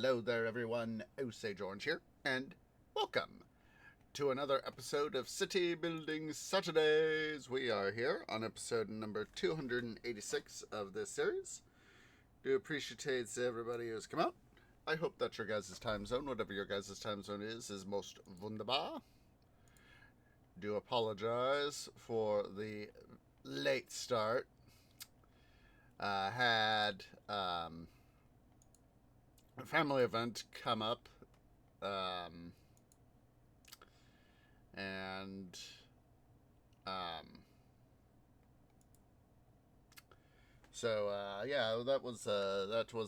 Hello there, everyone. Osage Orange here, and welcome to another episode of City Building Saturdays. We are here on episode number 286 of this series. Do appreciate everybody who's come out. I hope that your guys' time zone, whatever your guys' time zone is most wunderbar. Do apologize for the late start. Had a family event come up, and yeah, that was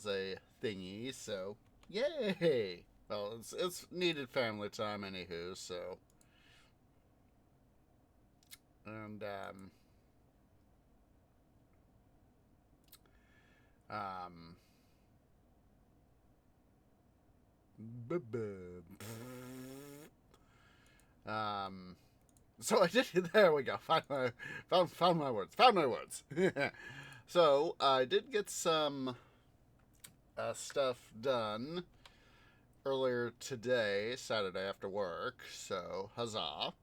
a thingy. So yay! Well, it's needed family time, anywho. So and um. Um, so I did. There we go. Found my words. Found my words. So I did get some stuff done earlier today, Saturday after work. So huzzah!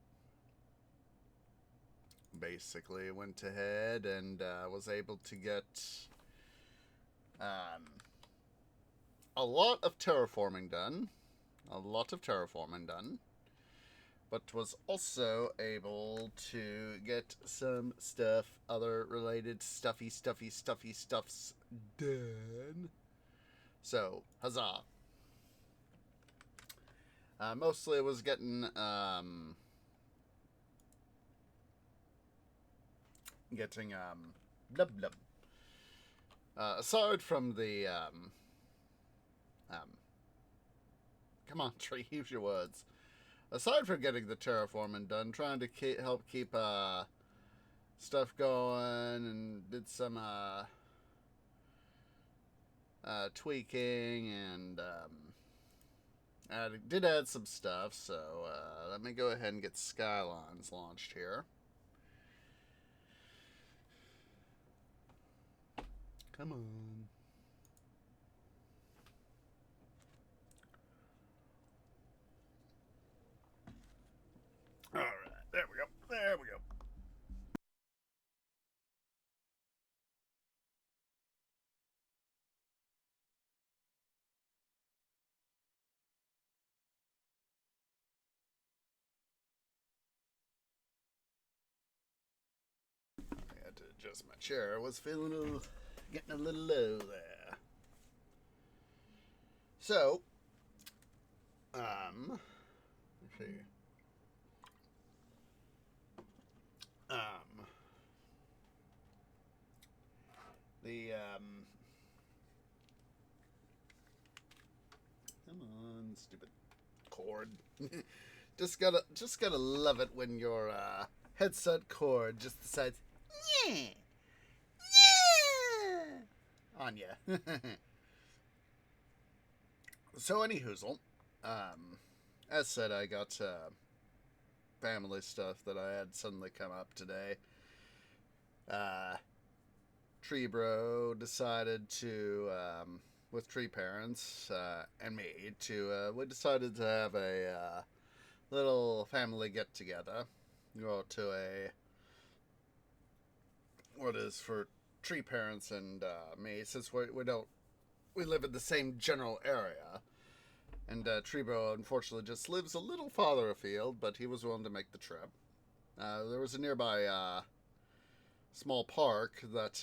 Basically, went ahead and was able to get a lot of terraforming done. But was also able to get some stuff, other related stuffs done. So, huzzah. Mostly it was getting, blub blub. Aside from the, come on, tree, use your words. Aside from getting the terraforming done, trying to help keep stuff going, and did some tweaking, and did add some stuff. So let me go ahead and get Skylines launched here. Come on. All right, there we go. There we go. I had to adjust my chair. I was feeling getting a little low there. So, let's see. The come on, stupid cord. just gotta love it when your headset cord just decides yeah, yeah, on ya. So any hoozle, as said, I got family stuff that I had suddenly come up today. Tree Bro decided to, with Tree Parents and me, we decided to have a little family get together. Go to what is for Tree Parents and me, since we live in the same general area. And Tree Bro, unfortunately, just lives a little farther afield, but he was willing to make the trip. There was a nearby small park that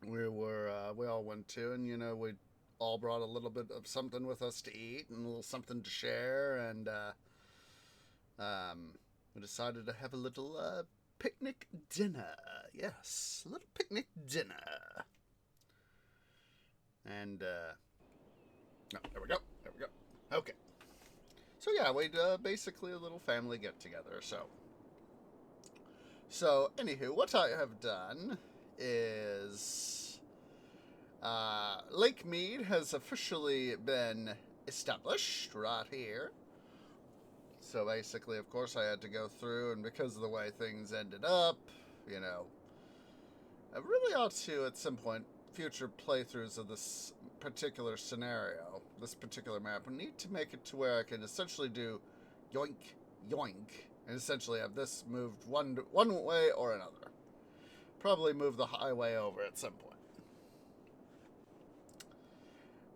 we all went to, and we all brought a little bit of something with us to eat and a little something to share, and we decided to have a little picnic dinner. Yes, a little picnic dinner. And no, there we go. Okay. So yeah, we basically a little family get together. So anywho, what I have done is Lake Mead has officially been established right here. So basically, of course, I had to go through, and because of the way things ended up, I really ought to, at some point, future playthroughs of this particular scenario, this particular map, we need to make it to where I can essentially do yoink, yoink, and essentially have this moved one way or another. Probably move the highway over at some point.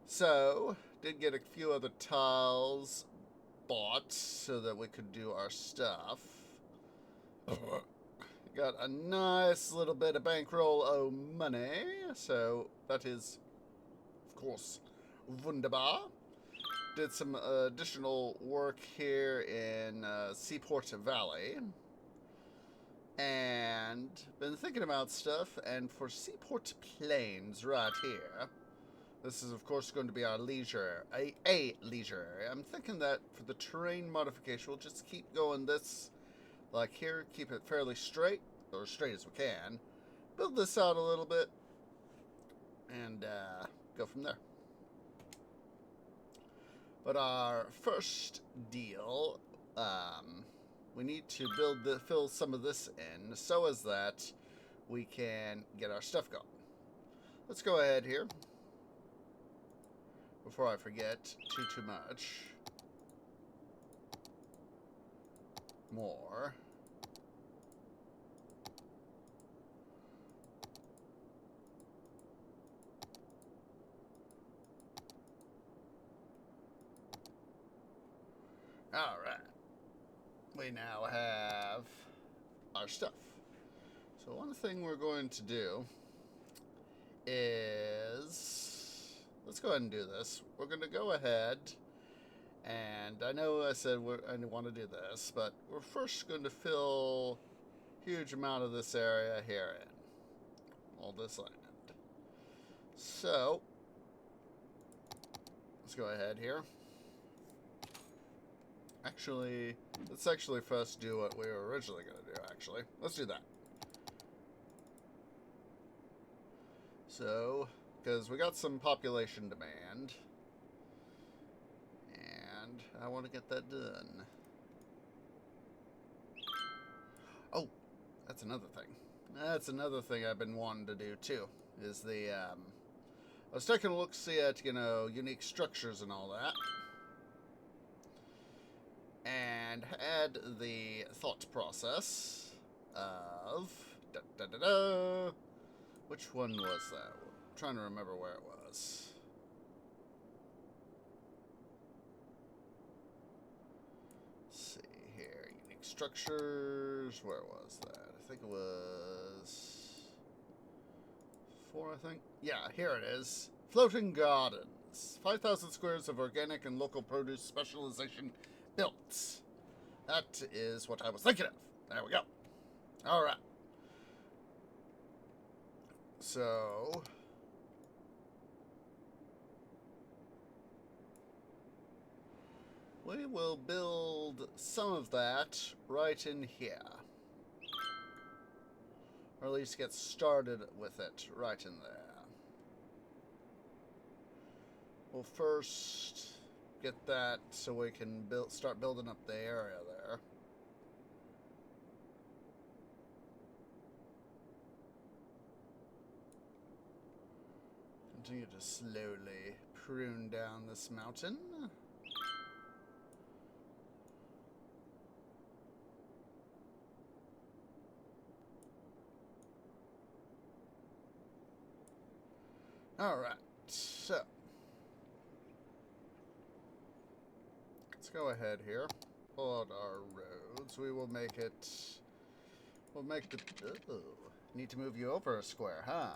So, did get a few other tiles bought so that we could do our stuff. Got a nice little bit of bankroll of money, so that is, of course, wunderbar. Did some additional work here in Seaport Valley. And been thinking about stuff, and for Seaport Plains right here, this is, of course, going to be our leisure, a leisure area. I'm thinking that for the terrain modification, we'll just keep going this, like here, keep it fairly straight, or as straight as we can. Build this out a little bit, and go from there. But our first deal, we need to fill some of this in, so as that we can get our stuff going. Let's go ahead here. Before I forget too much. More. All right. We now have our stuff. So one thing we're going to do is, let's go ahead and do this. We're going to go ahead, and I know I said I want to do this, but we're first going to fill a huge amount of this area here in. All this land. So, let's go ahead here. Actually, let's actually first do what we were originally going to do, actually. Let's do that. So, because we got some population demand, and I want to get that done. Oh, that's another thing. That's another thing I've been wanting to do, too, is the, I was taking a look, see at, unique structures and all that. And had the thought process of which one was that? I'm trying to remember where it was. Let's see here. Unique structures. Where was that? I think it was 4, I think. Yeah, here it is. Floating gardens. 5,000 squares of organic and local produce specialization built. That is what I was thinking of. There we go. All right. So, we will build some of that right in here. Or at least get started with it right in there. We'll first get that so we can start building up the area there. Continue to slowly prune down this mountain. Alright, so let's go ahead here. Pull out our roads. We will make it. We'll make the. Oh, need to move you over a square, huh?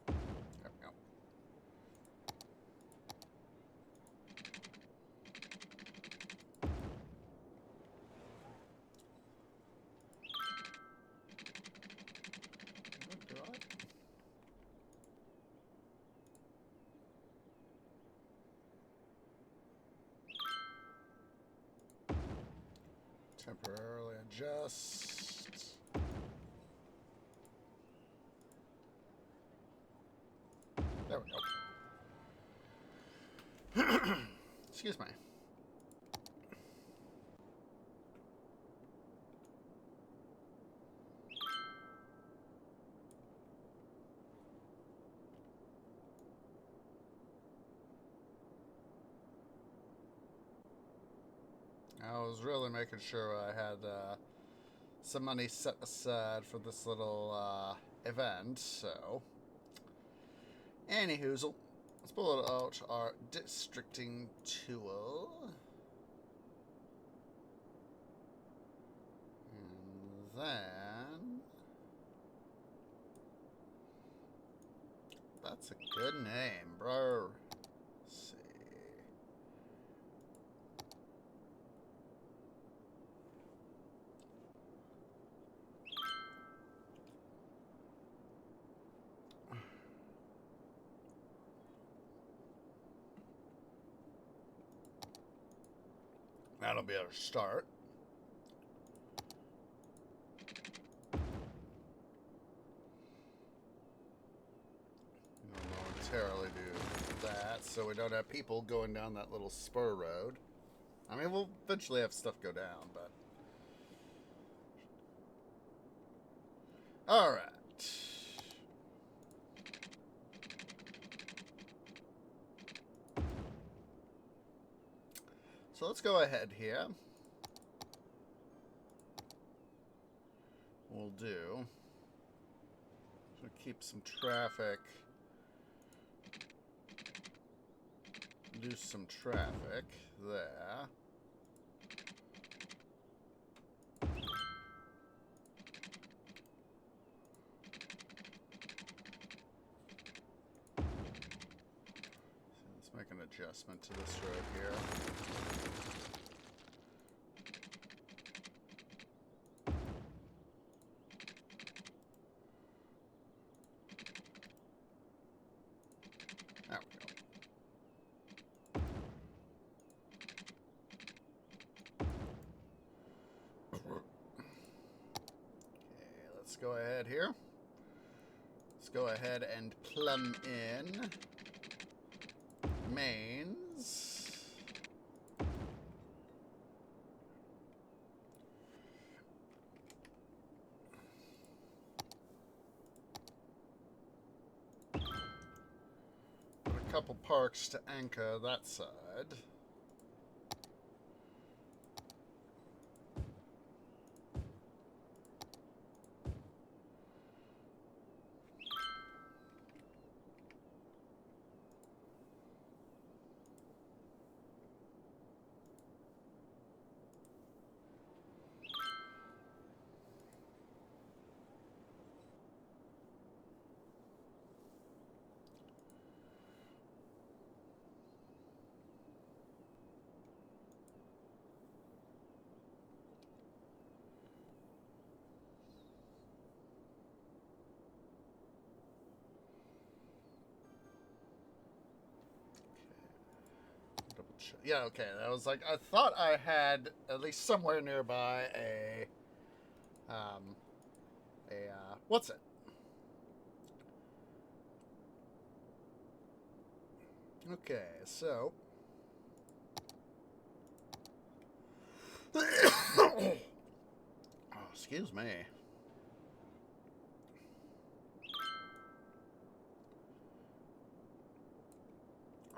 There we go. Temporarily adjust. There we go. Excuse me. was really making sure I had some money set aside for this little event, so... Anyhoozle, let's pull out our districting tool. And then... That's a good name, bro. Let's see. That'll be our start. We'll momentarily do that so we don't have people going down that little spur road. I mean, we'll eventually have stuff go down, but... Alright. So let's go ahead here. We'll do... So keep some traffic. Do some traffic there. Make an adjustment to this road here. There we go. Okay, let's go ahead here. Let's go ahead and plumb in mains. Put a couple parks to anchor that side. Yeah, okay. That was like, I thought I had at least somewhere nearby what's it? Okay, so. Oh, excuse me.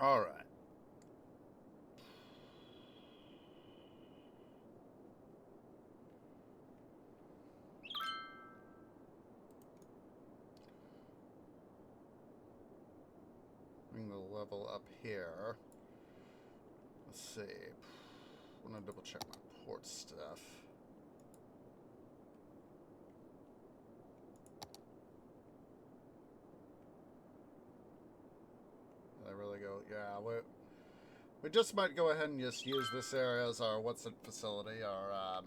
All right. Bring the level up here. Let's see. I want to double check my port stuff. Did I really go? Yeah, we just might go ahead and just use this area as our what's it facility, our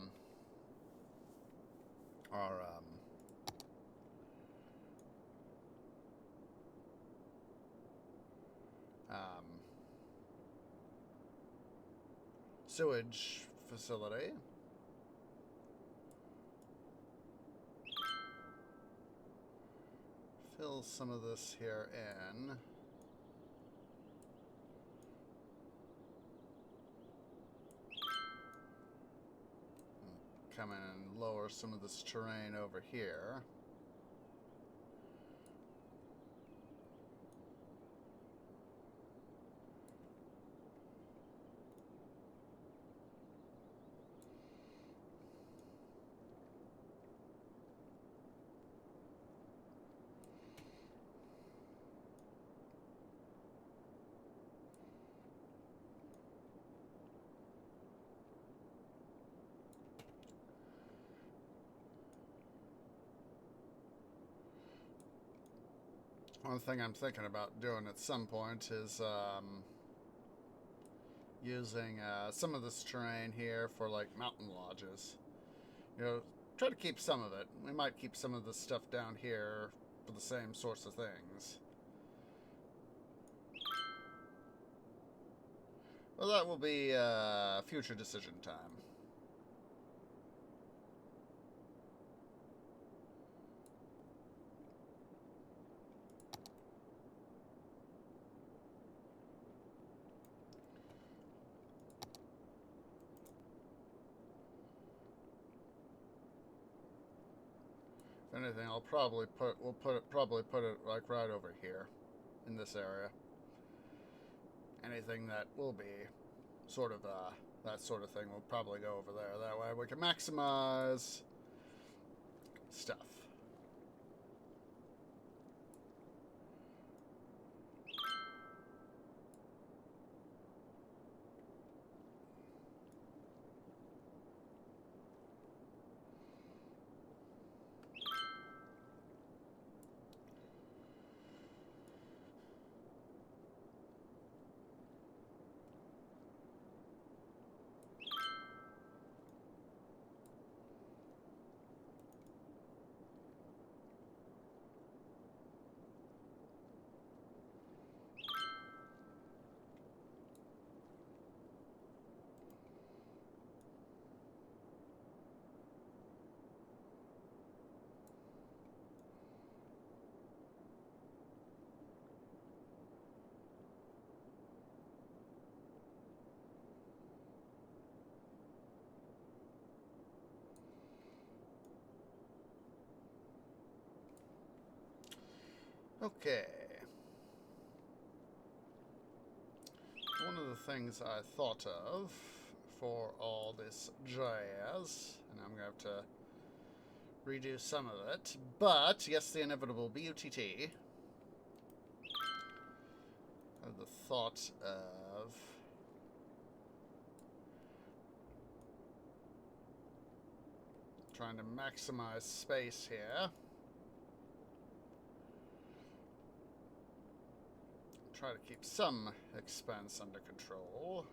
sewage facility. Fill some of this here in. Come in and lower some of this terrain over here. One thing I'm thinking about doing at some point is using some of this terrain here for like mountain lodges. You know, try to keep some of it. We might keep some of the stuff down here for the same sorts of things. Well, that will be future decision time. If anything, we'll probably put it like right over here in this area. Anything that will be sort of that sort of thing will probably go over there. That way we can maximize stuff. Okay. One of the things I thought of for all this jazz, and I'm going to have to redo some of it, but yes, the inevitable BUTT. I have the thought of trying to maximize space here. Try to keep some expense under control.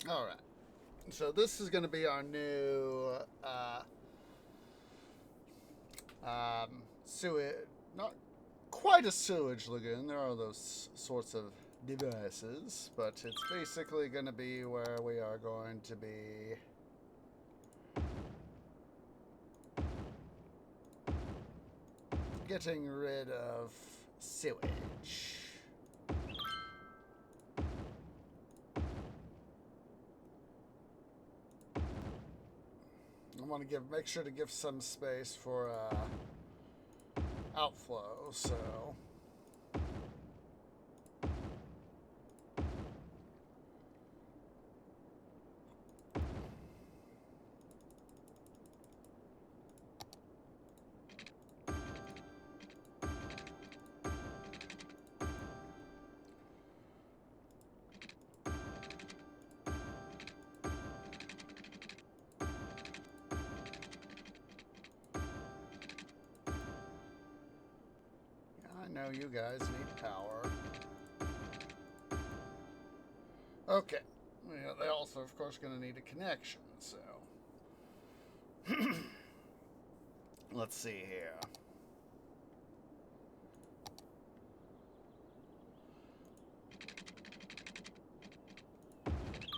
All right. So this is going to be our new sewage, not quite a sewage lagoon. There are those sorts of devices, but it's basically going to be where we are going to be getting rid of sewage. I want to make sure to give some space for outflow, so know you guys need power. Okay. Yeah, they also, of course, going to need a connection, so... Let's see here.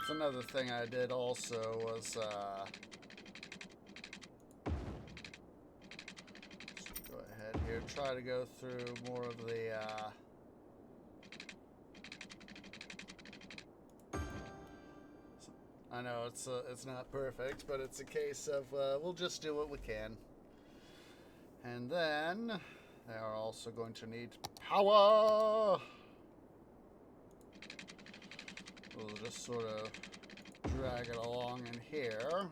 So another thing I did also was, go ahead here, try to go through more of the, I know it's not perfect, but it's a case of we'll just do what we can. And then they are also going to need power. We'll just sort of drag it along in here.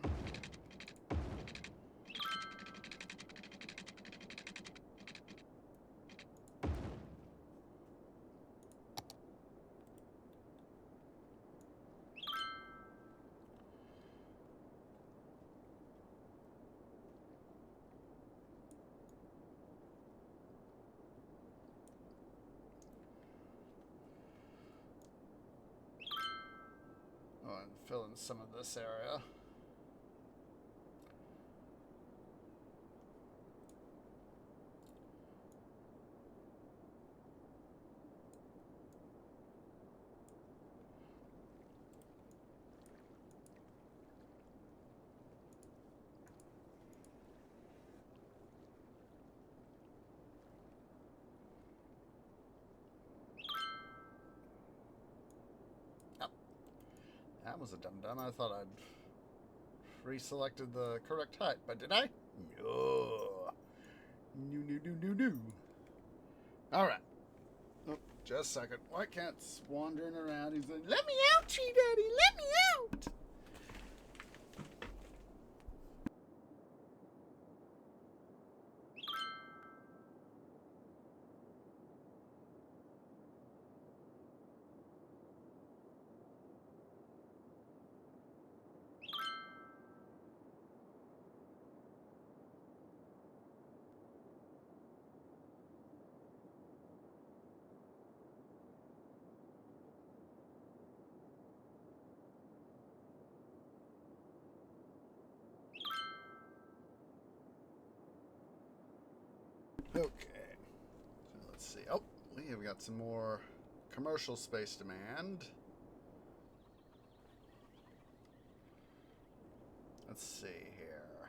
Oh, and fill in some of this area. That was a dum-dum. I thought I'd reselected the correct height, but did I? No. No. All right. Oh, just a second. Why Cat's wandering around? He's like, "Let me out, Tree Daddy! Let me out!" Okay. So let's see. Oh, we have got some more commercial space demand. Let's see here.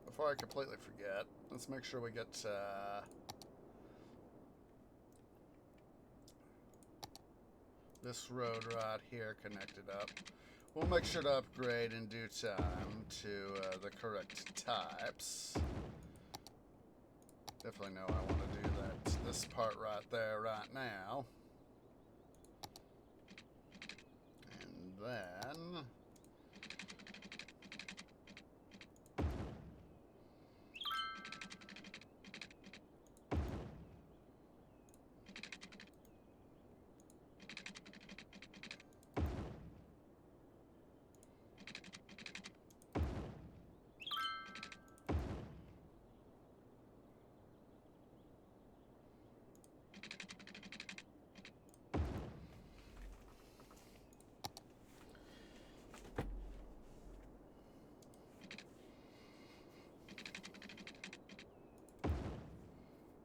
Before I completely forget, let's make sure we get this road right here connected up. We'll make sure to upgrade in due time to the correct types. Definitely know I want to do that. This part right there, right now. And then...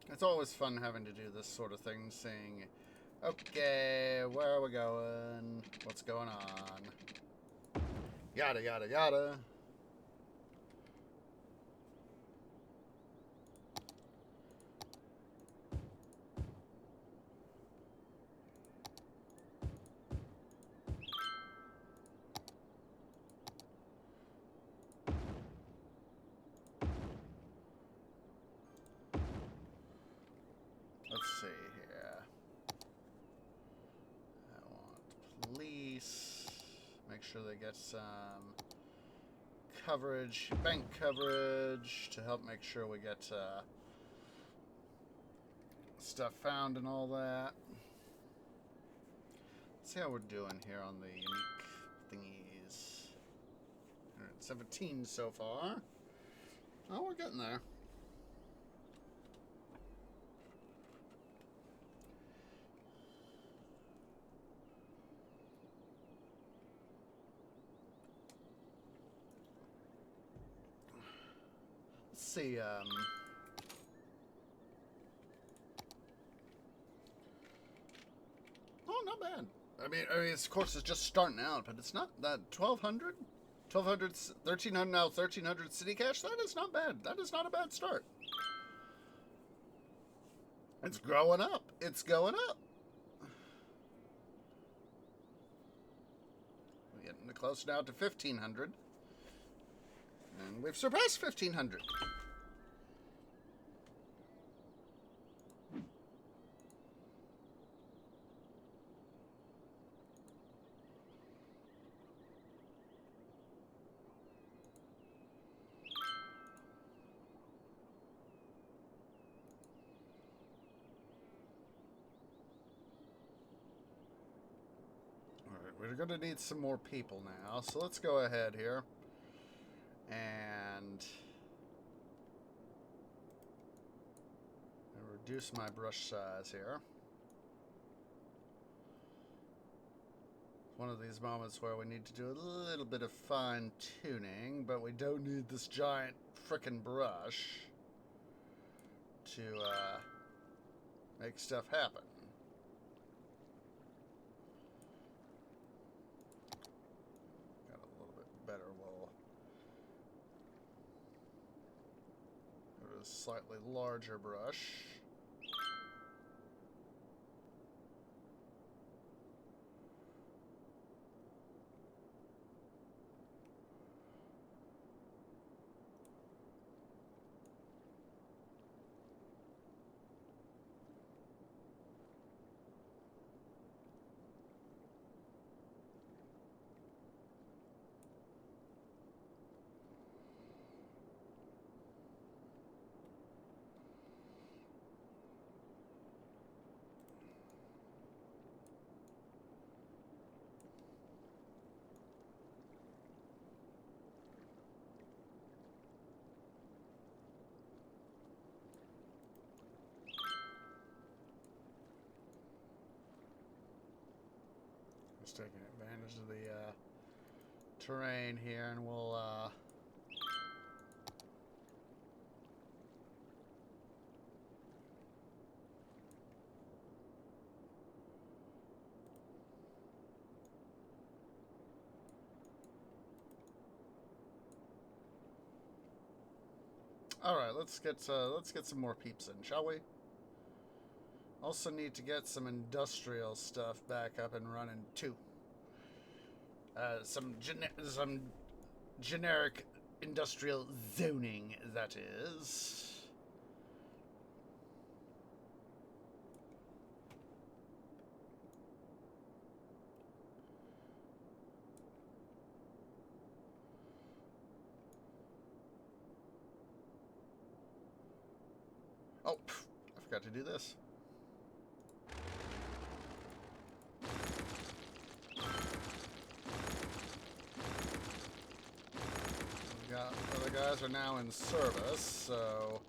It's always fun having to do this sort of thing, saying, okay, where are we going? What's going on? Yada, yada, yada. Let's see here. I want police. Make sure they get some coverage, bank coverage, to help make sure we get stuff found and all that. Let's see how we're doing here on the unique thingies. 117 so far. Oh, we're getting there. see. Oh, not bad. I mean, of course, it's just starting out, but it's not that 1,200, 1,200, 1,300 now, 1,300 city cash. That is not bad. That is not a bad start. It's growing up. It's going up. We're getting close now to 1,500. And we've surpassed 1,500. We're going to need some more people now, so let's go ahead here and reduce my brush size here. One of these moments where we need to do a little bit of fine tuning, but we don't need this giant frickin' brush to make stuff happen. Better, we'll go to a slightly larger brush. Just taking advantage of the terrain here, and we'll all right, let's get some more peeps in, shall we? Also need to get some industrial stuff back up and running too. Some generic industrial zoning, that is. Oh, I forgot to do this. Other guys are now in service, so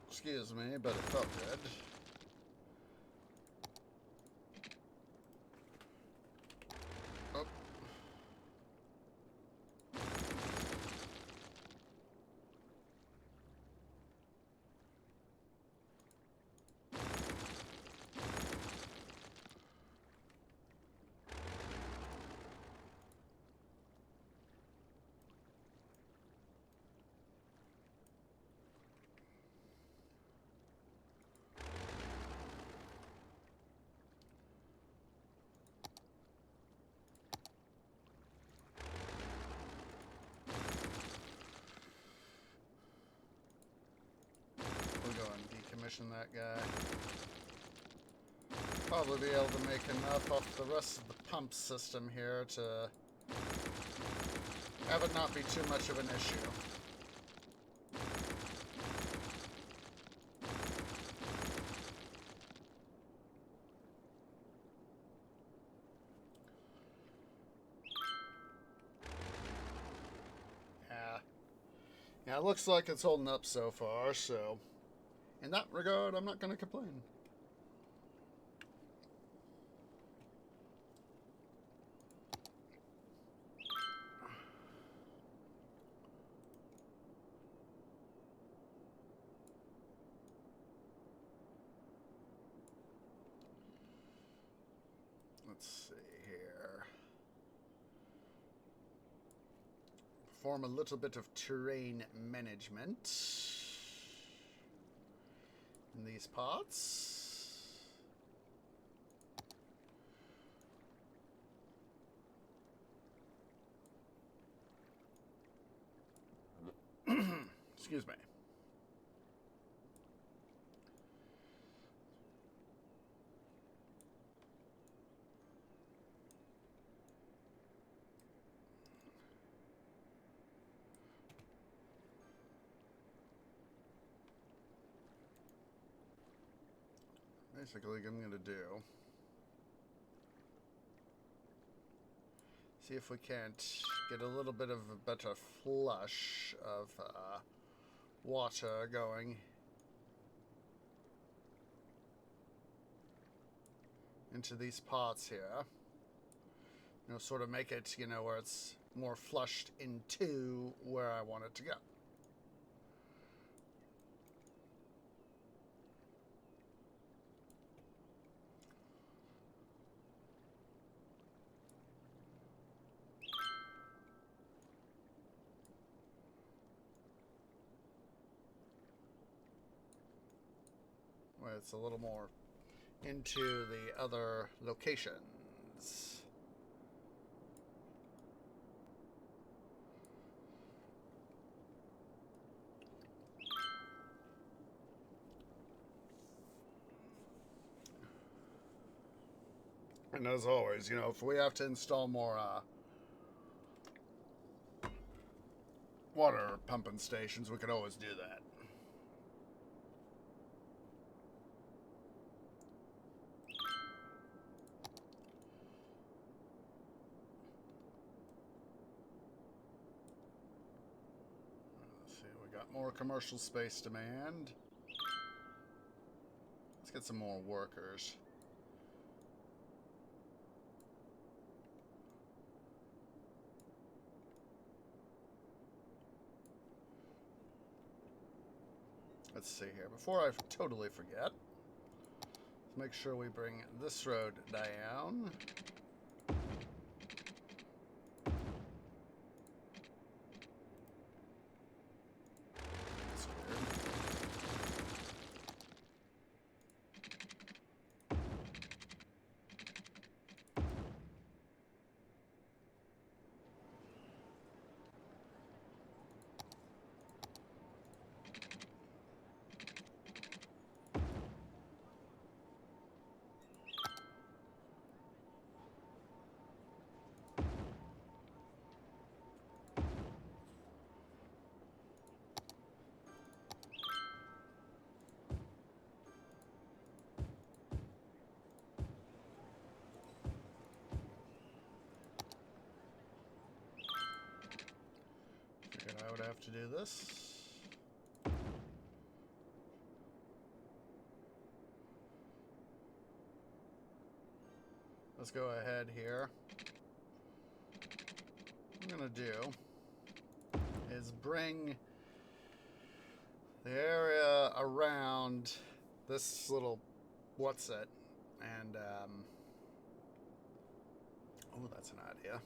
excuse me, but it felt good. Oh. That guy. Probably be able to make enough off the rest of the pump system here to have it not be too much of an issue. Yeah, it looks like it's holding up so far, so in that regard, I'm not going to complain. let's see here. Perform a little bit of terrain management in these parts. Excuse me. Basically, what I'm going to do, see if we can't get a little bit of a better flush of water going into these parts here. You know, sort of make it, you know, where it's more flushed into where I want it to go. Where it's a little more into the other locations. And as always, you know, if we have to install more water pumping stations, we could always do that. Let's see, we got more commercial space demand. Let's get some more workers. Let's see here. Before I totally forget, let's make sure we bring this road down. That's weird. I would have to do this. Let's go ahead here. What I'm going to do is bring the area around this little what's it, and oh, that's an idea.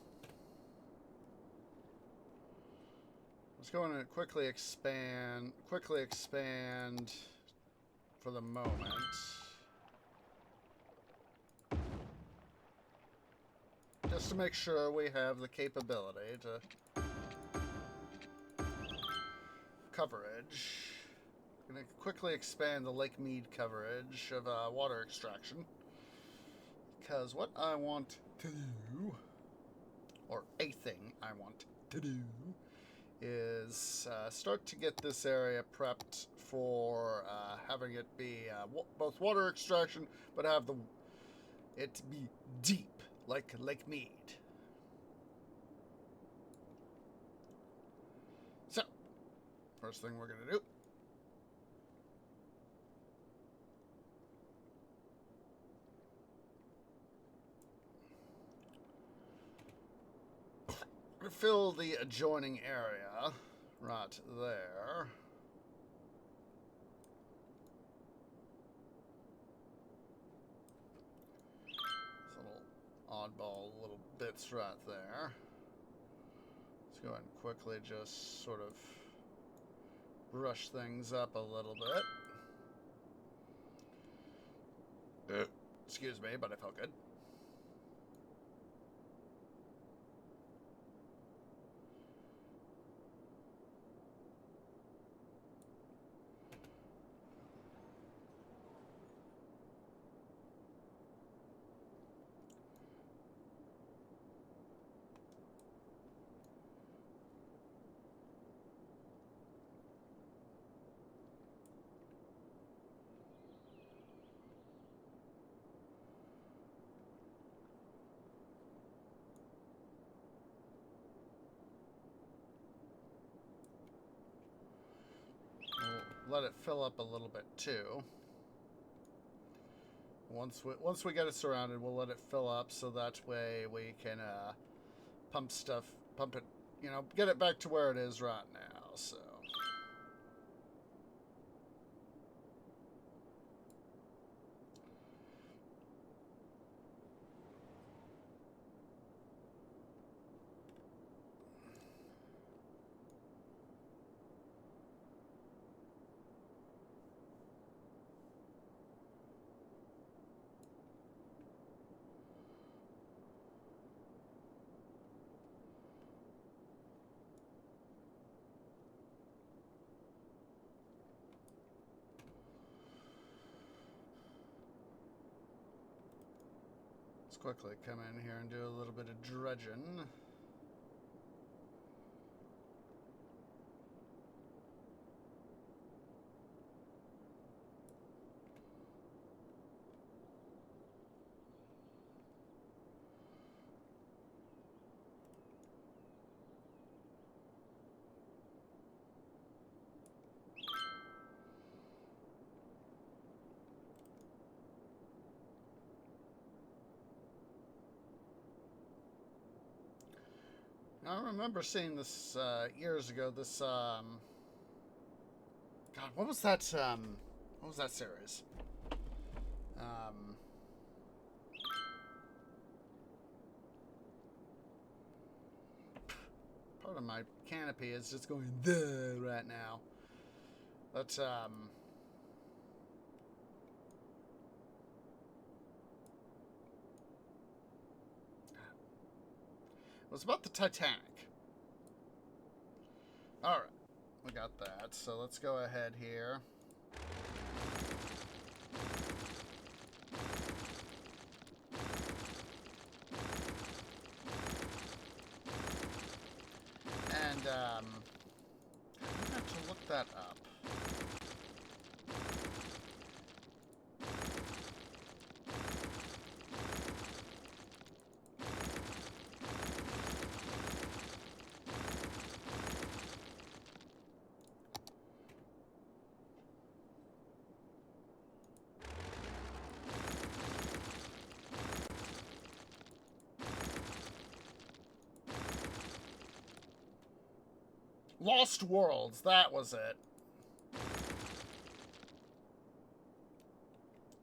Let's go in and quickly expand for the moment. Just to make sure we have the capability to coverage. I'm going to quickly expand the Lake Mead coverage of water extraction. Because what I want to do, or a thing I want to do, is start to get this area prepped for having it be both water extraction, but have it be deep, like Lake Mead. So, first thing we're going to do, fill the adjoining area right there. It's a little oddball little bits right there. Let's go ahead and quickly just sort of brush things up a little bit. Excuse me, but I felt good. We'll let it fill up a little bit too. Once we get it surrounded, we'll let it fill up so that way we can pump it, you know, get it back to where it is right now. So. Let's quickly come in here and do a little bit of dredging. I remember seeing this years ago. This God, what was that? What was that series? Part of my canopy is just going the right now. But it was about the Titanic. All right, we got that. So let's go ahead here. And I'm going to have to look that up. Lost Worlds, that was it.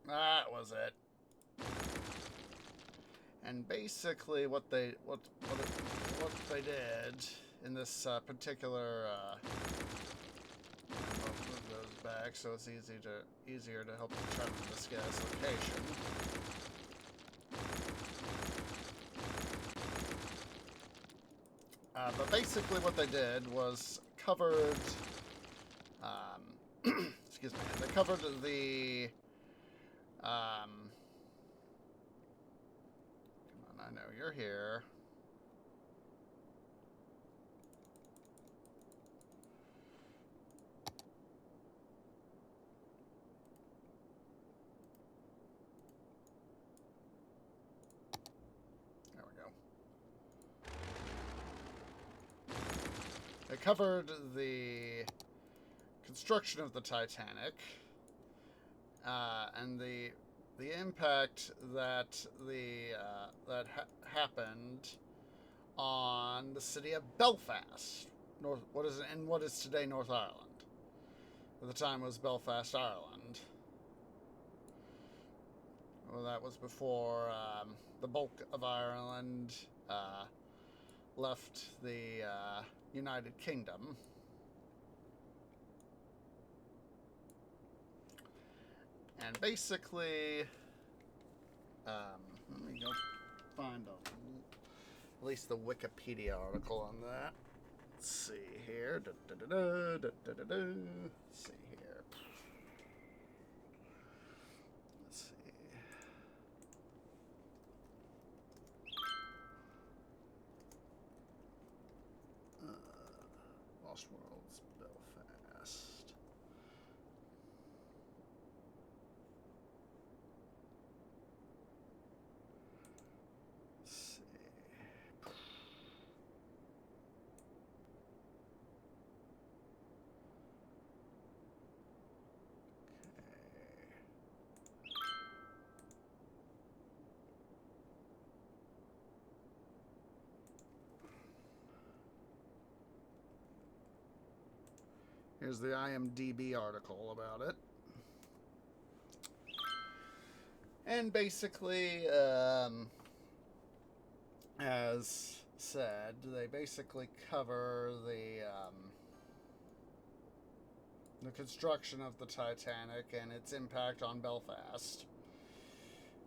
That was it. And basically, what they did in this particular move those back so it's easier to help determine this guy's location. But basically what they did was covered, excuse me, they covered the, come on, I know you're here. They covered the construction of the Titanic and the impact that happened on the city of Belfast, what is today North Ireland. At the time, it was Belfast, Ireland. Well, that was before the bulk of Ireland left the United Kingdom. And basically, let me go find at least the Wikipedia article on that. Let's see here. Let's see here. Let's see. Lost Worlds, Belfast. Let's see. Here's the IMDb article about it. And basically, as said, they basically cover the construction of the Titanic and its impact on Belfast.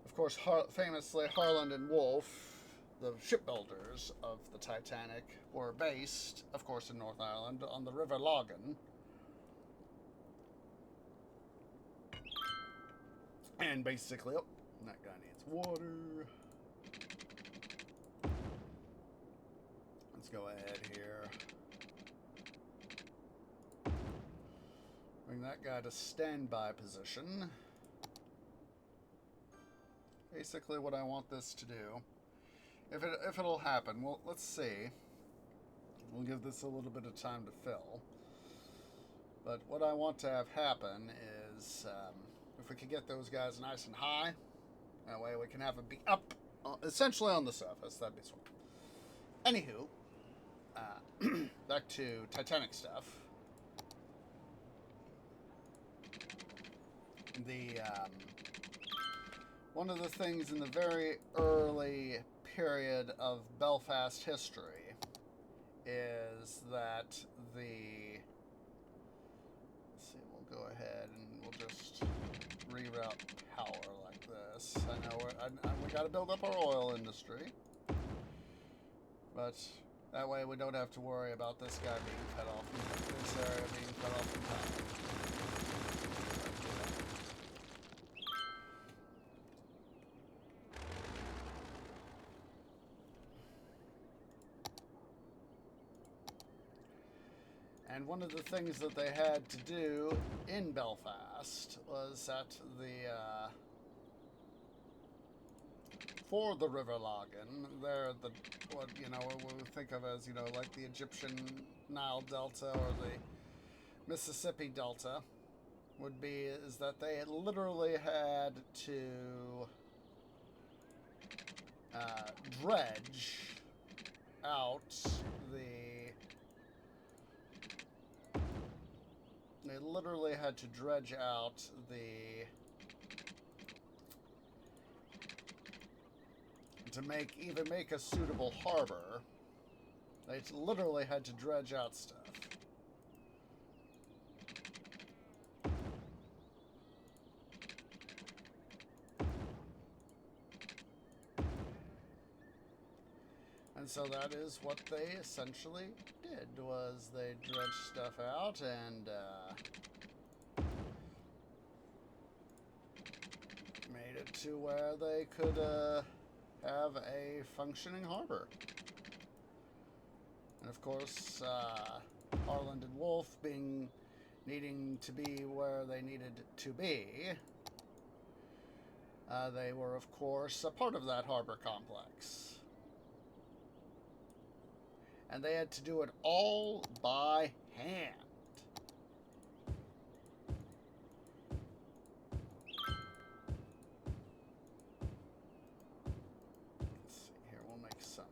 Of course, famously, Harland and Wolff, the shipbuilders of the Titanic, were based, of course, in North Ireland, on the River Logan. And basically, oh, that guy needs water. Let's go ahead here. Bring that guy to standby position. Basically what I want this to do, if it'll happen, well, let's see. We'll give this a little bit of time to fill. But what I want to have happen is, if we could get those guys nice and high, that way we can have them be up, essentially on the surface. That'd be sweet. Anywho, back to Titanic stuff. One of the things in the very early period of Belfast history is that let's see, we'll go ahead and we'll just reroute power like this. I know we got to build up our oil industry, but that way we don't have to worry about this guy being cut off, this area being cut off from power. And one of the things that they had to do in Belfast was at for the River Logan, what we think of as, like the Egyptian Nile Delta or the Mississippi Delta is that they literally had to dredge out They literally had to dredge out to make a suitable harbor. They literally had to dredge out stuff. And so that is what they essentially did, was they dredged stuff out and made it to where they could have a functioning harbor. And of course, Harland and Wolff needing to be where they needed to be, they were of course a part of that harbor complex. And they had to do it all by hand. Let's see here, we'll make some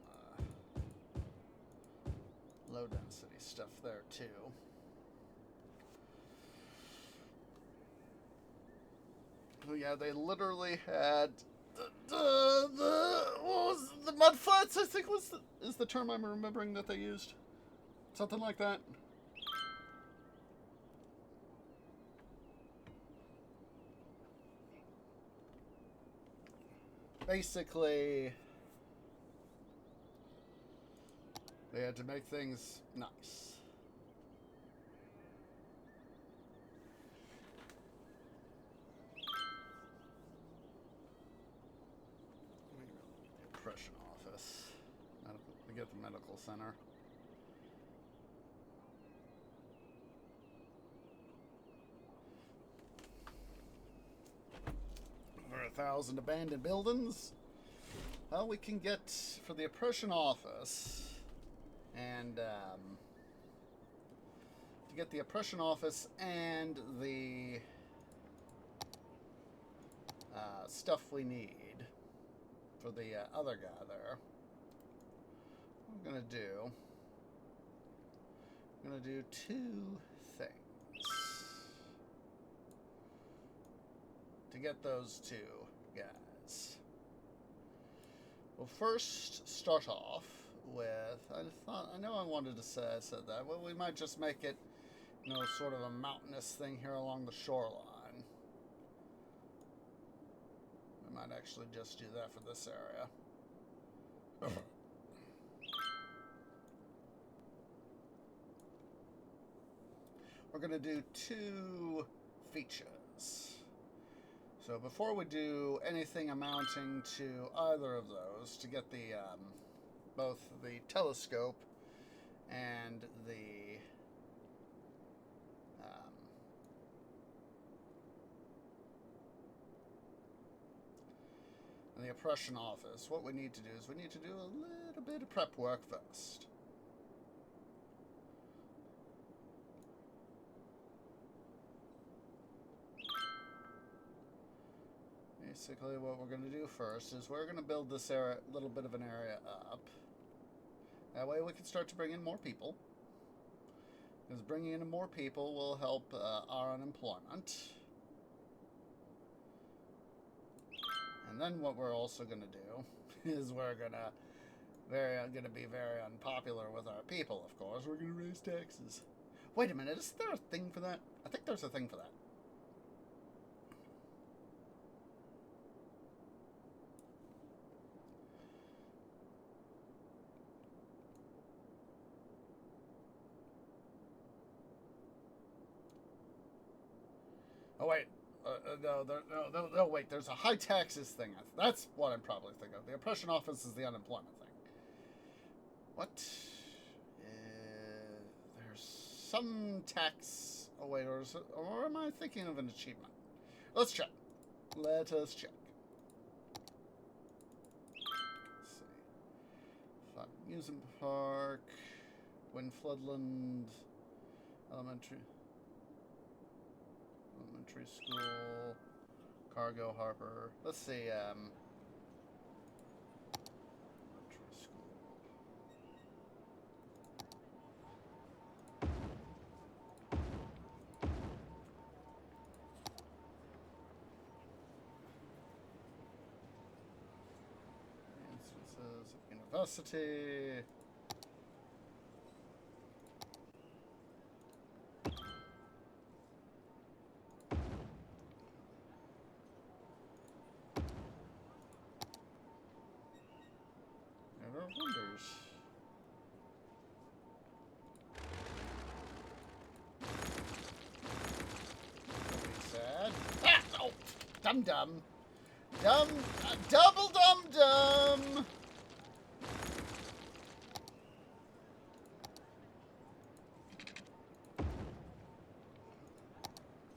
low density stuff there too. Yeah, they literally had the what was the mud flats, I think is the term I'm remembering that they used. Something like that. Basically, they had to make things nice. The oppression office. We get the medical center. Over 1,000 abandoned buildings. Well, we can get for the oppression office, and to get the oppression office and the stuff we need for the other guy there. What I'm gonna do two things to get those two guys. We'll first start off with, I know I wanted to say I said that. Well, we might just make it, sort of a mountainous thing here along the shoreline. We might actually just do that for this area. We're going to do two features. So before we do anything amounting to either of those, to get the both the telescope and the oppression office, what we need to do is we need to do a little bit of prep work first. Basically, what we're going to do first is we're going to build this area, little bit of an area up. That way we can start to bring in more people. Because bringing in more people will help our unemployment. And then what we're also going to do is we're going to be very unpopular with our people, of course. We're going to raise taxes. Wait a minute, is there a thing for that? I think there's a thing for that. Oh, wait. No, wait. There's a high taxes thing. That's what I'm probably thinking of. The oppression office is the unemployment thing. What? There's some tax. Oh, wait. Or am I thinking of an achievement? Let's check. Let us check. Let's see. Amusement Park. Wind Floodland. Elementary School, Cargo Harbor. Let's see, elementary school. Instances of university. Wonders. Don't be sad. Ah! Oh! Dum-dum. Double dum-dum!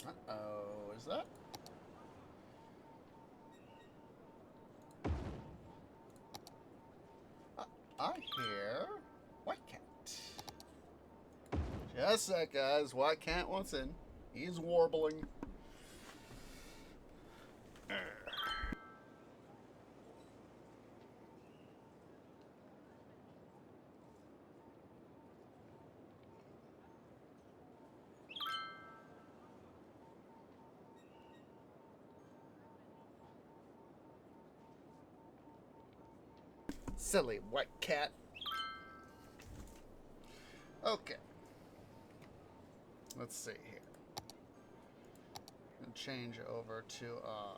Uh-oh. Is that? I hear White Cat. Just a sec, guys. White Cat wants in. He's warbling. Silly white cat. Okay. Let's see here. And change over to our...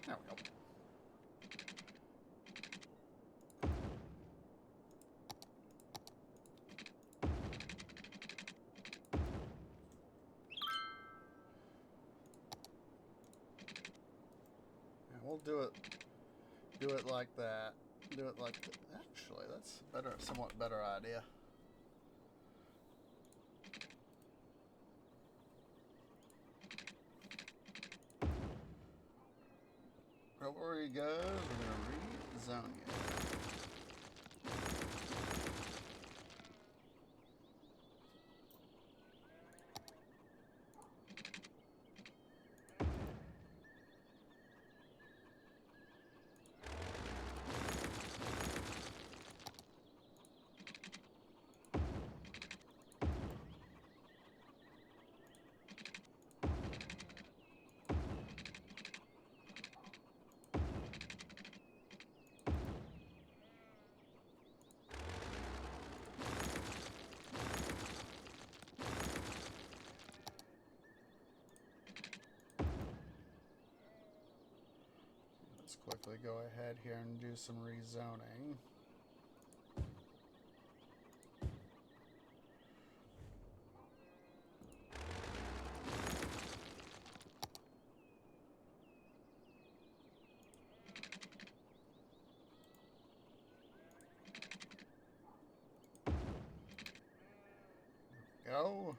There we go. And we'll do it like that. Do it like that. Actually, that's better, somewhat better idea. Before we go, we're going to rezone you. Let's quickly go ahead here and do some rezoning. Go.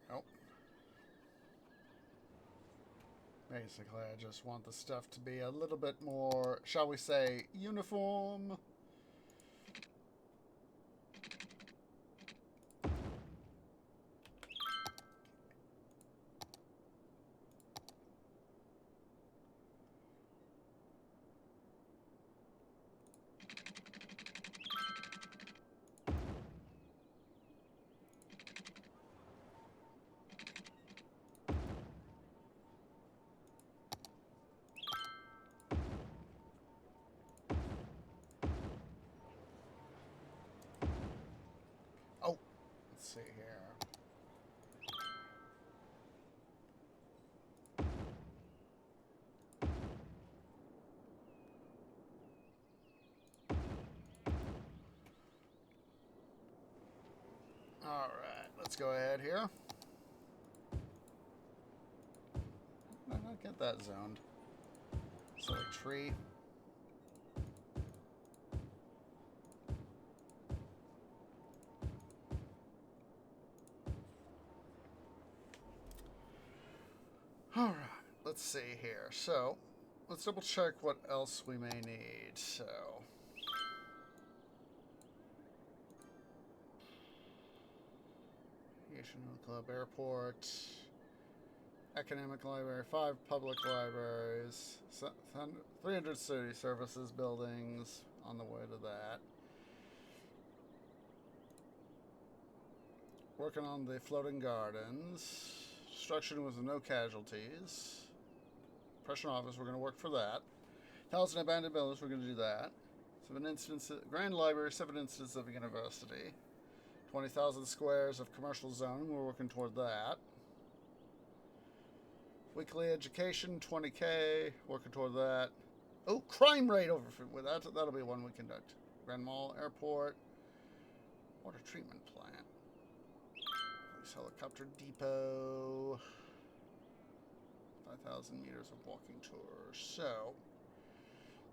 Nope. Basically, I just want the stuff to be a little bit more, shall we say, uniform. Oh, let's see here. All right, let's go ahead here. How did I get that zoned? Silly tree. All right, let's see here. So, let's double check what else we may need. So, National Club Airport, Academic Library, 5 public libraries, 300 city services buildings, on the way to that. Working on the floating gardens. Destruction with no casualties. Depression office, we're going to work for that. 1,000 abandoned buildings, we're going to do that. 7 instances, Grand Library, 7 instances of a university. 20,000 squares of commercial zoning, we're working toward that. Weekly education, 20K, working toward that. Oh, crime rate over with that. That'll be one we conduct. Grand Mall, airport, water treatment plant. Police helicopter depot. 5,000 meters of walking tours. So,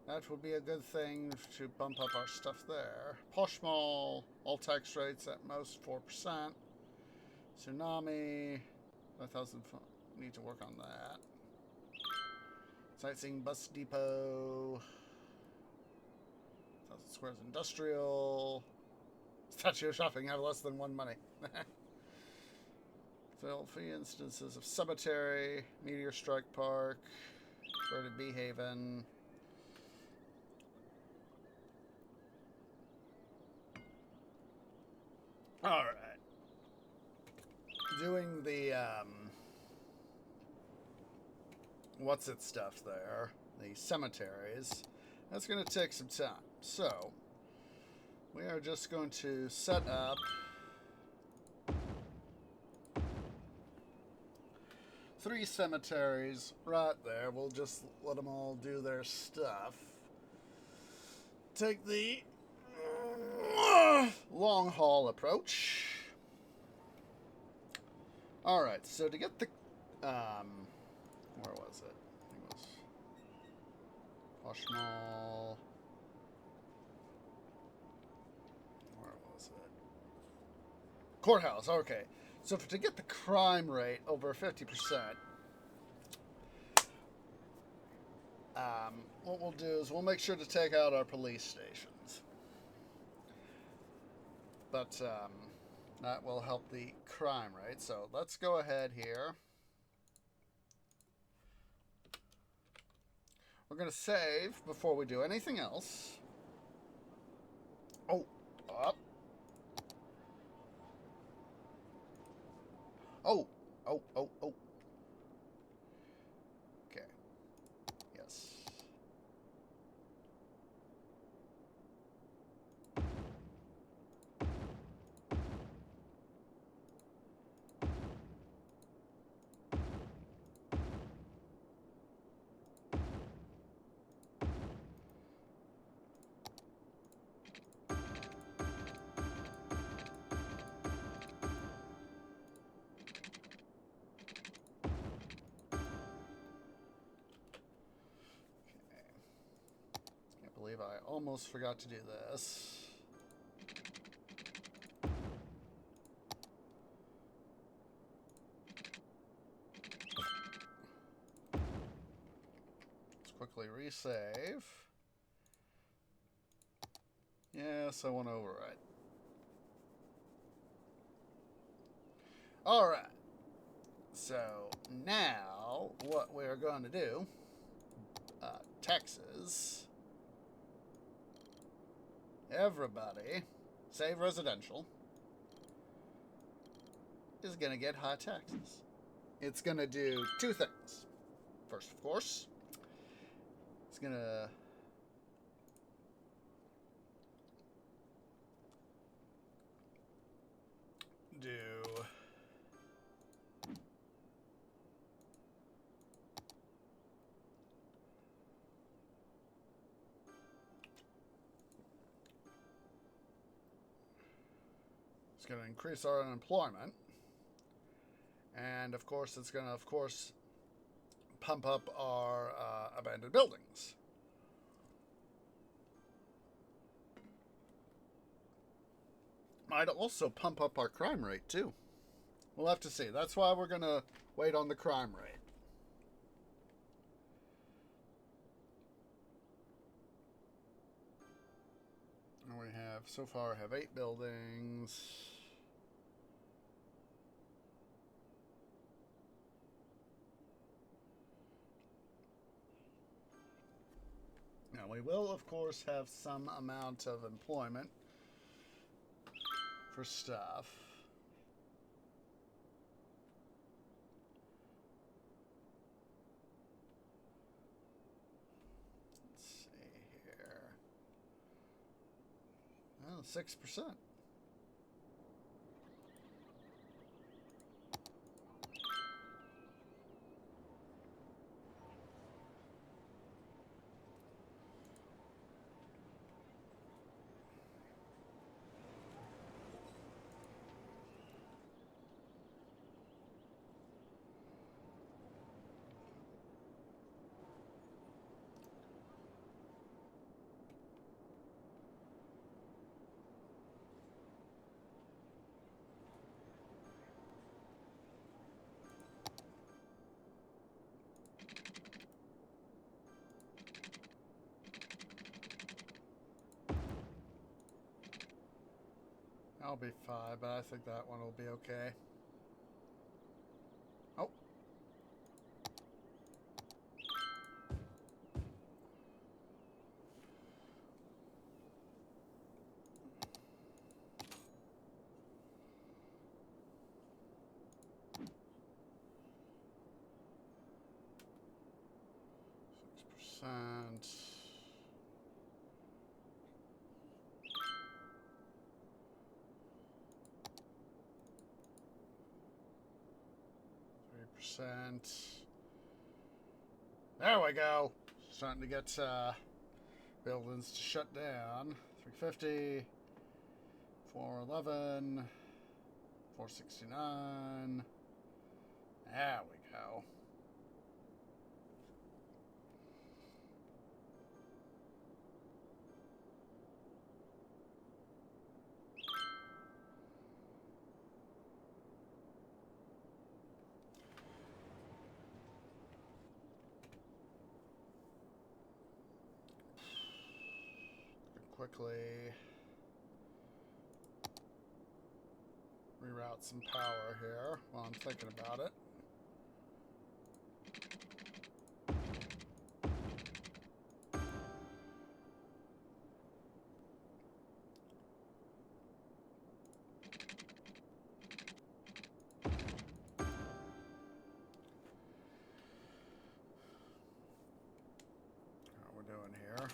that would be a good thing to bump up our stuff there. Posh Mall, all tax rates at most 4%. Tsunami, 5,000, need to work on that. Sightseeing bus depot. 1,000 squares industrial. Statue shopping have less than 1 money. Filthy instances of cemetery, meteor strike park, birded bee haven. All right. Doing the what's it stuff there? The cemeteries. That's going to take some time. So we are just going to set up 3 cemeteries right there. We'll just let them all do their stuff. Take the long haul approach. Alright, so to get the where was it? I think it was Poshmall. Where was it? Courthouse, okay. So to get the crime rate over 50%, what we'll do is we'll make sure to take out our police stations. But that will help the crime rate. So let's go ahead here. We're going to save before we do anything else. Oh, up. Oh. Okay. Yes. I almost forgot to do this. Let's quickly resave. Yes, I want to override. Alright. So now what we're going to do, taxes. Everybody, save residential, is going to get high taxes. It's going to do 2 things. First, of course, it's going to do going to increase our unemployment, and of course it's going to pump up our abandoned buildings. Might also pump up our crime rate too. We'll have to see. That's why we're going to wait on the crime rate. And we have, so far, I have 8 buildings. Now, we will, of course, have some amount of employment for stuff. Let's see here. Well, 6%. I'll be 5, but I think that one will be okay. Oh. %. 3%. There we go. Starting to get buildings to shut down. 350, 411, 469. There we go. Quickly reroute some power here while I'm thinking about it. How we're doing here?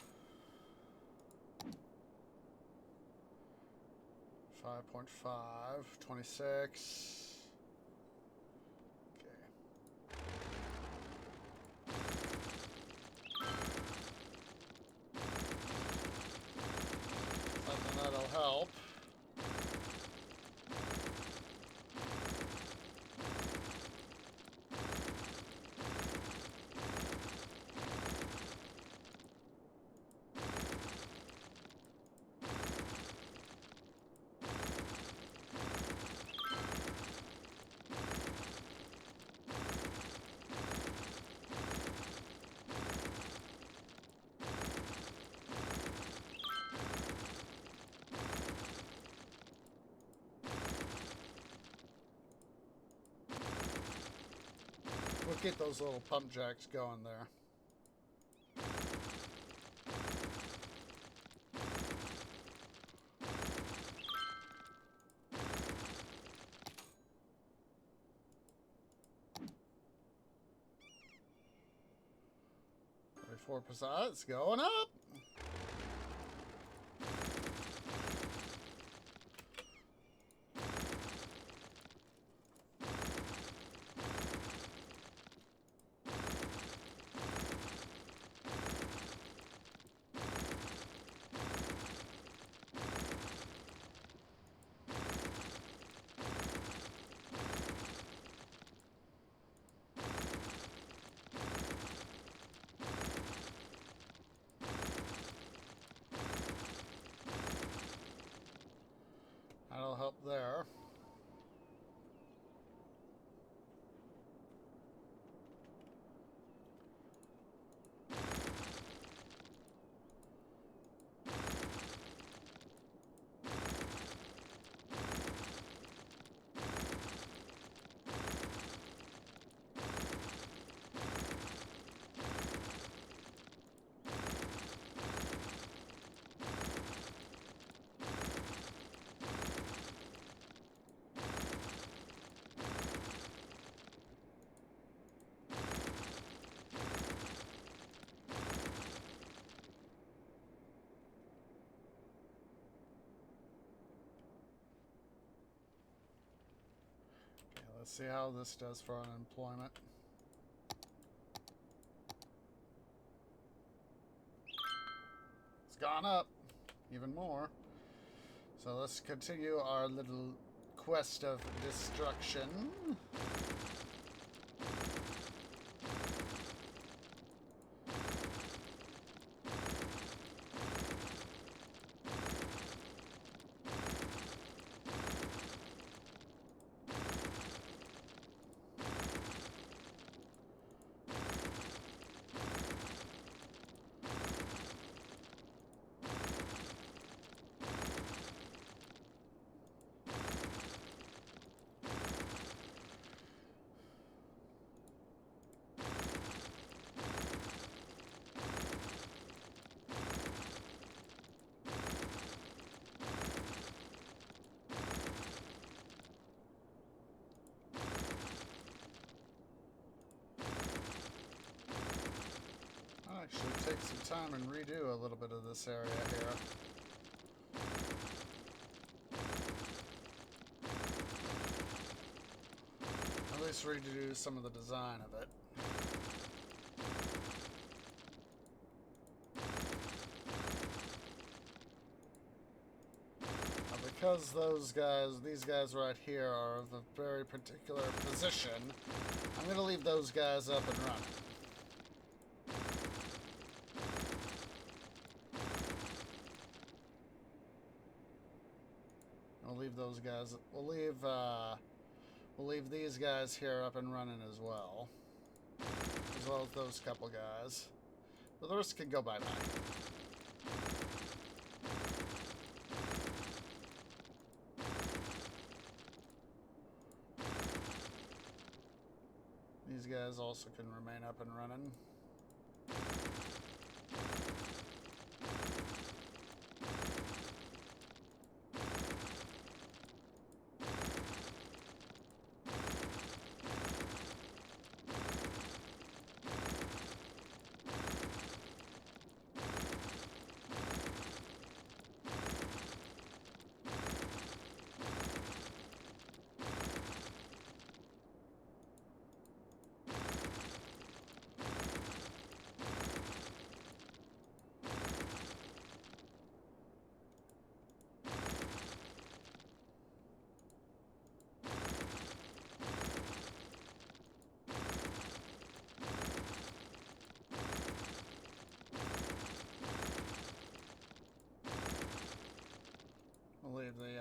5.5, 26. Okay. Something that'll help. We'll get those little pump jacks going there. $4%. It's going up. That'll help there. Let's see how this does for unemployment. It's gone up even more. So let's continue our little quest of destruction. Actually, take some time and redo a little bit of this area here. At least redo some of the design of it. Because these guys right here are of a very particular position, I'm going to leave those guys up and running. I'll leave those guys. We'll leave these guys here up and running as well as those couple guys. But the rest can go bye-bye. These guys also can remain up and running. Leave the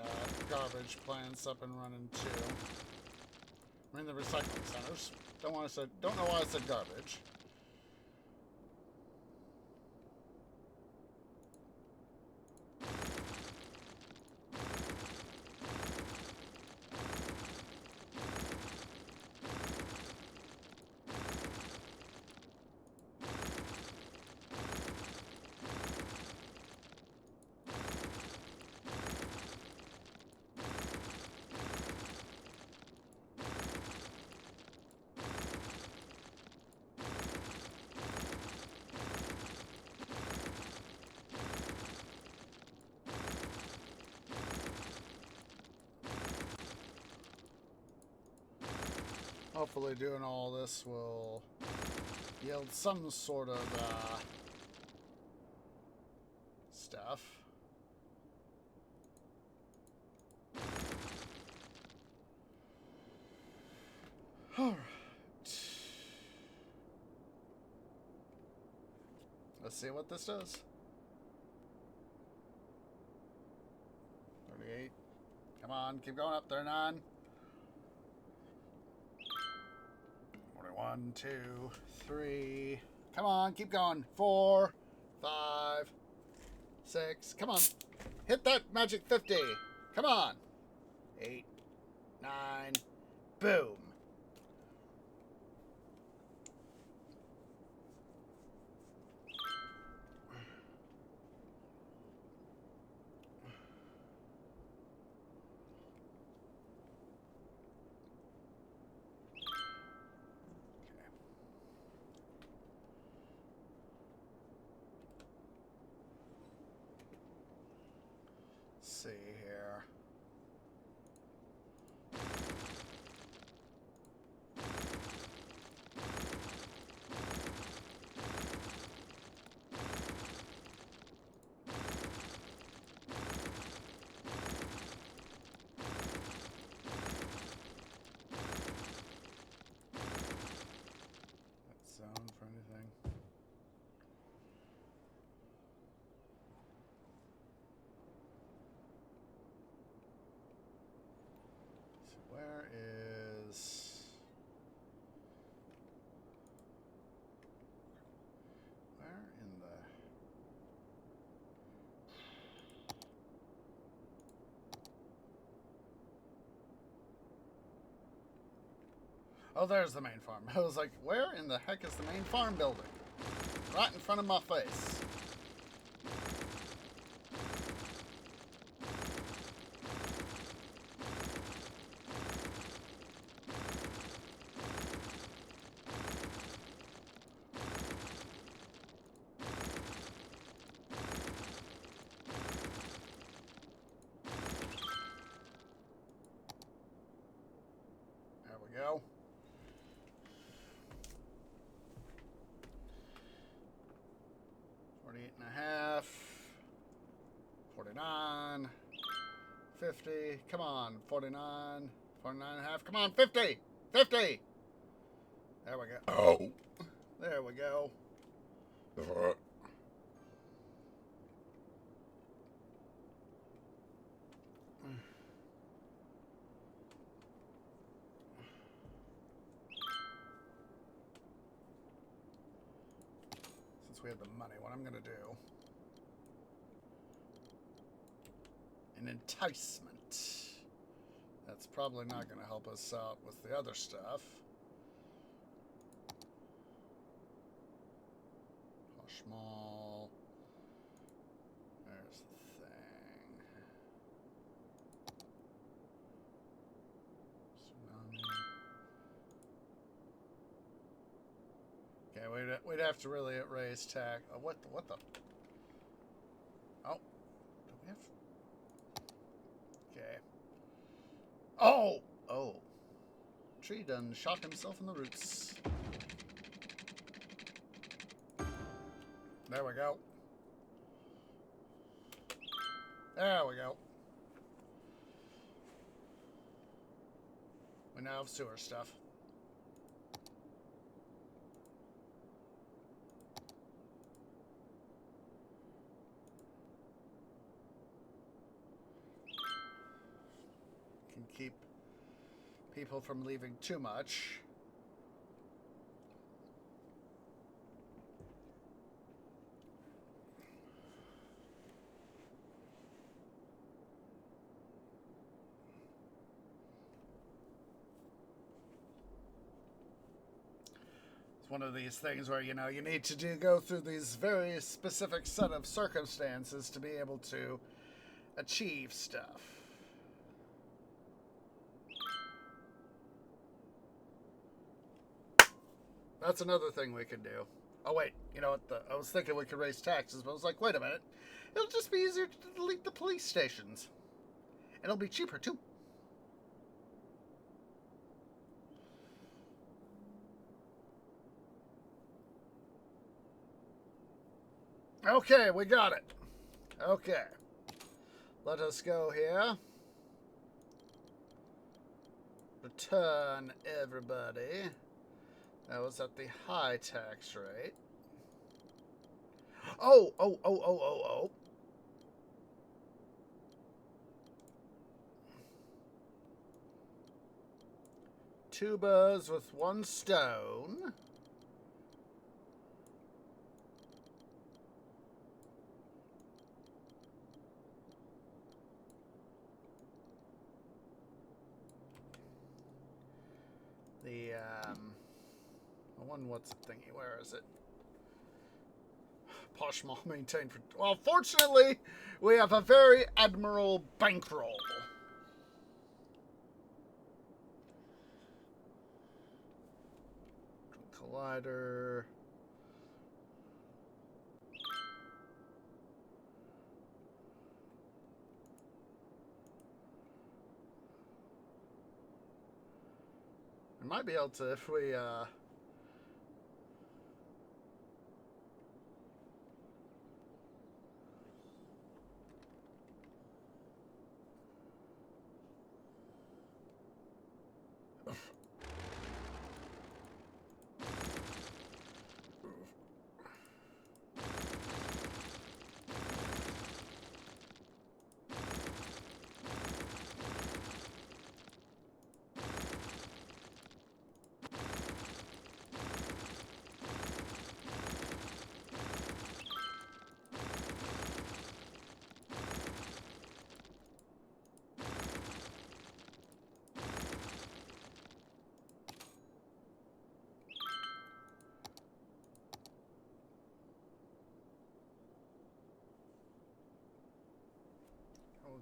garbage plants up and running too. I mean the recycling centers. Don't know why I said garbage. Hopefully doing all this will yield some sort of stuff. Alright. Let's see what this does. 38. Come on, keep going up, 39. 1, 2, 3. Come on, keep going. 4, 5, 6. Come on. Hit that magic 50. Come on. 8, 9. Boom. See here. That zone for anything. Where in the... Oh, there's the main farm. I was like, where in the heck is the main farm building? Right in front of my face. 8.5. 49. 50. Come on. 49. 49.5. Come on. 50. 50. There we go. Oh. There we go. Since we have the money, what I'm going to do... An enticement. That's probably not going to help us out with the other stuff. Small. There's the thing. Tsunami. Okay, we'd have to really raise tax. What the? Oh, do we have? Okay. Oh. Tree done shot himself in the roots. There we go. There we go. We now have sewer stuff. Can keep people from leaving too much. One of these things where, you know, you need to go through these very specific set of circumstances to be able to achieve stuff. That's another thing we could do. Oh, wait. You know what? I was thinking we could raise taxes, but I was like, wait a minute. It'll just be easier to delete the police stations. And it'll be cheaper, too. Okay, we got it. Okay. Let us go here. Return everybody. That was at the high tax rate. Oh. Two birds with one stone. The one, what's the thingy? Where is it? Posh Mall maintained for... Well, fortunately, we have a very admirable bankroll. Collider. We might be able to, if we,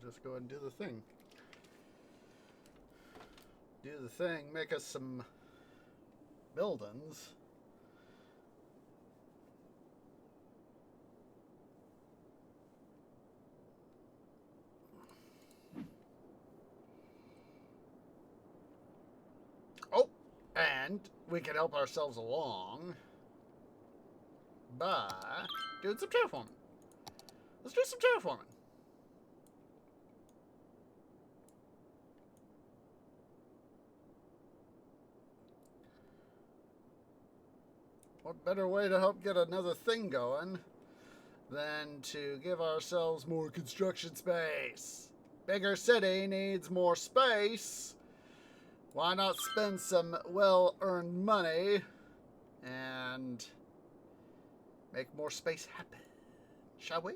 we'll just go ahead and do the thing. Do the thing, make us some buildings. Oh, and we can help ourselves along by doing some terraform. Let's do some terraforming. What better way to help get another thing going than to give ourselves more construction space? Bigger city needs more space. Why not spend some well-earned money and make more space happen? Shall we?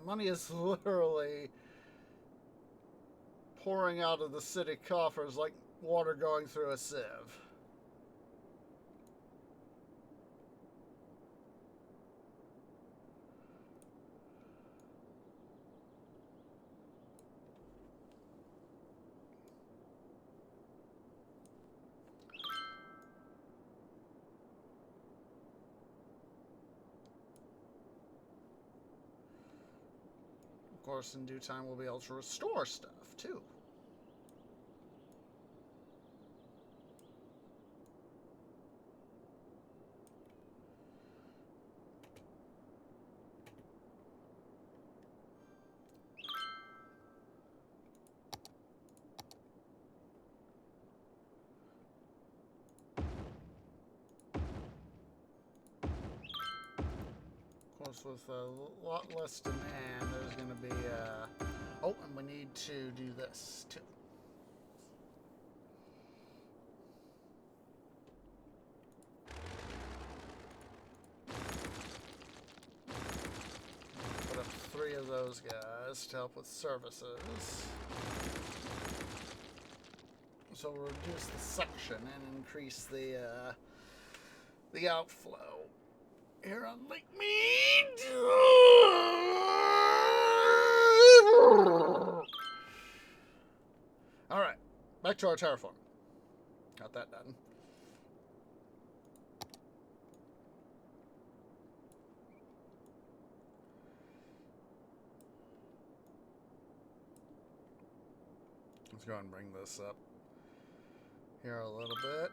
Money is literally pouring out of the city coffers like water going through a sieve. Of course, in due time, we'll be able to restore stuff, too. Of course, with a lot less demand, there's going to be oh, and we need to do this, too. Put up 3 of those guys to help with services. So we'll reduce the suction and increase the outflow here on Lake Mead. All right, back to our terraform. Got that done. Let's go ahead and bring this up here a little bit.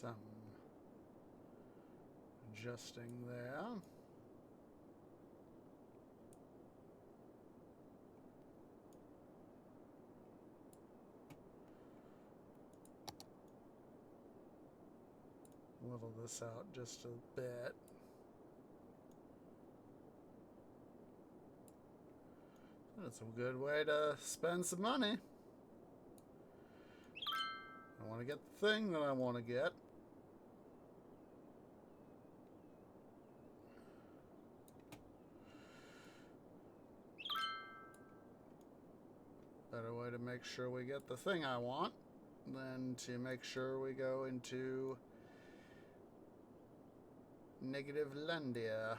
Some adjusting there. Level this out just a bit. That's a good way to spend some money. I want to get the thing that I want to get. Better way to make sure we get the thing I want than to make sure we go into negative Landia.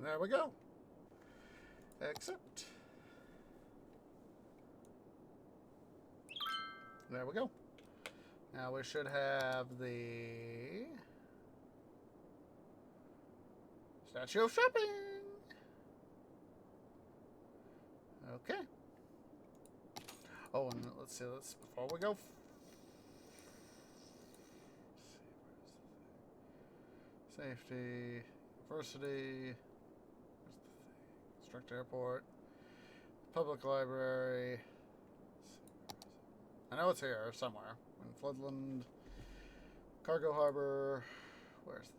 There we go. Accept. There we go. Now we should have the Statue of Shopping. Okay. Oh, and let's see. Let's before we go. Safety, diversity. Construct airport, public library. I know it's here somewhere. In Floodland, cargo harbor. Where's the thing?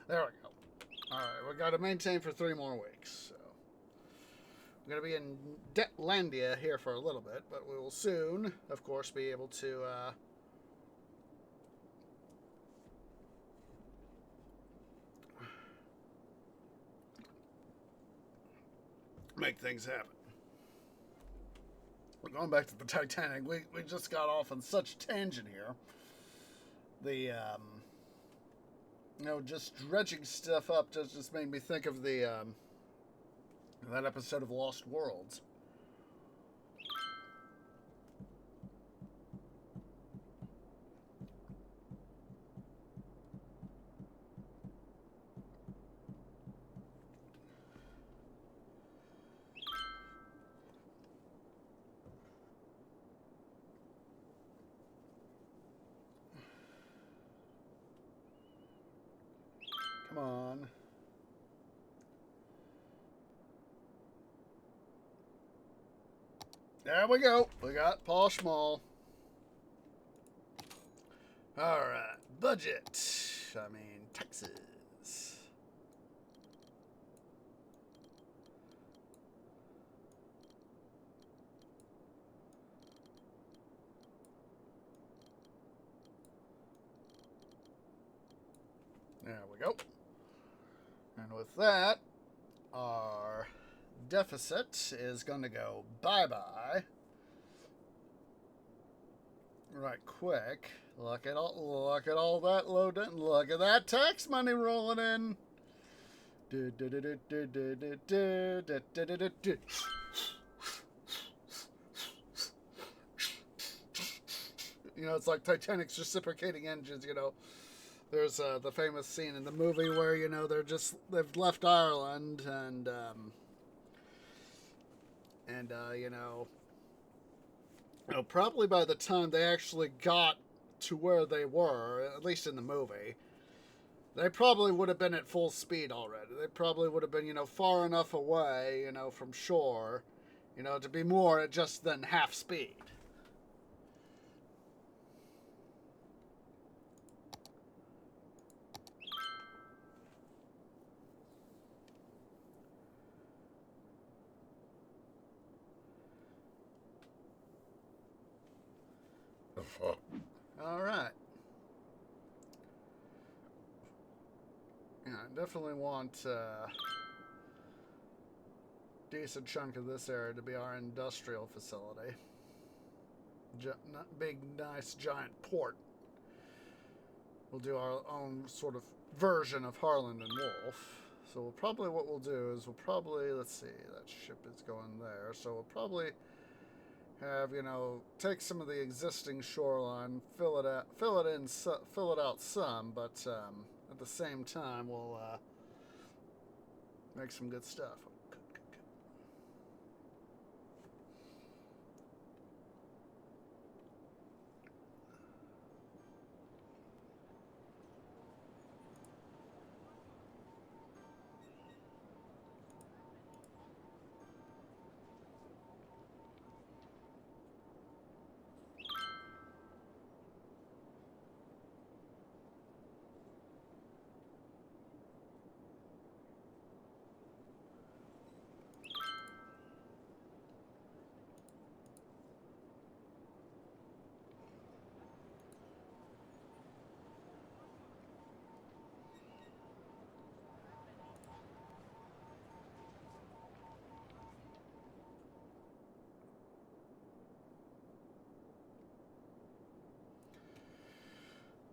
There we go. Alright, we got to maintain for 3 more weeks. So we're going to be in Debtlandia here for a little bit, but we will soon, of course, be able to make things happen. We're going back to the Titanic. We just got off on such a tangent here. The just dredging stuff up just made me think of the that episode of Lost Worlds. Come on. There we go. We got Posh Mall. Alright. Budget. I mean, taxes. There we go. And with that, our deficit is going to go bye-bye. Right quick. Look at all that loading. Look at that tax money rolling in. It's like Titanic's reciprocating engines, There's the famous scene in the movie where, they've left Ireland and probably by the time they actually got to where they were, at least in the movie, they probably would have been at full speed already. They probably would have been, far enough away, from shore, to be more at just than half speed. All right. Yeah, I definitely want a decent chunk of this area to be our industrial facility. Big, nice, giant port. We'll do our own sort of version of Harland and Wolff. So what we'll do is let's see, that ship is going there. So we'll probably have, take some of the existing shoreline, fill it out some, but at the same time we'll make some good stuff.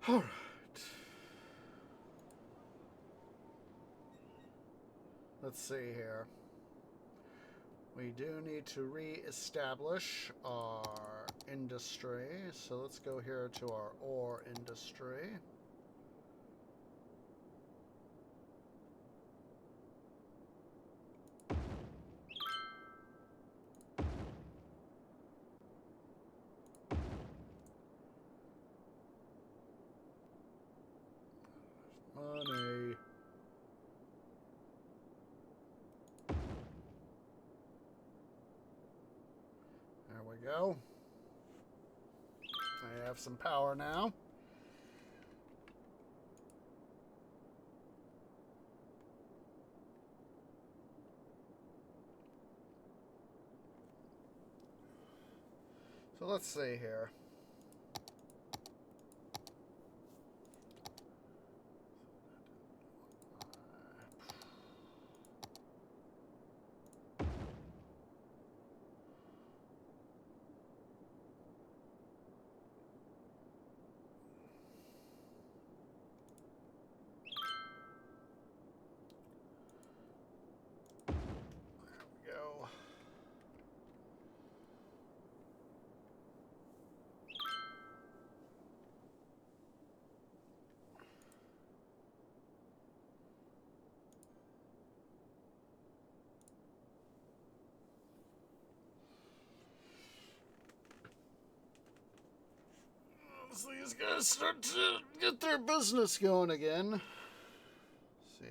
All right. Let's see here. We do need to re-establish our industry. So let's go here to our ore industry. Money. There we go. I have some power now. So let's see here. Go. So these guys start to get their business going again. Let's see.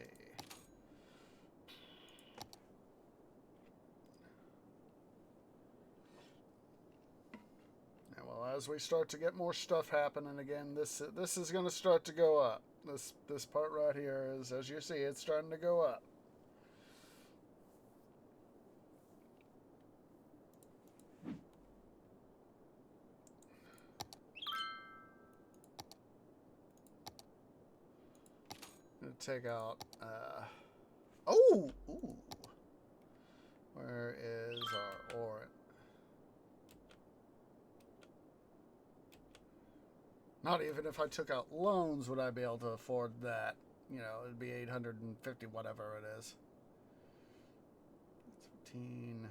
And well, as we start to get more stuff happening again, this is going to start to go up. This part right here is, as you see, it's starting to go up. Take out. Oh, ooh. Where is our ore? Not even if I took out loans would I be able to afford that. You know, it'd be 850, whatever it is. 15.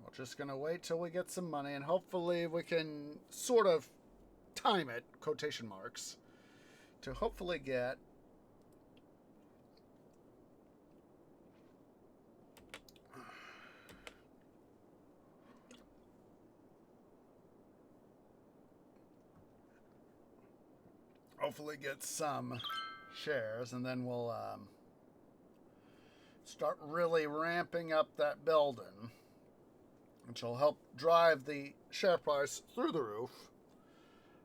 We're just gonna wait till we get some money, and hopefully we can sort of time it, quotation marks, to hopefully get some shares, and then we'll start really ramping up that building, which will help drive the share price through the roof,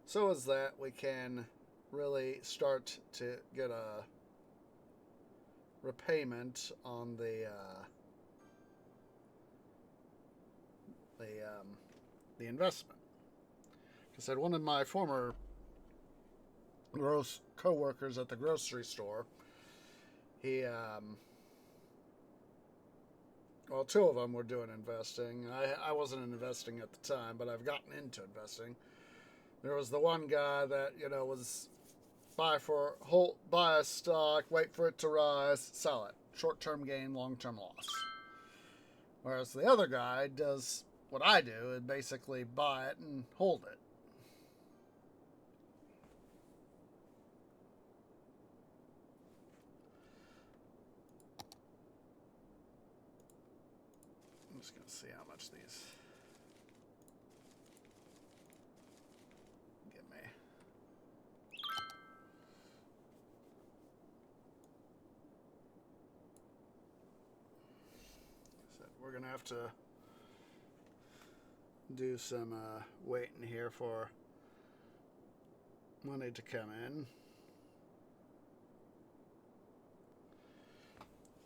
so as that we can really start to get a repayment on the investment. Because I said one of my former co-workers at the grocery store, he well, two of them were doing investing. I wasn't investing at the time, but I've gotten into investing. There was the one guy that, you know, was buy a stock, wait for it to rise, sell it. Short-term gain, long-term loss. Whereas the other guy does what I do, and basically buy it and hold it. I'm just going to see how much these give me. So we're going to have to do some waiting here for money to come in.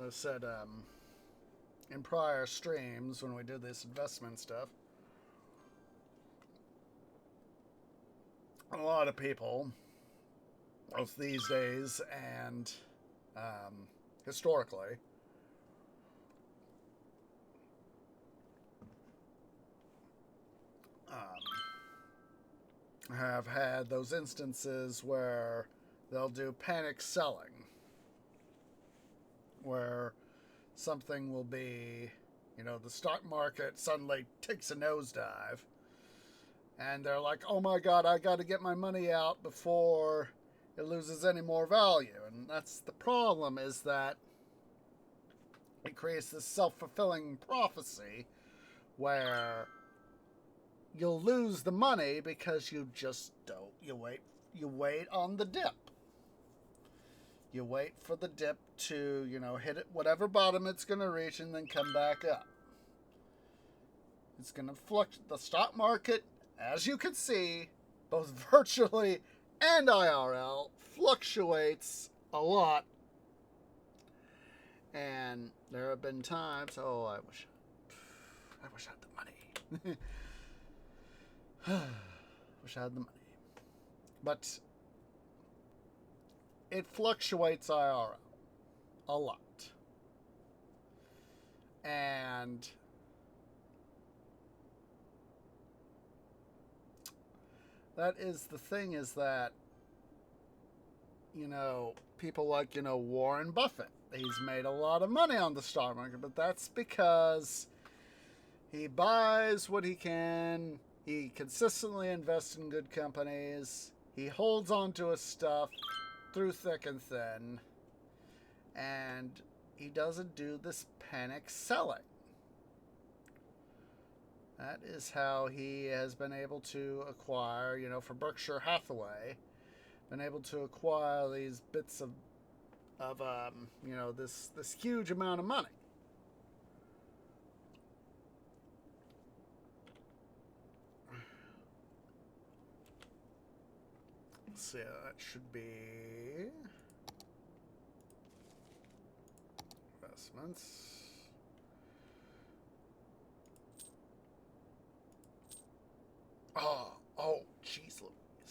I said in prior streams when we did this investment stuff, a lot of people, both these days and historically, have had those instances where they'll do panic selling, where something will be, the stock market suddenly takes a nosedive, and they're like, oh my God, I got to get my money out before it loses any more value. And that's the problem, is that it creates this self-fulfilling prophecy where you'll lose the money because you just don't. You wait on the dip. You wait for the dip to, hit it, whatever bottom it's going to reach, and then come back up. It's going to fluctuate. The stock market, as you can see, both virtually and IRL, fluctuates a lot. And there have been times, I wish I had the money. Wish I had the money. But it fluctuates IRL a lot. And that is the thing, is that, people like, Warren Buffett, he's made a lot of money on the stock market, but that's because he buys what he can. He consistently invests in good companies. He holds on to his stuff through thick and thin. And he doesn't do this panic selling. That is how he has been able to acquire, for Berkshire Hathaway, been able to acquire these bits of this huge amount of money. Let's see, that should be investments. Oh, jeez,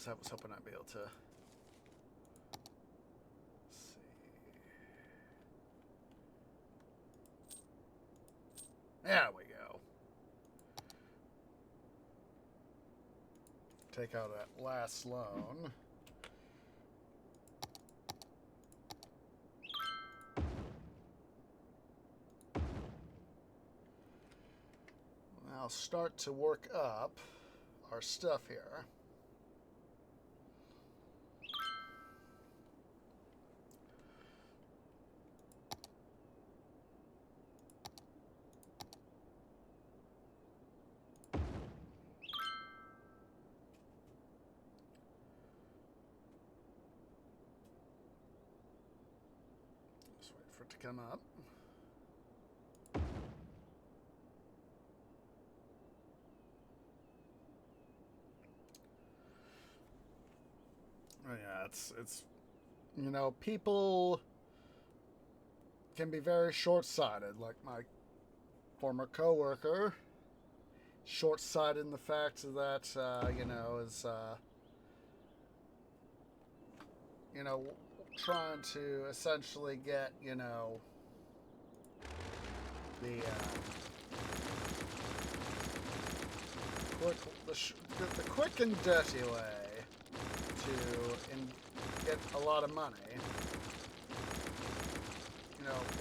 I was hoping I'd be able to. Let's see. There we go. Take out that last loan. Now start to work up our stuff here. Just wait for it to come up. Yeah, it's people can be very short-sighted. Like my former coworker, short-sighted in the fact that is trying to essentially get the quick and dirty way to get a lot of money.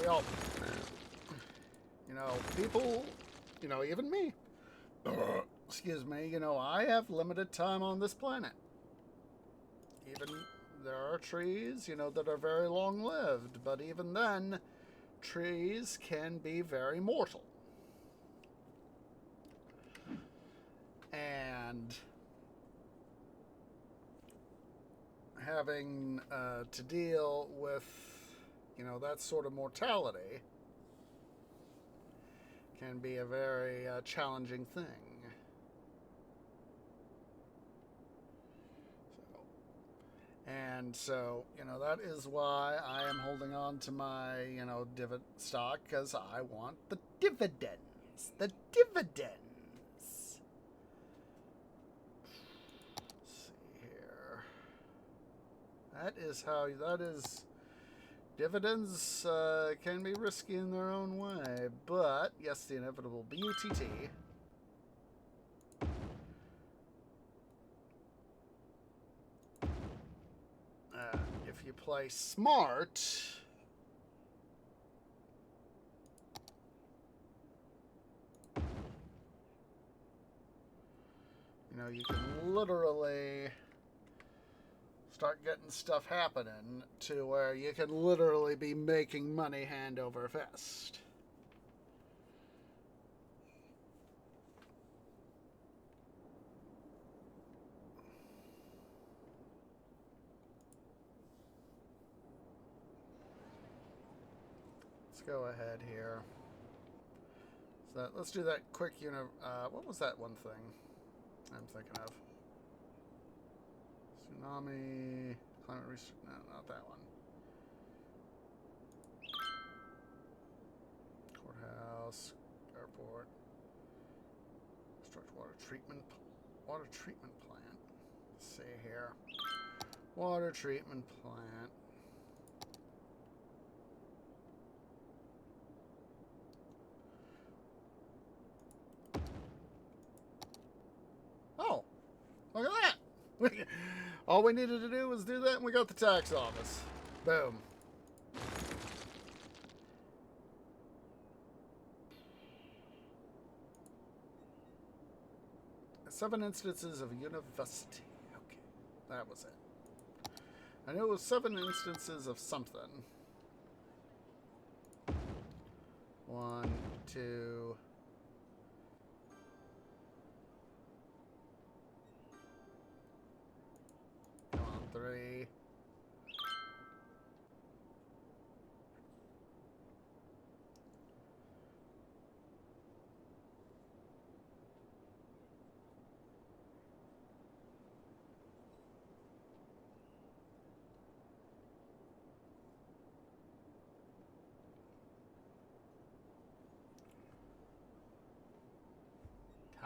We all, people, even me, excuse me, I have limited time on this planet. Even there are trees, that are very long-lived, but even then, trees can be very mortal. And having to deal with, that sort of mortality can be a very challenging thing. So, that is why I am holding on to my, dividend stock, because I want the dividends. The dividends. Let's see here. That is, dividends can be risky in their own way, but, yes, the inevitable BUTT. If you play smart, you know, you can literally start getting stuff happening to where you can literally be making money hand over fist. Let's go ahead here. So let's do that quick what was that one thing I'm thinking of? Tsunami, climate research, no, not that one. Courthouse, airport, construct water treatment plant. Let's see here. Water treatment plant. Oh, look at that. All we needed to do was do that and we got the tax office. Boom. Seven instances of university. Okay, that was it. I knew it was 7 instances of something. 1, 2. Come on, 3.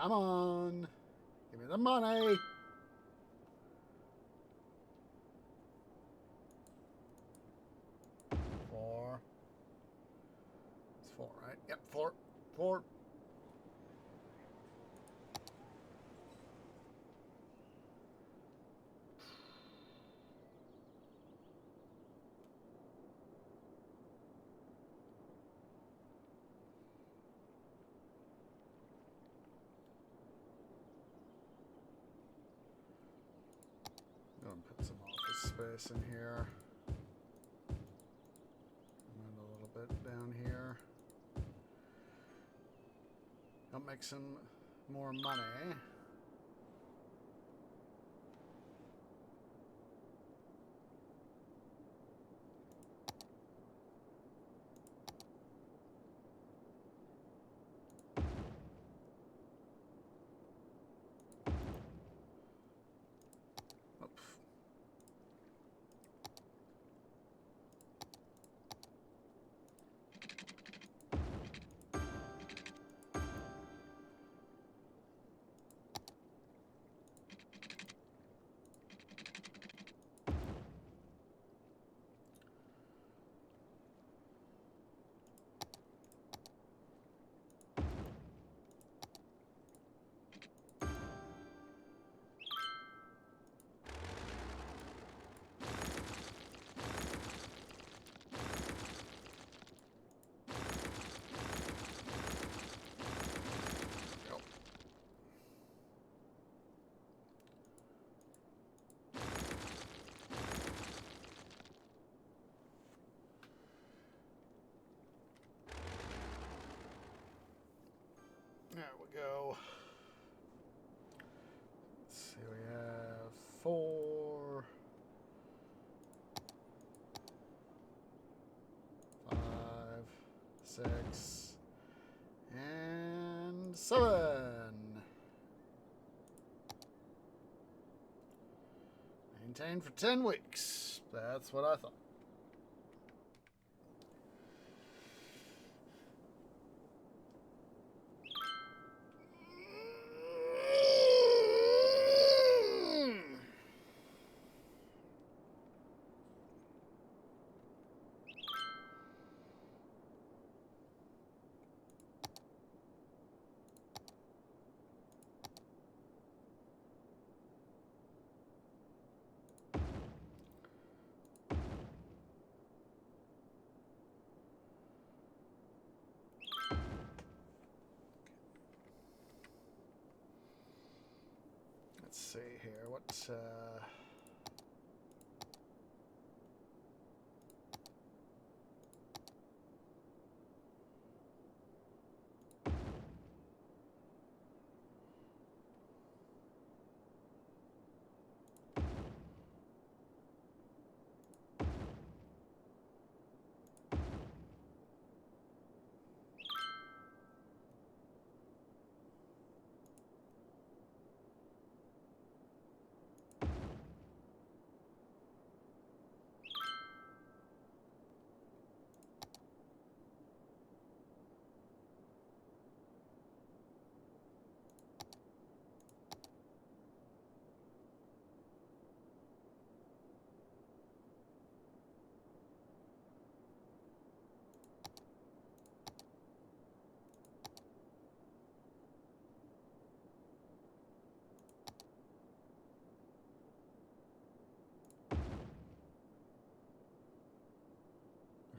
Come on. Give me the money. Four. It's 4, right? Yep, 4. 4. Go and put some office space in here. And a little bit down here. I'll make some more money. There we go. Let's see, we have 4, 5, 6, and 7. Maintained for 10 weeks. That's what I thought. Let's see here. What?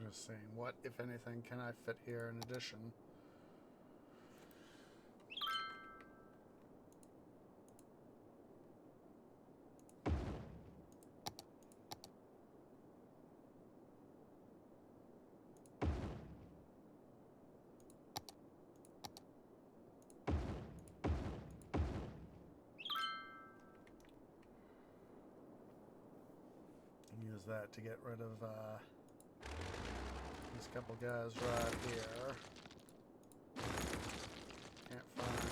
I'm just saying, what, if anything, can I fit here in addition? Use that to get rid of these couple guys right here. Can't find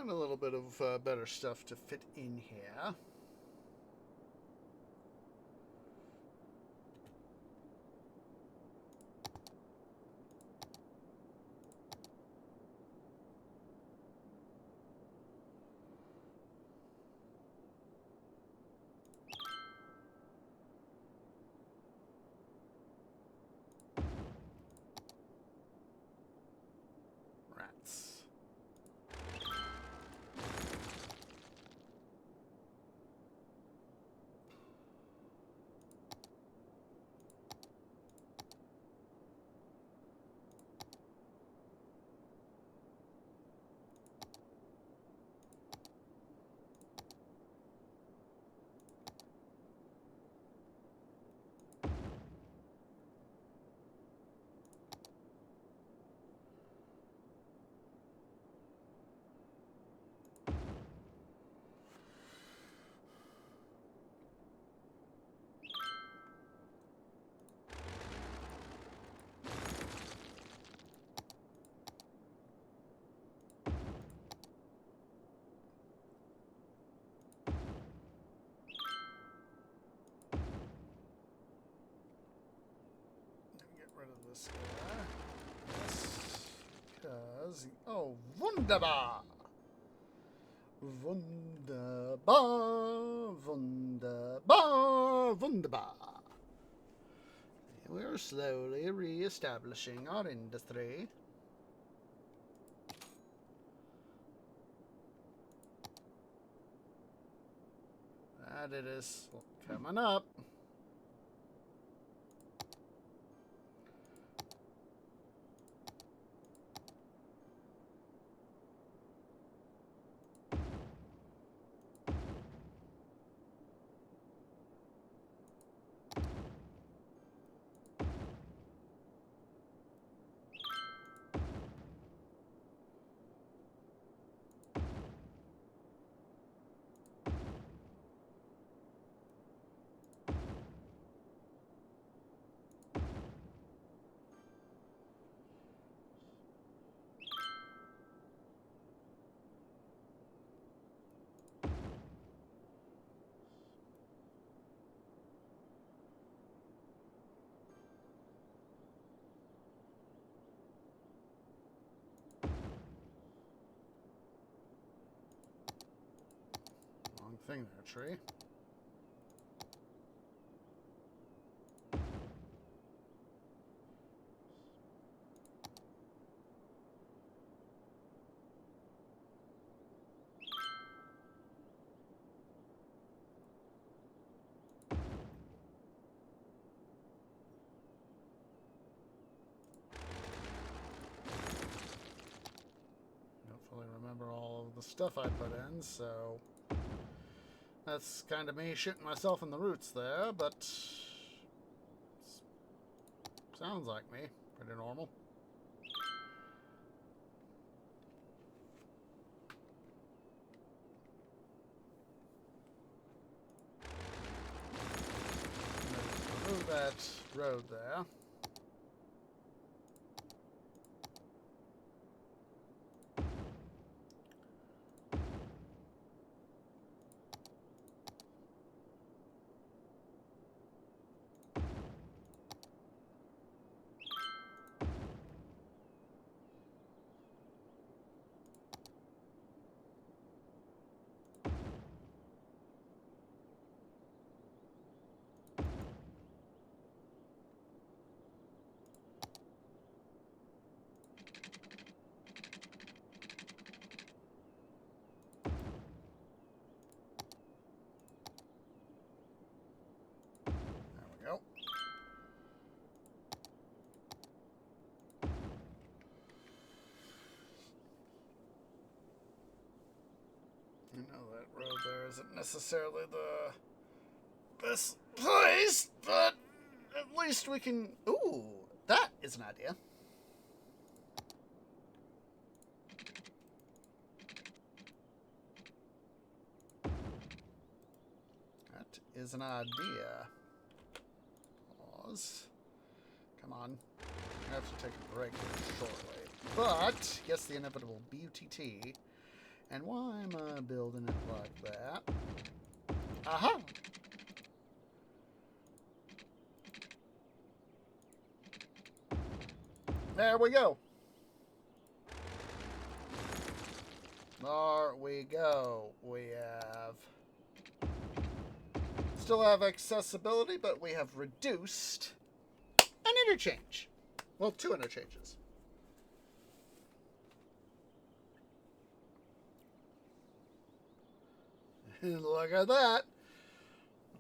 find a little bit of better stuff to fit in here. Rats. Get rid of this guy. Yes. Because. Oh, wunderbar! Wunderbar! Wunderbar! Wunderbar! We're slowly re-establishing our industry. That it is coming up. Wrong thing there, tree. the stuff I put in, so that's kind of me shooting myself in the roots there, but sounds like me. Pretty normal. Remove that road there. There we go. You know that road there isn't necessarily the best place, but at least we can... Ooh, that is an idea. That is an idea. Pause. Come on. I have to take a break here shortly. But, yes, the inevitable BUTT. And why am I building it like that? Aha! There we go. There we go. We have... Still have accessibility, but we have reduced an interchange. Well, 2 interchanges. And look at that.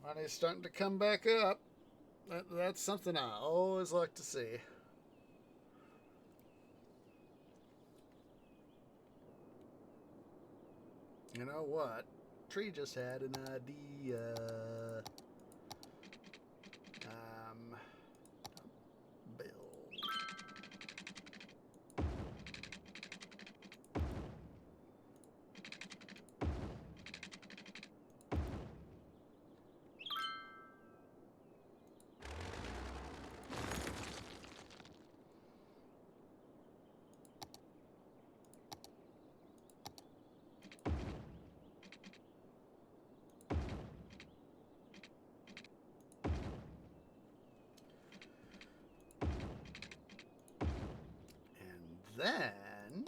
Money's starting to come back up. That's something I always like to see. You know what? Tree just had an idea. Build. Then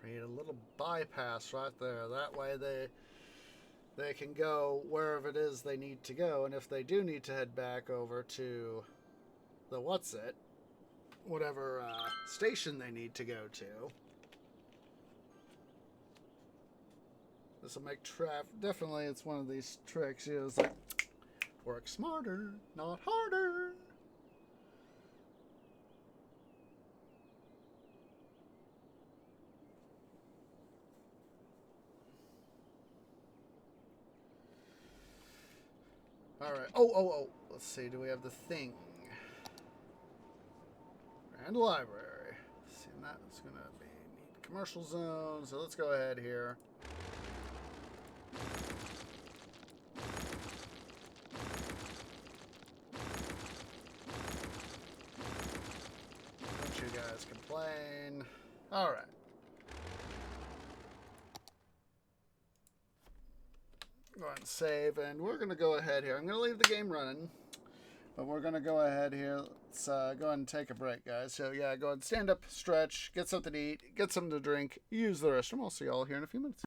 create a little bypass right there. That way they can go wherever it is they need to go, and if they do need to head back over to the whatever station they need to go to. This will make traffic. Definitely, it's one of these tricks. You know, it's like, work smarter, not harder. All right. Oh. Let's see. Do we have the thing? Grand library. See, that's gonna be need commercial zone. So let's go ahead here. Don't you guys complain. All right. Go ahead and save, and we're gonna go ahead here. I'm gonna leave the game running, but we're gonna go ahead here. Let's go ahead and take a break, guys. So yeah, go ahead and stand up, stretch, get something to eat, get something to drink, use the restroom. I'll see y'all here in a few minutes.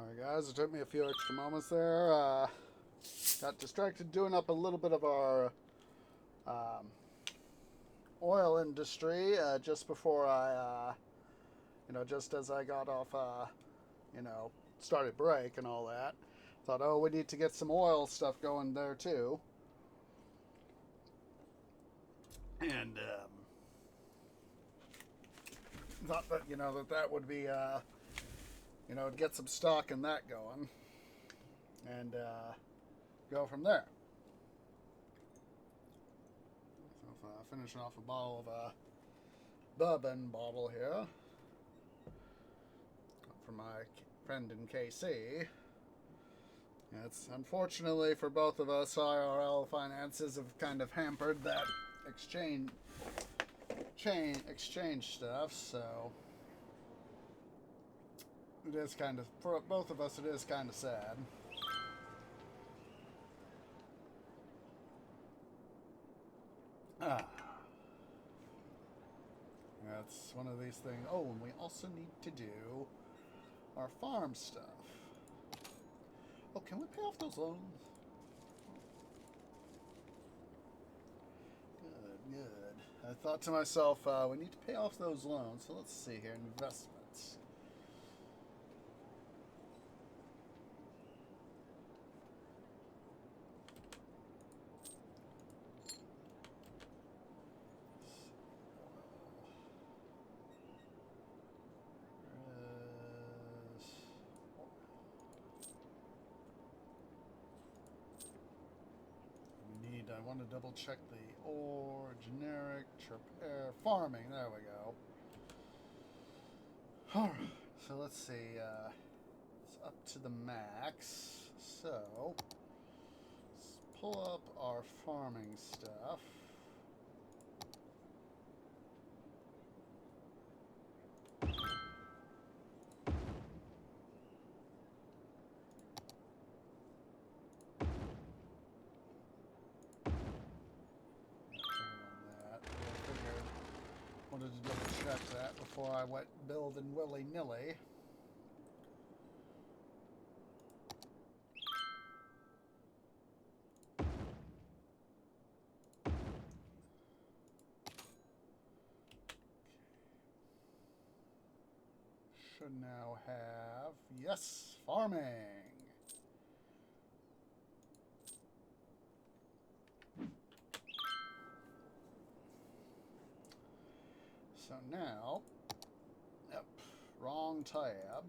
Alright guys, it took me a few extra moments there. Got distracted doing up a little bit of our oil industry just before I, just as I got off, started break and all that. Thought, oh, we need to get some oil stuff going there too. And thought that, that would be, get some stock in that going. And go from there. So finishing off a bottle of bourbon bottle here from my friend in KC. It's unfortunately for both of us, IRL finances have kind of hampered that exchange stuff. So it is kind of, for both of us, it is kind of sad. That's one of these things. Oh, and we also need to do our farm stuff. Oh, can we pay off those loans? Good, good. I thought to myself, we need to pay off those loans. So let's see here, investments. I want to double check the ore, generic, chirp air, farming. There we go. Alright, so let's see. It's up to the max. So, let's pull up our farming stuff. Wanted to double check that before I went building willy-nilly. Should now have, yes, farming. So now, yep, wrong tab.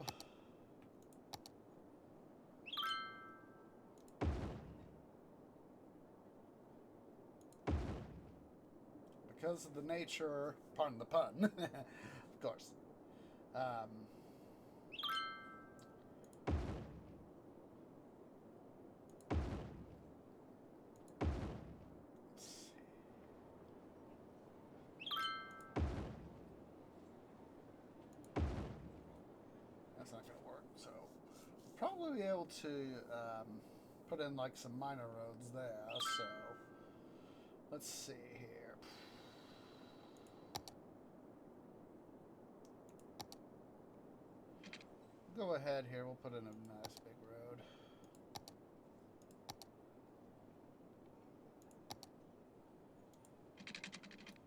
Because of the nature, pardon the pun, of course. That's not going to work, so probably be able to put in like some minor roads there, so let's see here. Go ahead here, we'll put in a nice big road.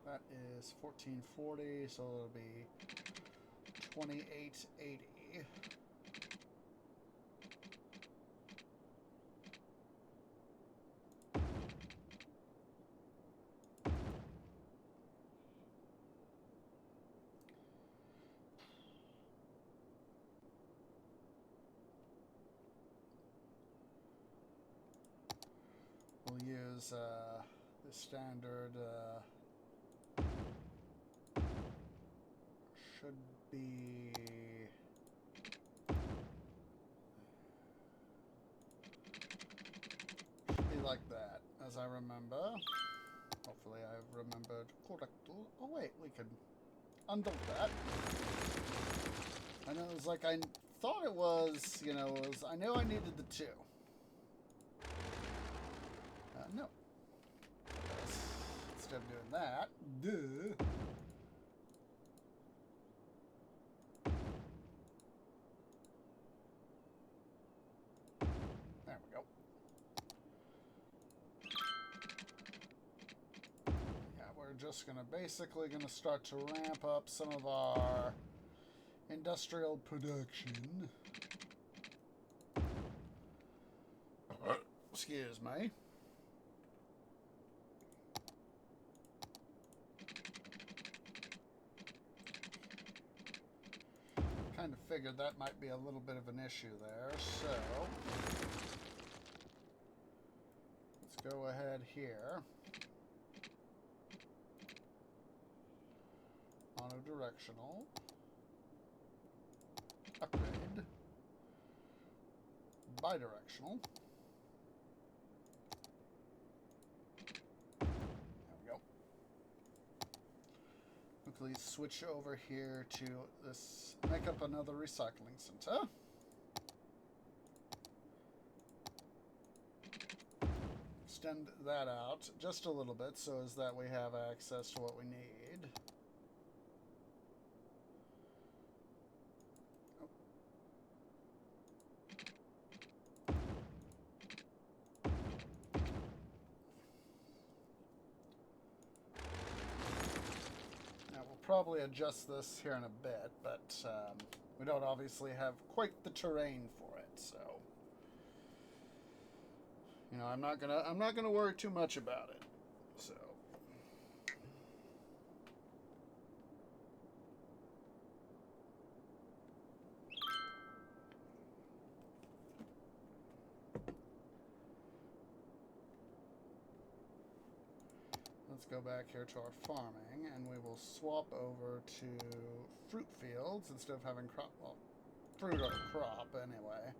That is 1440, so it'll be 2880. We'll use the standard, should be, like that, as I remember. Hopefully I remembered correctly. Oh wait, we could undo that. And it was like, I thought it was, I knew I needed the 2. No. Instead of doing that, just basically gonna start to ramp up some of our industrial production. Excuse me. Kind of figured that might be a little bit of an issue there, so let's go ahead here. Monodirectional. Upgrade. Bidirectional. There we go. Quickly switch over here to this, make up another recycling center. Extend that out just a little bit so as that we have access to what we need. Probably adjust this here in a bit, but we don't obviously have quite the terrain for it, so you know, I'm not gonna worry too much about it. So let's go back here to our farming, and we will swap over to fruit fields instead of having crop. Well, fruit or crop anyway.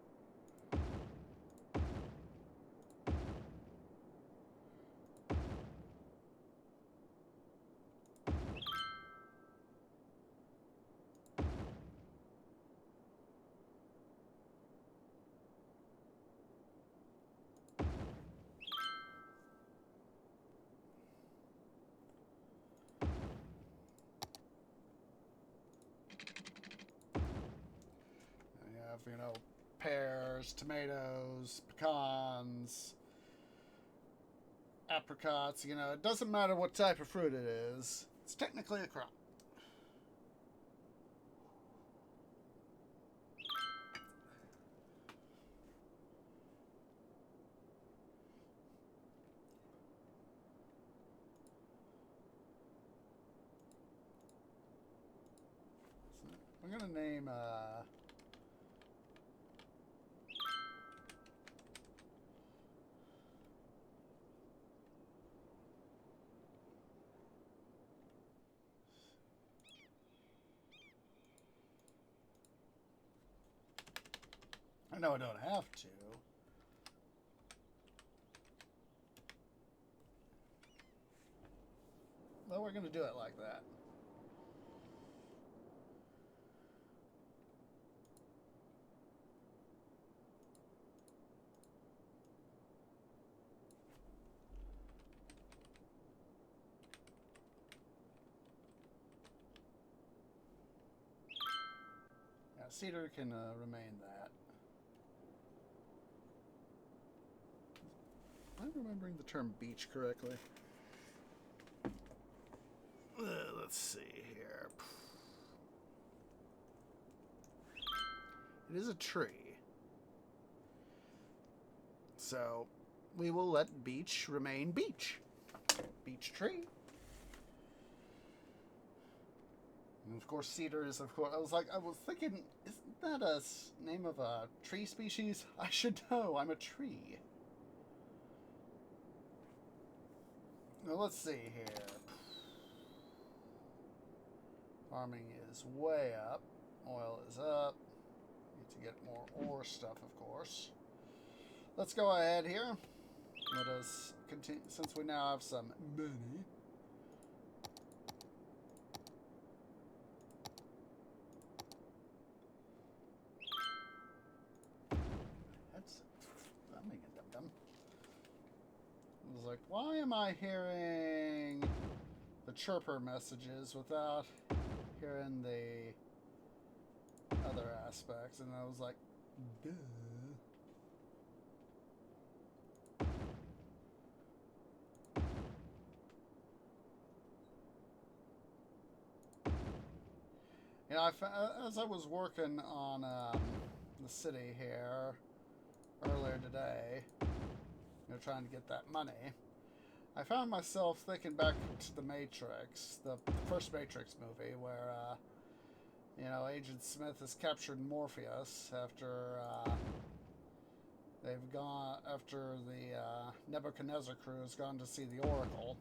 You know, pears, tomatoes, pecans, apricots, you know, it doesn't matter what type of fruit it is. It's technically a crop. So we're going to name I know I don't have to. But we're going to do it like that. Yeah, cedar can remain that. Am I remembering the term beech correctly? Let's see here. It is a tree. So we will let beech remain beech. Beech tree. And of course, cedar is, of course, I was thinking, isn't that a name of a tree species? I should know, I'm a tree. Now, let's see here. Farming is way up. Oil is up. Need to get more ore stuff, of course. Let's go ahead here. Let us continue, since we now have some money. That's thumbing a dum-dum. I was like, why am I hearing the chirper messages without hearing the other aspects? And I was like, duh. You know, as I was working on the city here earlier today, you know, trying to get that money, I found myself thinking back to the Matrix, the first Matrix movie, where you know, Agent Smith has captured Morpheus after they've gone after the Nebuchadnezzar crew has gone to see the Oracle.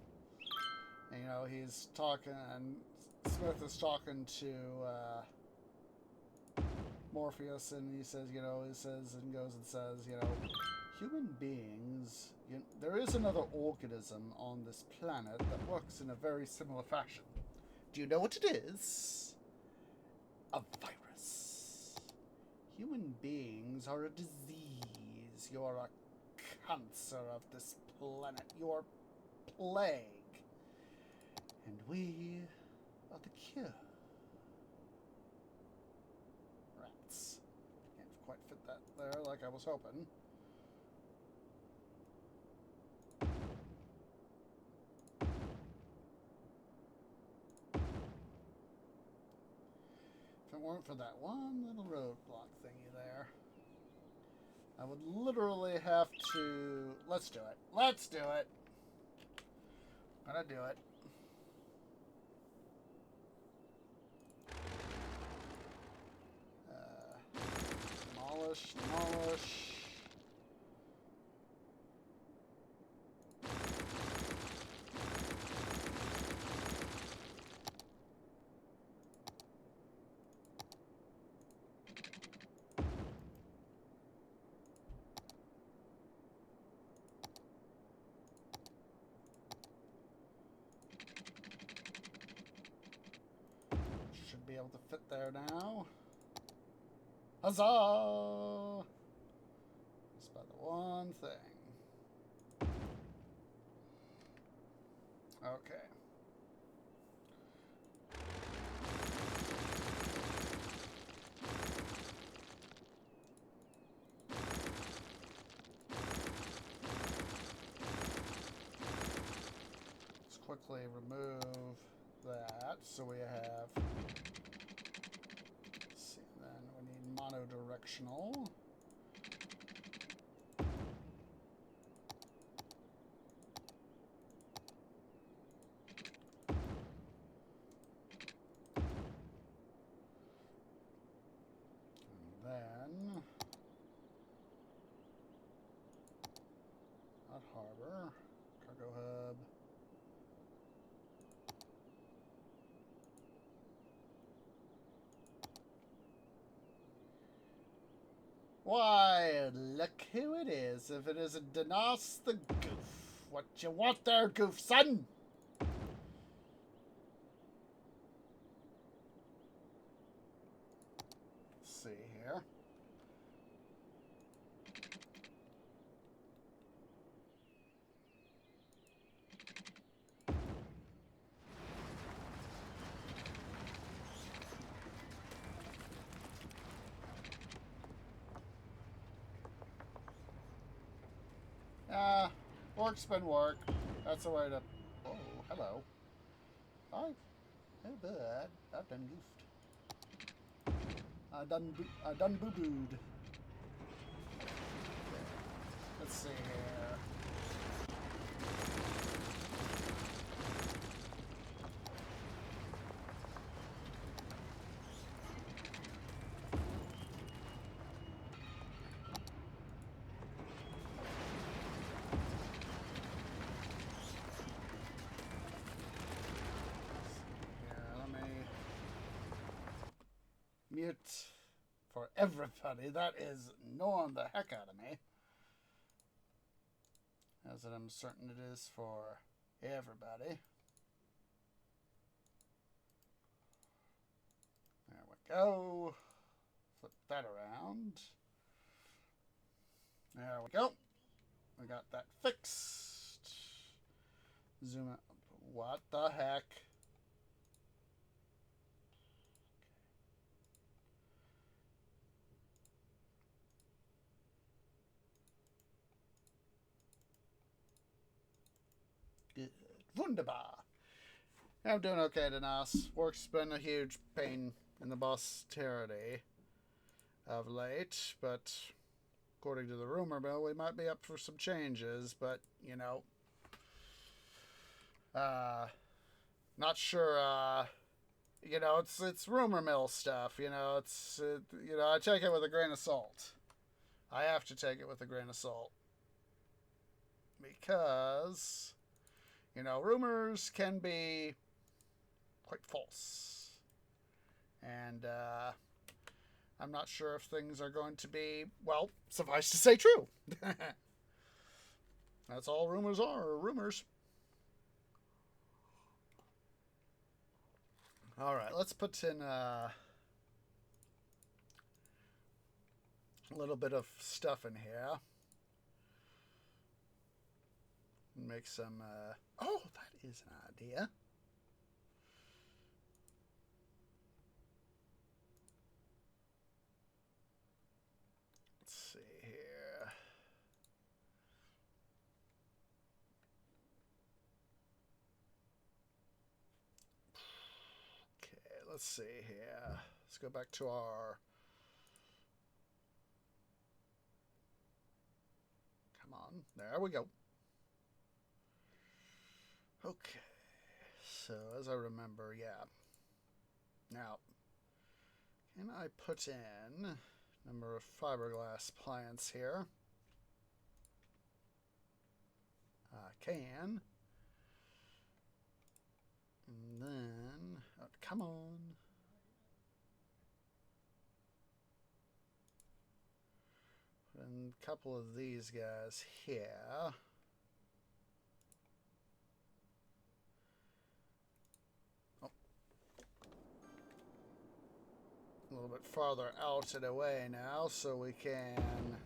And, you know, he's talking, and Smith is talking to Morpheus, and he says, you know, he says and goes and says, you know, human beings, you know, there is another organism on this planet that works in a very similar fashion. Do you know what it is? A virus. Human beings are a disease. You're a cancer of this planet. You're plague. And we are the cure. Rats. Can't quite fit that there like I was hoping. If it weren't for that one little roadblock thingy there, I would literally have to... Let's do it. Let's do it. I'm gonna do it. Demolish, demolish. Should be able to fit there now. Huzzah! Just by the one thing. Okay. Let's quickly remove that so we have... Let's see, then we need monodirectional. Then, not harbor, cargo hub. Why, look who it is. If it isn't Dinos the Goof. What you want there, Goof, son? Let's see here. Work's been work. That's the way to... Oh, hello. Hi. Oh, bud. I've done goofed. I done boo-booed. Let's see here. Mute for everybody. That is annoying the heck out of me. As I'm certain it is for everybody. There we go. Flip that around. There we go. We got that fixed. Zoom out. What the heck? Good. Wunderbar. I'm doing okay, Dinos. Work's been a huge pain in the posterity of late, but according to the rumor mill, we might be up for some changes, but, you know, not sure, you know, it's rumor mill stuff, you know, you know, I take it with a grain of salt. I have to take it with a grain of salt. Because, you know, rumors can be quite false. And, I'm not sure if things are going to be, well, suffice to say, true. That's all rumors are, rumors. All right, let's put in a little bit of stuff in here. Make some, oh, that is an idea. Let's see here. Okay, let's see here. Let's go back to our... Come on, there we go. Okay, so as I remember, yeah. Now, can I put in number of fiberglass plants here? I can. And then, oh, come on. And a couple of these guys here. Oh. A little bit farther out and away now, so we can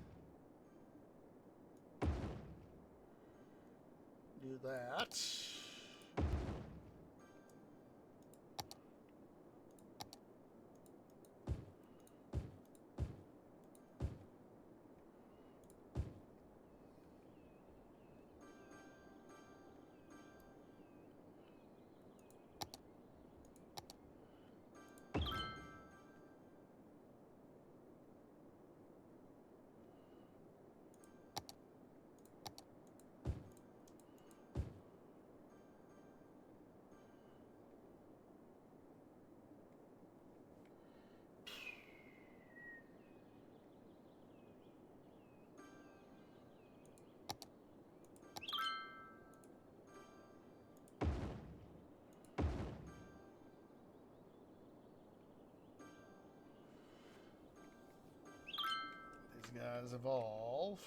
do that. These guys evolve.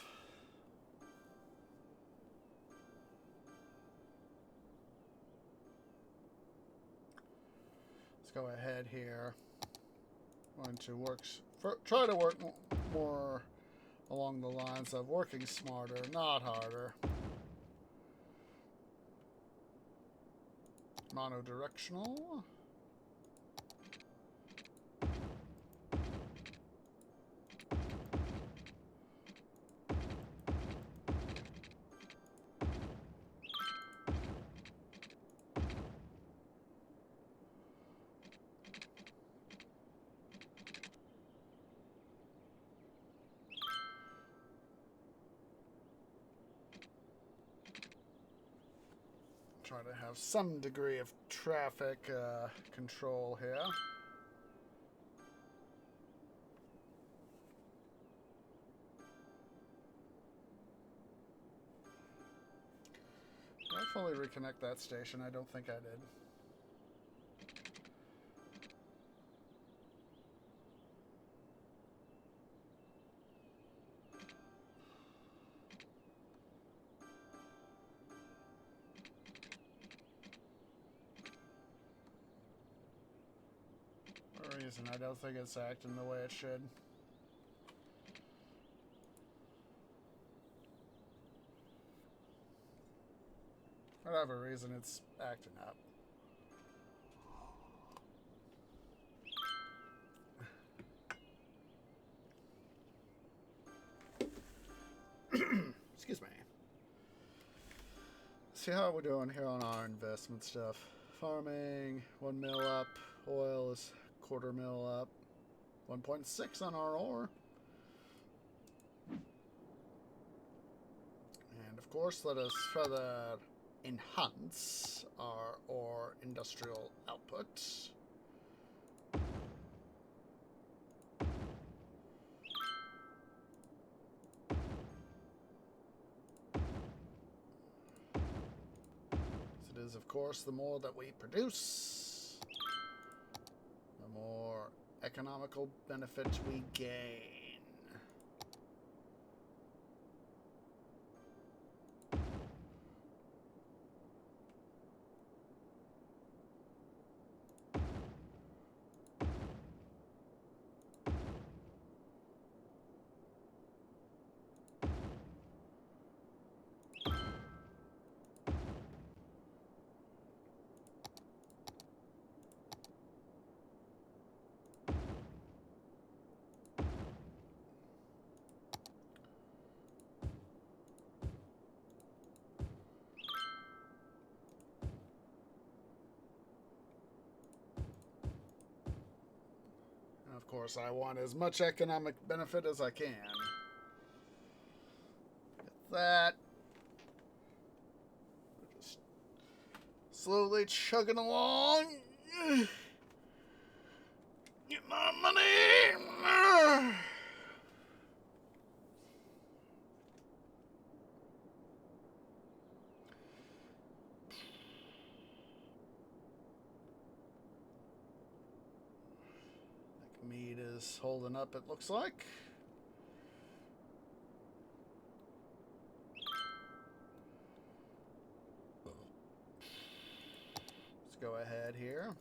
Let's go ahead here. I'm going to try to work more along the lines of working smarter, not harder. Monodirectional. Try to have some degree of traffic control here. Did I fully reconnect that station? I don't think I did. For a reason, I don't think it's acting the way it should. For whatever reason, it's acting up. Excuse me. See how we're doing here on our investment stuff. Farming, 1 mil up. Oil is quarter mil up. 1.6 on our ore. And of course, let us further enhance our ore industrial output. It is, of course, the more that we produce, the more economical benefit we gain. Of course, I want as much economic benefit as I can. Get that. Just slowly chugging along. Get my money. Meat is holding up, it looks like. Let's go ahead here.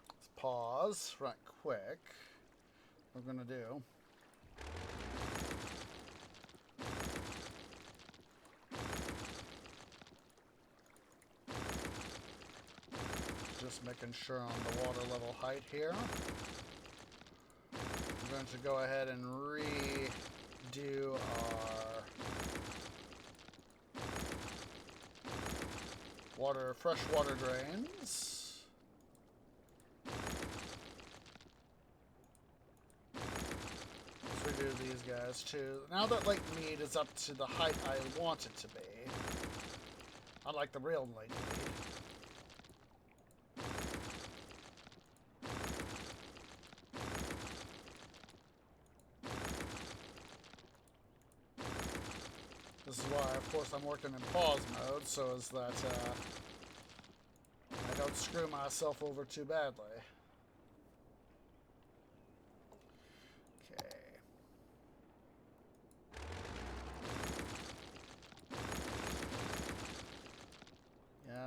Let's pause right quick. What we're going to do. Just making sure on the water level height here. I'm going to go ahead and redo our freshwater drains. Do these guys too. Now that Lake Mead is up to the height I want it to be, unlike the real Lake Mead. This is why, of course, I'm working in pause mode, so as that I don't screw myself over too badly.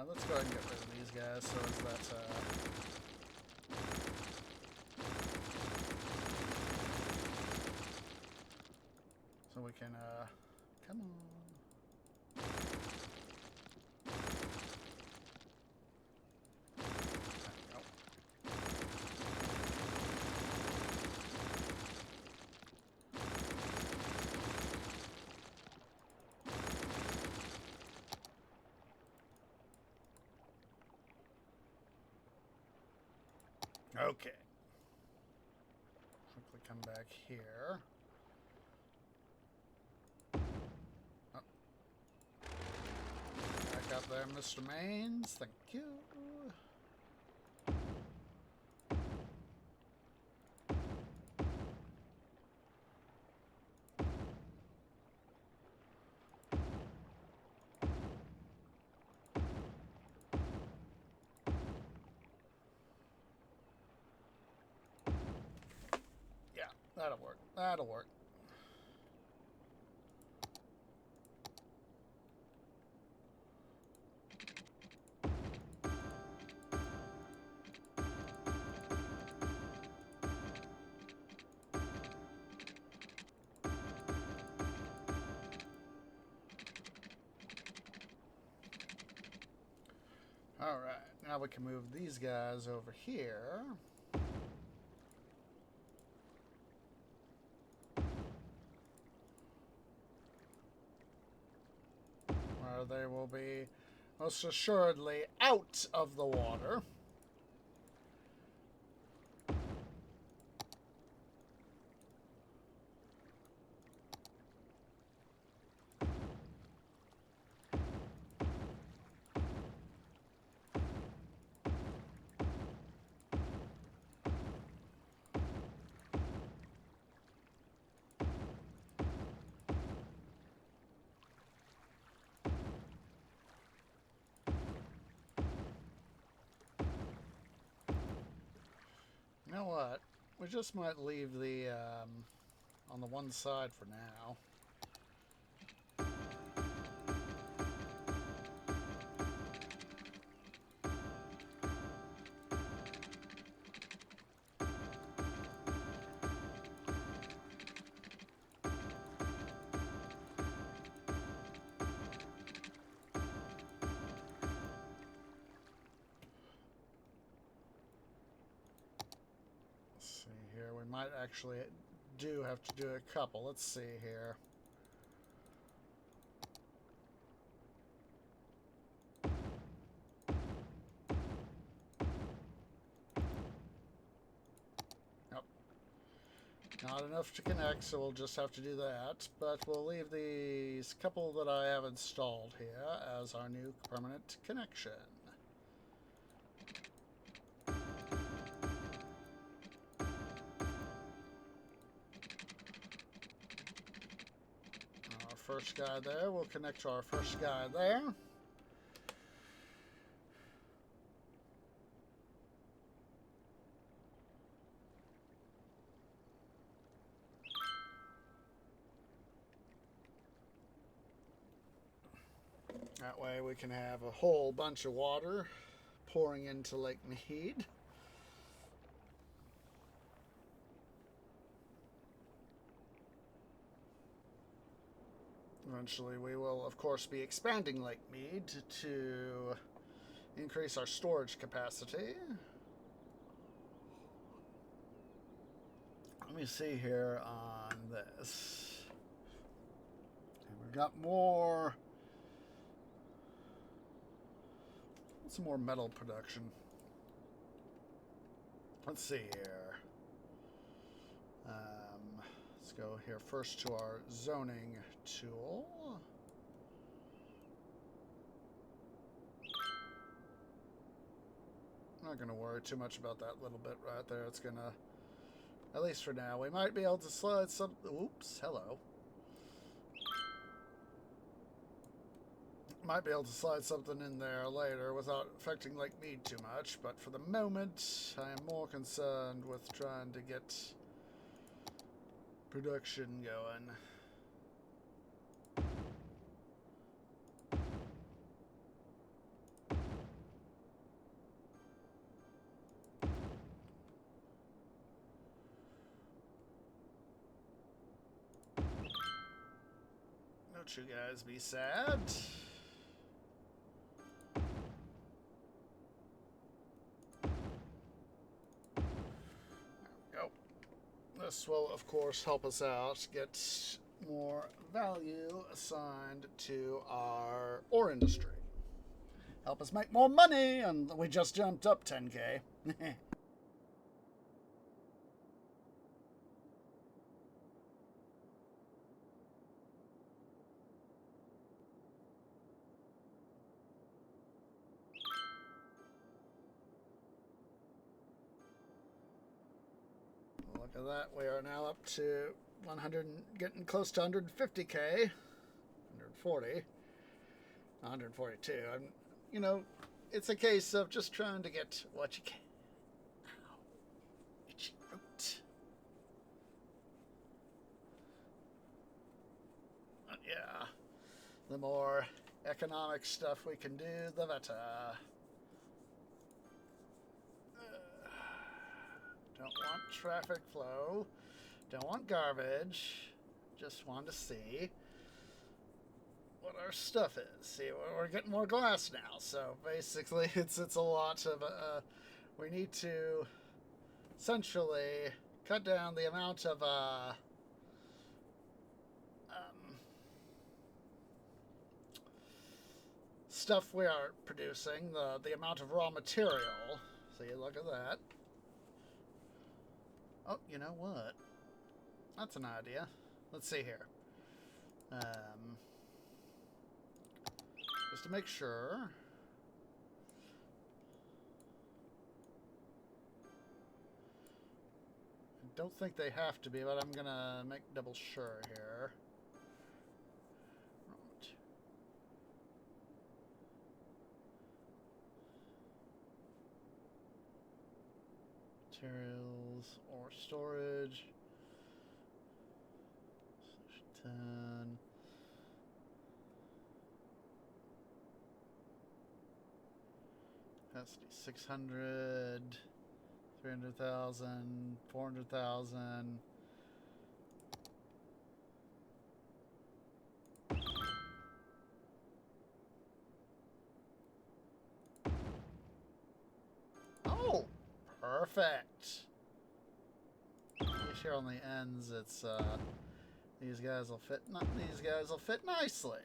Let's go ahead and get rid of these guys so as that so we can come on. Okay. Quickly come back here. Oh. Back up there, Mr. Mains. Thank you. That'll work. That'll work. All right. Now we can move these guys over here. here, they will be most assuredly out of the water. You know what? We just might leave the on the one side for now. Here we might actually do have to do a couple. Let's see here. Nope. Not enough to connect, so we'll just have to do that. But we'll leave these couple that I have installed here as our new permanent connection. First guy there, we'll connect to our first guy there. That way we can have a whole bunch of water pouring into Lake Mead. Eventually we will, of course, be expanding Lake Mead to increase our storage capacity. Let me see here on this. And we've got more... some more metal production. Let's see here. Let's go here first to our zoning tool. I'm not going to worry too much about that little bit right there. It's going to, at least for now, we might be able to slide some... Oops, hello. Might be able to slide something in there later without affecting Lake Mead too much, but for the moment, I am more concerned with trying to get production going. Don't you guys be sad. This will, of course, help us out, get more value assigned to our ore industry. Help us make more money, and we just jumped up 10K. Look at that, we are now up to 100, getting close to 150K, 140, 142. And, you know, it's a case of just trying to get what you can. Ow. Itchy root. But yeah, the more economic stuff we can do, the better. Don't want traffic flow. Don't want garbage. Just want to see what our stuff is. See, we're getting more glass now. So basically, it's a lot of. We need to essentially cut down the amount of stuff we are producing, the amount of raw material. See, look at that. Oh, you know what? That's an idea. Let's see here. Just to make sure. I don't think they have to be, but I'm gonna make double sure here. Materials or storage. 10. Capacity 600, 300,000, 400,000. Oh, perfect. Here on the ends, it's these guys will fit. These guys will fit nicely.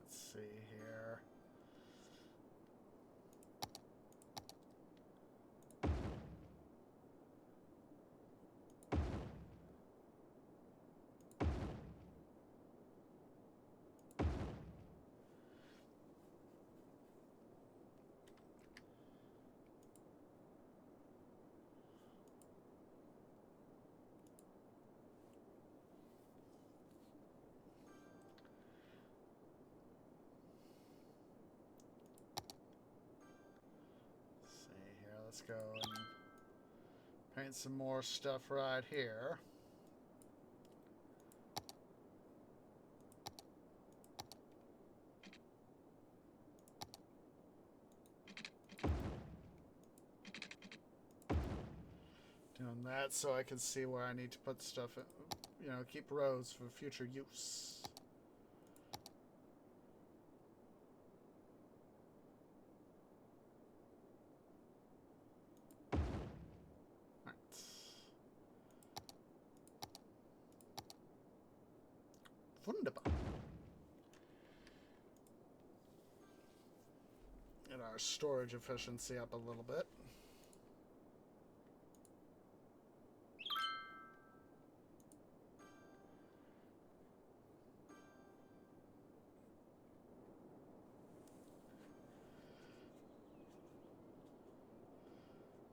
See here. Let's go and paint some more stuff right here. Doing that so I can see where I need to put stuff in, you know, keep rows for future use. Wunderbar. Get our storage efficiency up a little bit.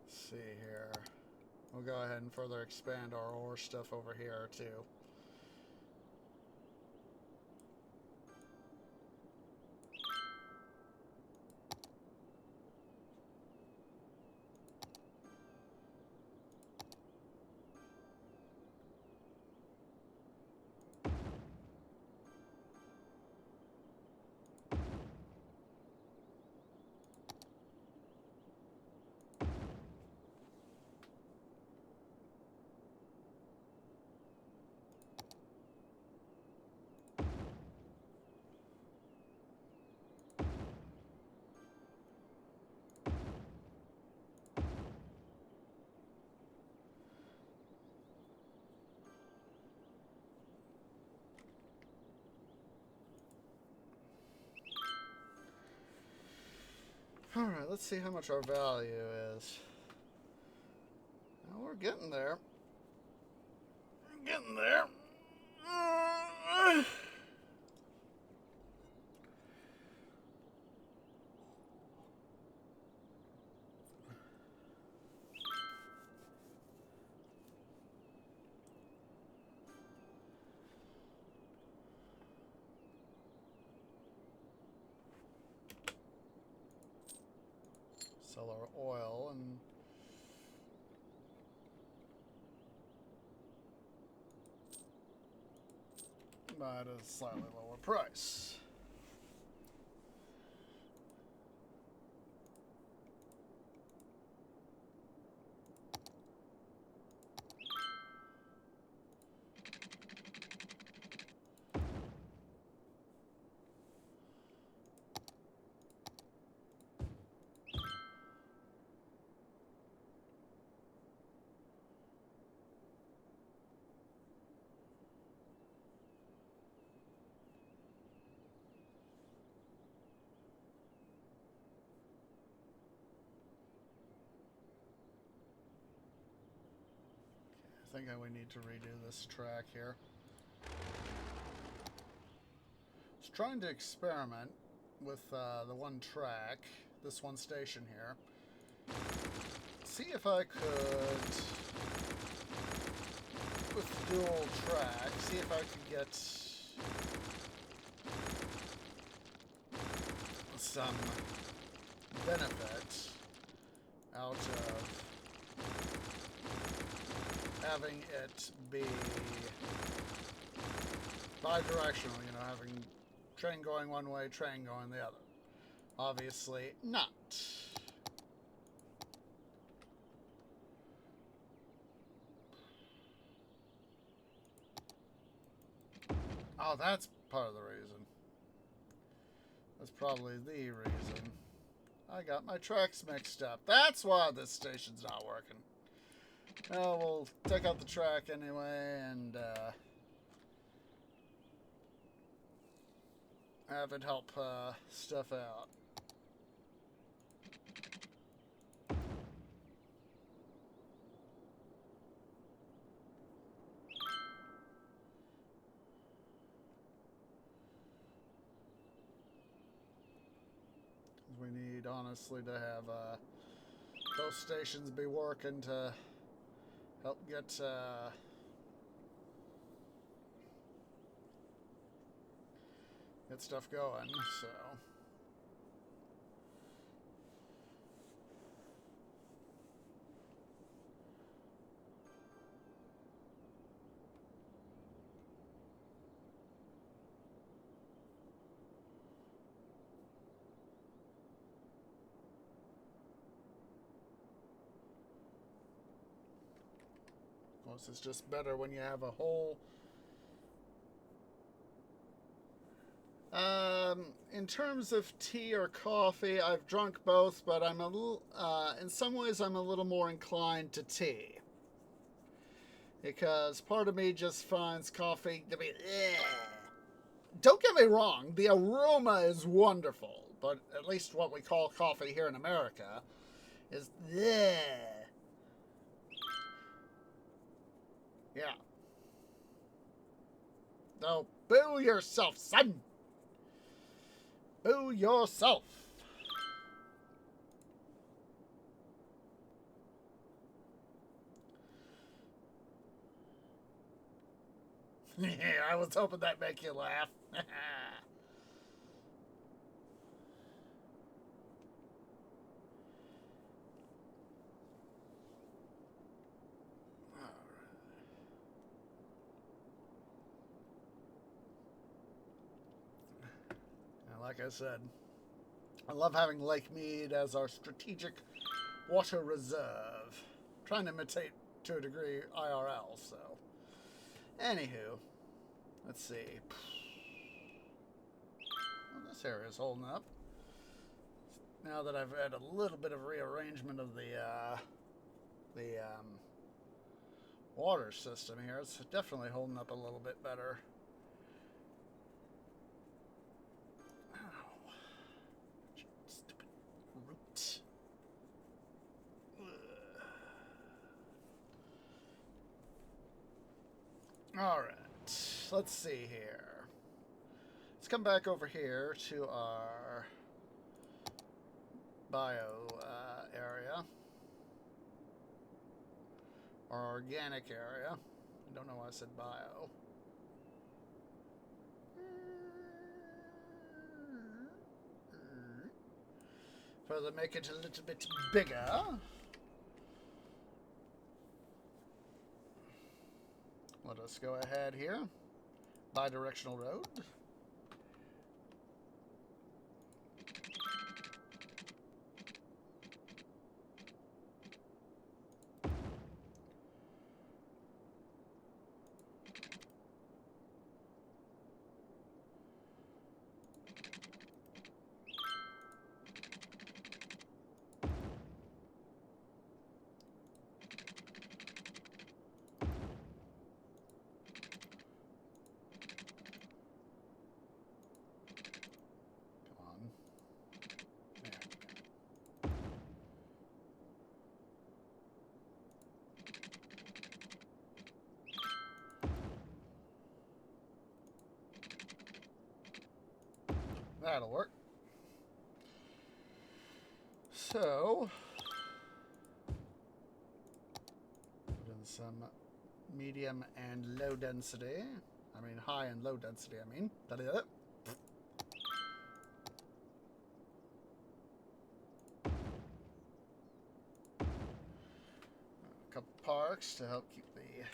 Let's see here. We'll go ahead and further expand our ore stuff over here too. Alright, let's see how much our value is. Now we're getting there. We're getting there. Sell our oil and buy at a slightly lower price. think we need to redo this track here. I was trying to experiment with the one track, this one station here. See if I could, with dual track, see if I could get some benefit out of having it be bi-directional, you know, having train going one way, train going the other. Obviously not. Oh, that's part of the reason. That's probably the reason. I got my tracks mixed up. That's why this station's not working. Well, we'll take out the track anyway and have it help stuff out. We need, honestly, to have those stations be working to help get stuff going, so. Of course, it's just better when you have a whole. In terms of tea or coffee, I've drunk both, but I'm a little, in some ways, I'm a little more inclined to tea. Because part of me just finds coffee to be, Don't get me wrong, the aroma is wonderful, but at least what we call coffee here in America is, Yeah. No, boo yourself, son! Boo yourself! I was hoping that'd make you laugh. Like I said, I love having Lake Mead as our strategic water reserve. Trying to imitate, to a degree, IRL, so. Anywho, let's see. Well, this area's holding up. Now that I've had a little bit of rearrangement of the water system here, it's definitely holding up a little bit better. Alright, let's see here. Let's come back over here to our bio area. Our organic area. I don't know why I said bio. Further make it a little bit bigger. Let us go ahead here. Bi-directional road. That'll work. So, put in some medium and low density. I mean, high and low density, I mean. That is it. A couple parks to help keep the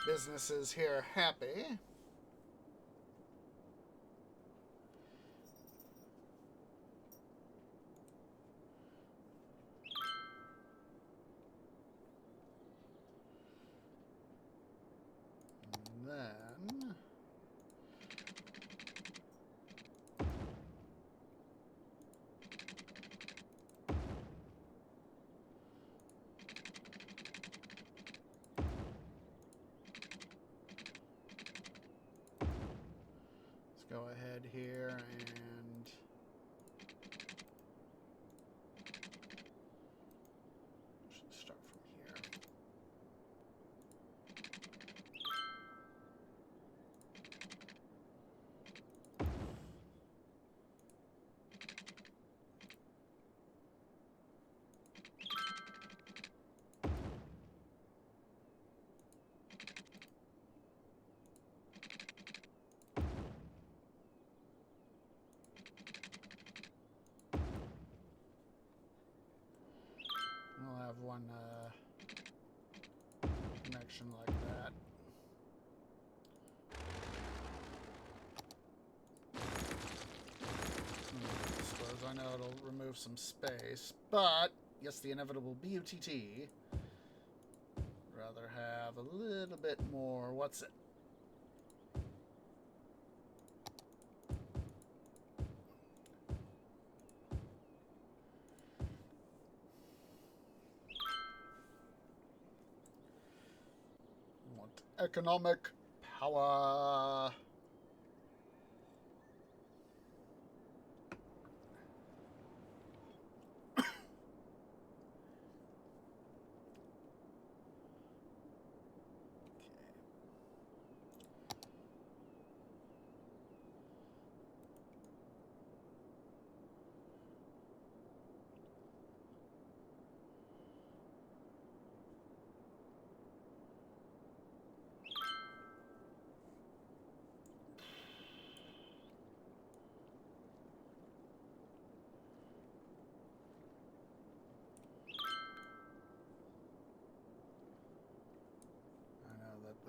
businesses here happy. And then let's go ahead here and should start from here. We'll have one connection like that. I suppose I know it'll remove some space, but yes, the inevitable BUTT. Rather have a little bit more. What's it? Want economic power.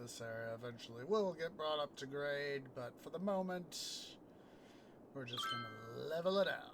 This area eventually will get brought up to grade, but for the moment, we're just going to level it out.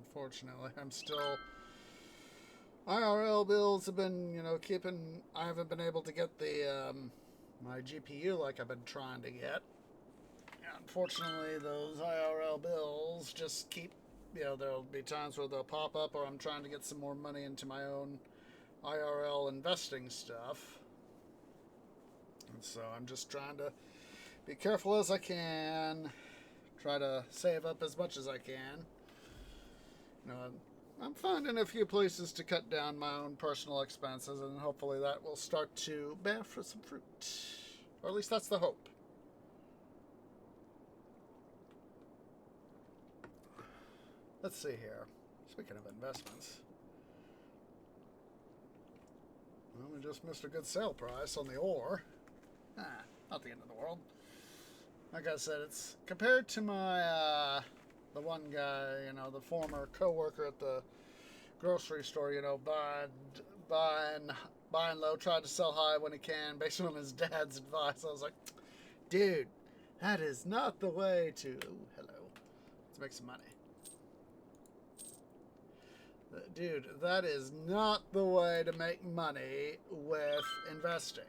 Unfortunately, I'm still... IRL builds have been, keeping... I haven't been able to get the, my GPU like I've been trying to get. Unfortunately, those IRL bills just keep... there'll be times where they'll pop up, or I'm trying to get some more money into my own IRL investing stuff. And so I'm just trying to be careful as I can. Try to save up as much as I can. I'm finding a few places to cut down my own personal expenses, and hopefully that will start to bear for some fruit. Or at least that's the hope. Let's see here. Speaking of investments. Well, we just missed a good sale price on the ore. Not the end of the world. Like I said, it's compared to my... the one guy, the former co-worker at the grocery store, buying low, tried to sell high when he can, based on his dad's advice. I was like, dude, that is not the way to... Ooh, hello. Let's make some money. Dude, that is not the way to make money with investing.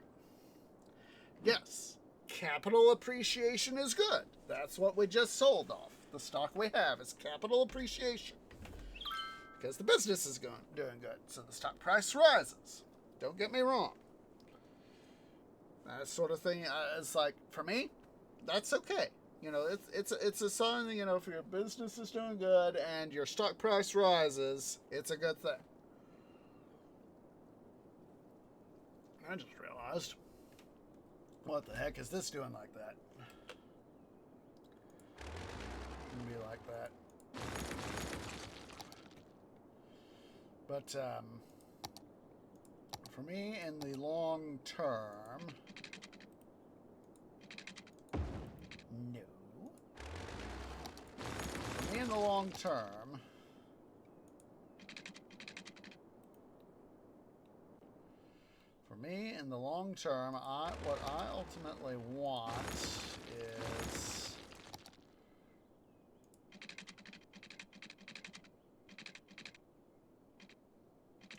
Yes, capital appreciation is good. That's what we just sold off. The stock we have is capital appreciation. Because the business is doing good, so the stock price rises. Don't get me wrong. That sort of thing is like, for me, that's okay. You know, it's a sign, you know, if your business is doing good and your stock price rises, it's a good thing. I just realized, what the heck is this doing like that? Be like that. But for me, in the long term, no. For me, in the long term, what I ultimately want is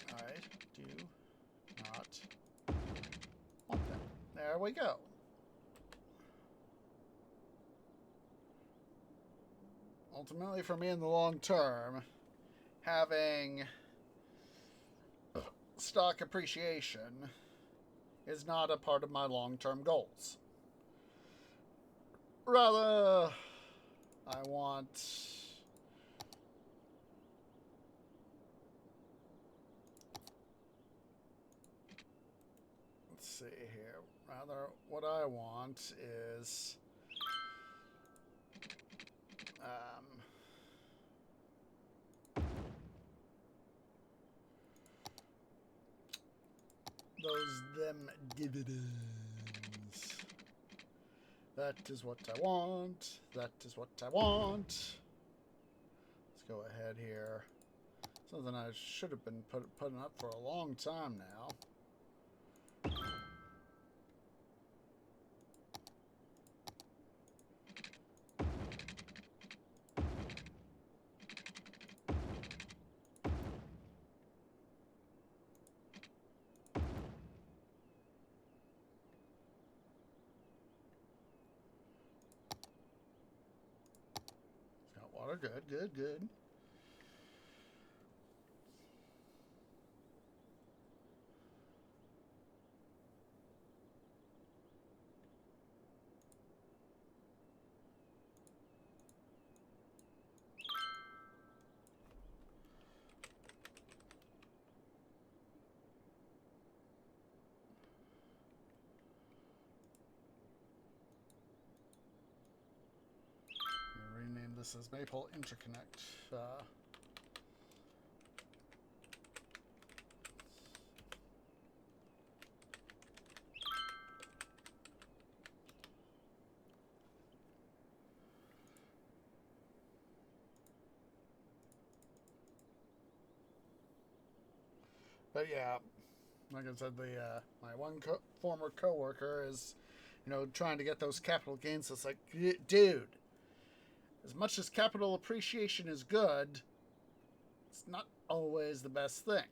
I do not want that. There we go. Ultimately, for me in the long term, having stock appreciation is not a part of my long-term goals. Rather, I want let's see here. Rather, what I want is them dividends. That is what I want. That is what I want. Let's go ahead here. Something I should have been putting up for a long time now. Water, good, good, good. Rename this as Maple Interconnect. But yeah, like I said, my one former coworker is, you know, trying to get those capital gains. It's like, dude, as much as capital appreciation is good, it's not always the best thing.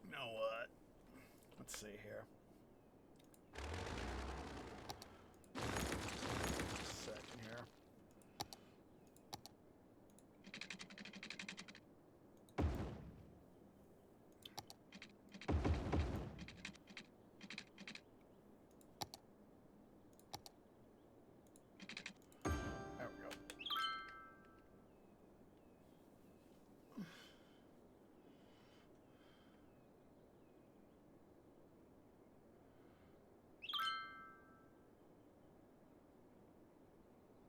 You know what? Let's see here. Second here. There we go.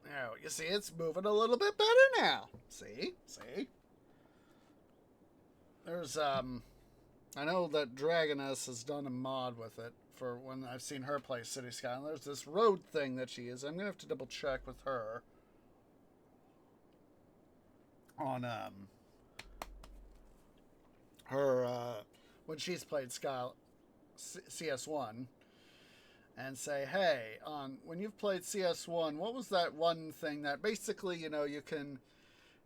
Now, you see, it's moving a little bit better now. See? There's, I know that Dragoness has done a mod with it for when I've seen her play City Skylines. There's this road thing that she is. I'm going to have to double check with her on, her, when she's played CS1. And say, hey, when you've played CS1, what was that one thing that basically, you know, you can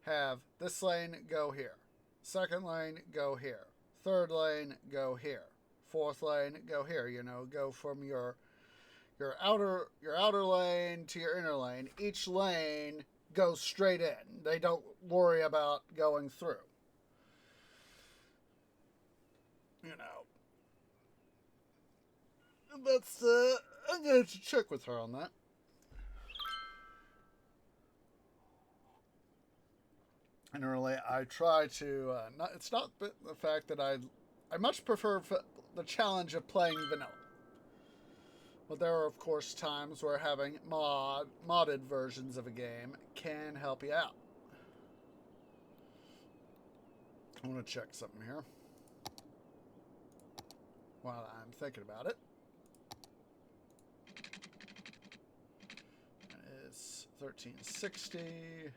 have this lane go here, second lane go here, third lane go here, fourth lane go here. You know, go from your outer lane to your inner lane. Each lane goes straight in. They don't worry about going through. You know, that's I'm going to check with her on that. And really, I try to. It's not the fact that I much prefer the challenge of playing vanilla. But there are, of course, times where having modded versions of a game can help you out. I want to check something here while I'm thinking about it. It's 1360.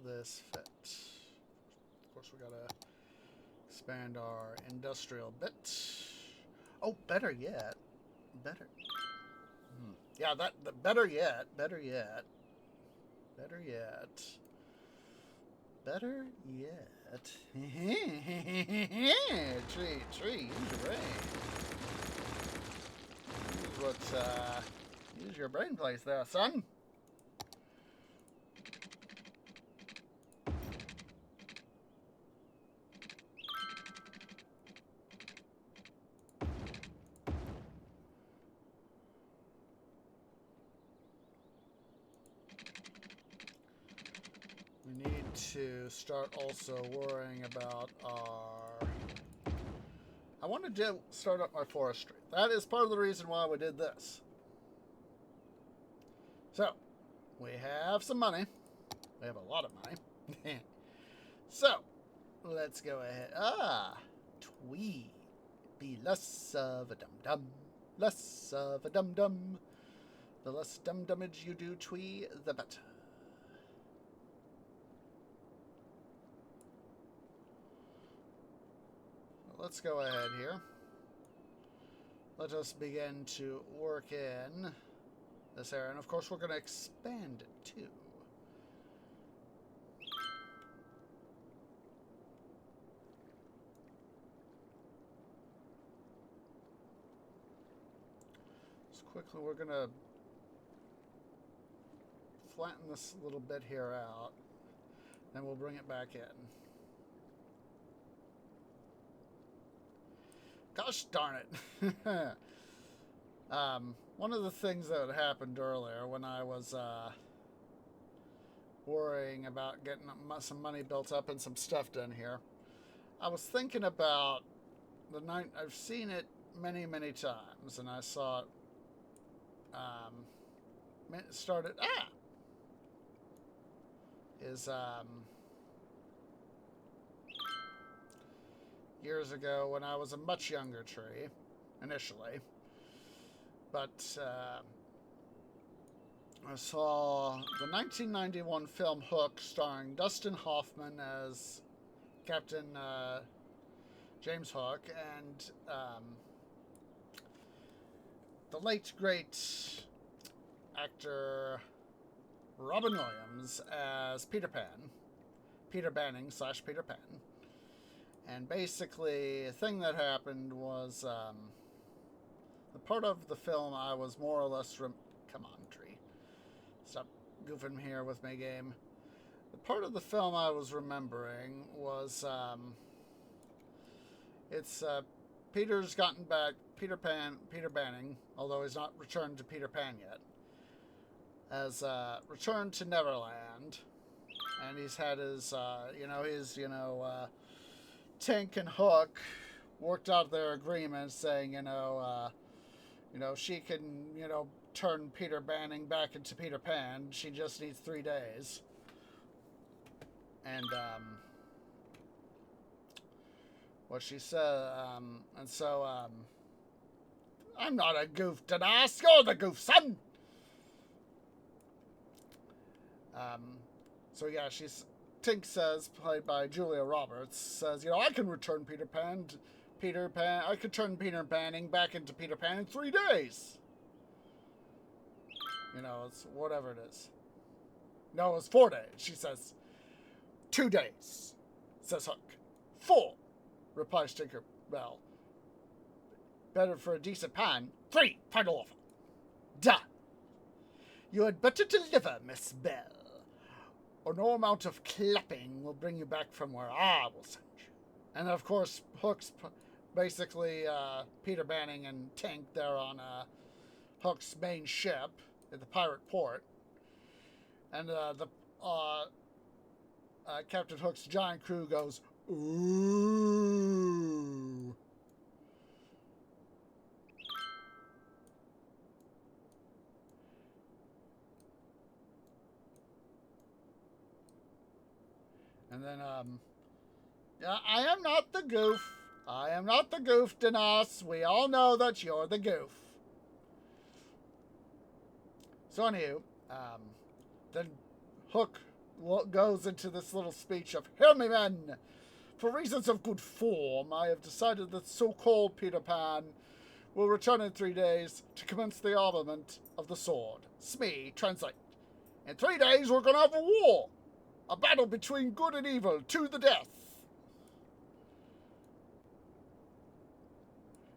This fit. Of course, we gotta expand our industrial bit. Oh, better yet. Yeah, better yet. Better yet. Tree, use your brain. Use your brain place there, son. To start also worrying about our... I want to start up my forestry. That is part of the reason why we did this. So, we have some money. We have a lot of money. So, let's go ahead. Twee. Be less of a dum-dum. Less of a dum-dum. The less dum-dummage you do, Twee, the better. Let's go ahead here. Let us begin to work in this area. And of course, we're going to expand it too. So quickly, we're going to flatten this little bit here out. Then we'll bring it back in. Gosh darn it. One of the things that had happened earlier when I was worrying about getting some money built up and some stuff done here, I was thinking about the night. I've seen it many, many times, and I saw it started. Years ago when I was a much younger tree, initially. But I saw the 1991 film Hook, starring Dustin Hoffman as Captain James Hook, and the late, great actor Robin Williams as Peter Pan. Peter Banning / Peter Pan. And basically, a thing that happened was the part of the film I was more or less... Come on, tree. Stop goofing here with my game. The part of the film I was remembering was... it's Peter's gotten back... Peter Banning, although he's not returned to Peter Pan yet, has returned to Neverland. And he's had his, Tink and Hook worked out their agreement saying, she can, turn Peter Banning back into Peter Pan. She just needs 3 days. And, what she said, I'm not a goof, Danas. You're the goof, son. So yeah, Tink says, played by Julia Roberts, says, I can return I could turn Peter Panning back into Peter Pan in 3 days. It's whatever it is. No, it's 4 days. She says, 2 days, says Hook. 4, replies Tinkerbell. Better for a decent pan. 3, final offer. Done. You had better deliver, Miss Bell, or no amount of clapping will bring you back from where I will send you. And of course, Hook's basically Peter Banning and Tink. They're on Hook's main ship at the pirate port, and Captain Hook's giant crew goes, ooh. And then, I am not the goof. I am not the goof, Danas. We all know that you're the goof. So, anywho, then Hook goes into this little speech of, "Hear me, men. For reasons of good form, I have decided that so-called Peter Pan will return in 3 days to commence the armament of the sword. Smee, translate. In 3 days, we're going to have a war. A battle between good and evil, to the death."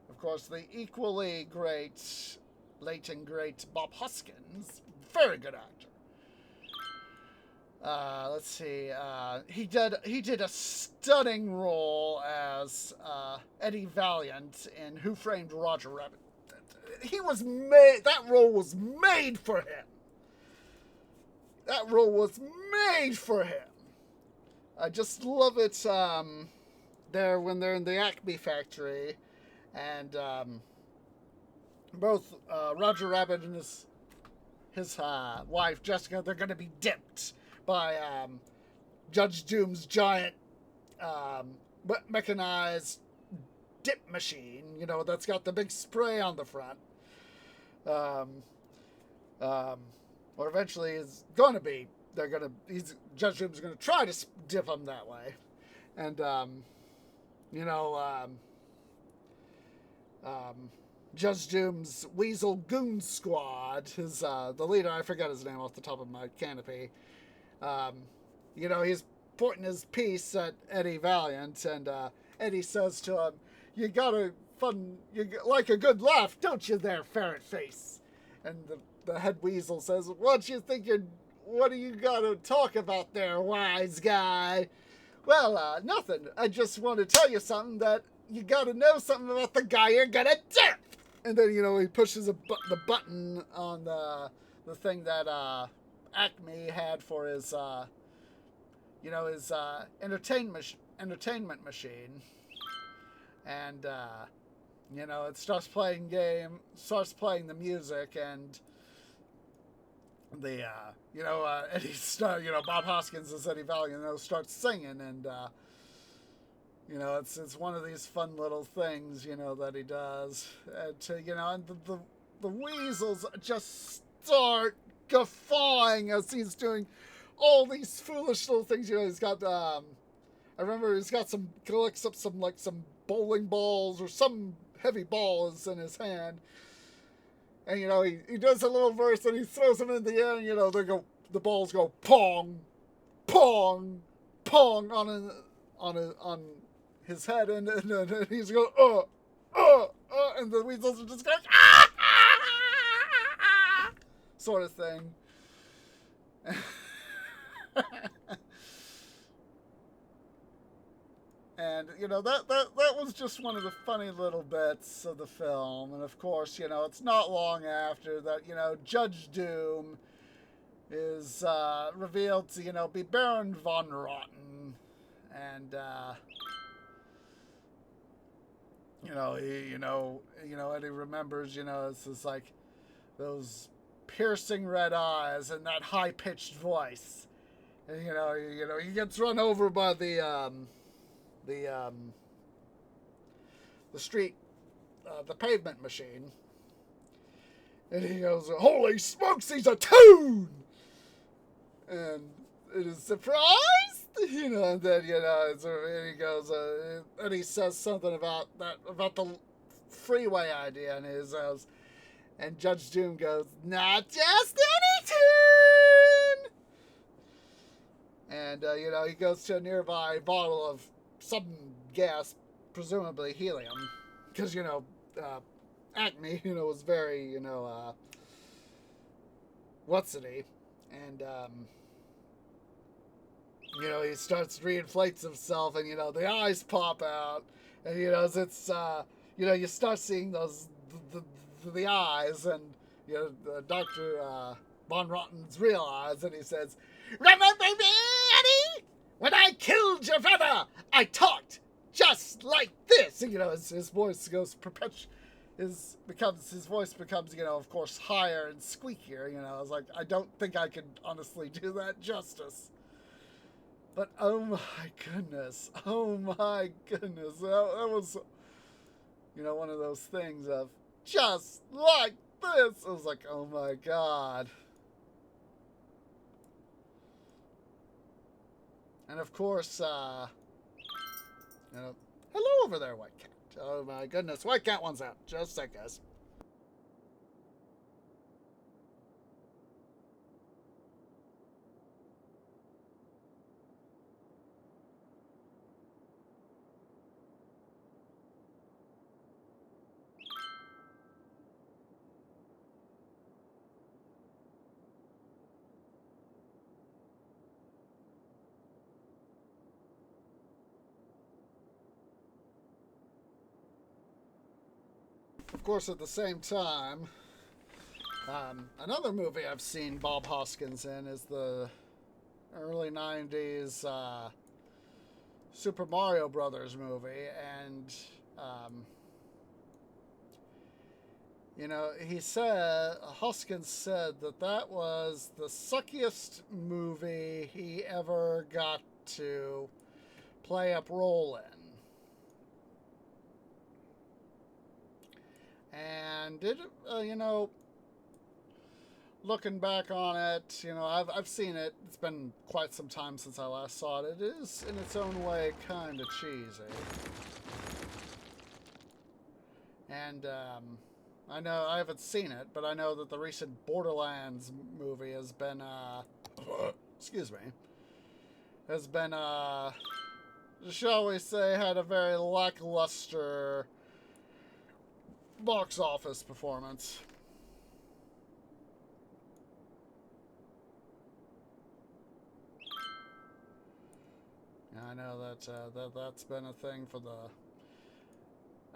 Of course, the equally great, late and great Bob Hoskins, very good actor. Let's see. He did a stunning role as Eddie Valiant in Who Framed Roger Rabbit. That role was made for him. That role was made for him. I just love it there when they're in the Acme factory, and both Roger Rabbit and his wife Jessica, they're going to be dipped by Judge Doom's giant mechanized dip machine, that's got the big spray on the front. Or eventually is going to be. Judge Doom's going to try to dip him that way. And, Judge Doom's Weasel Goon Squad, the leader, I forgot his name off the top of my canopy. He's pointing his piece at Eddie Valiant, and Eddie says to him, you like a good laugh, don't you there, ferret face? And the head weasel says, what do you got to talk about there, wise guy? Well, nothing. I just want to tell you something, that you got to know something about the guy you're going to dip. And then, he pushes the button on the thing that Acme had for his, his entertainment machine. And, it starts playing the music, and the Eddie Bob Hoskins as Eddie Valiant starts singing, and it's one of these fun little things that he does, and the weasels just start guffawing as he's doing all these foolish little things. He's got I remember he's got collects up some bowling balls or some heavy balls in his hand. And, he does a little verse and he throws them in the air, and, the balls go pong, pong, pong on his head, and he's going, and the weasels are just going, sort of thing. And, that was just one of the funny little bits of the film. And, of course, it's not long after that, Judge Doom is revealed to, be Baron Von Rotten. And, Eddie remembers, it's just like those piercing red eyes and that high-pitched voice. And, he gets run over by the street, the pavement machine, And he goes, "Holy smokes, he's a toon!" And it is surprised, and then, and he goes, and he says something about the freeway idea, and his and Judge Doom goes, "Not just any tune!" And, he goes to a nearby bottle of some gas, presumably helium, because, Acme, was very, what's-it-y, and, he starts reinflates himself, and, the eyes pop out, and, it's, you start seeing the eyes, and, Dr. Von Rotten's real eyes, and he says, "Remember me, Eddie? When I killed your brother, I talked just like this." And, his voice goes his voice becomes, of course, higher and squeakier. I was like, I don't think I could honestly do that justice. But oh my goodness, that was, one of those things of just like this. I was like, oh my God. And of course, hello over there, White Cat. Oh my goodness, White Cat one's out. Just a sec, guys. Of course, at the same time, another movie I've seen Bob Hoskins in is the early 90s Super Mario Brothers movie, and Hoskins said that was the suckiest movie he ever got to play up role in. And it, looking back on it, I've seen it. It's been quite some time since I last saw it. It is, in its own way, kind of cheesy. And I know I haven't seen it, but I know that the recent Borderlands movie has been, excuse me, has been, shall we say, had a very lackluster box office performance. I know that's been a thing for the...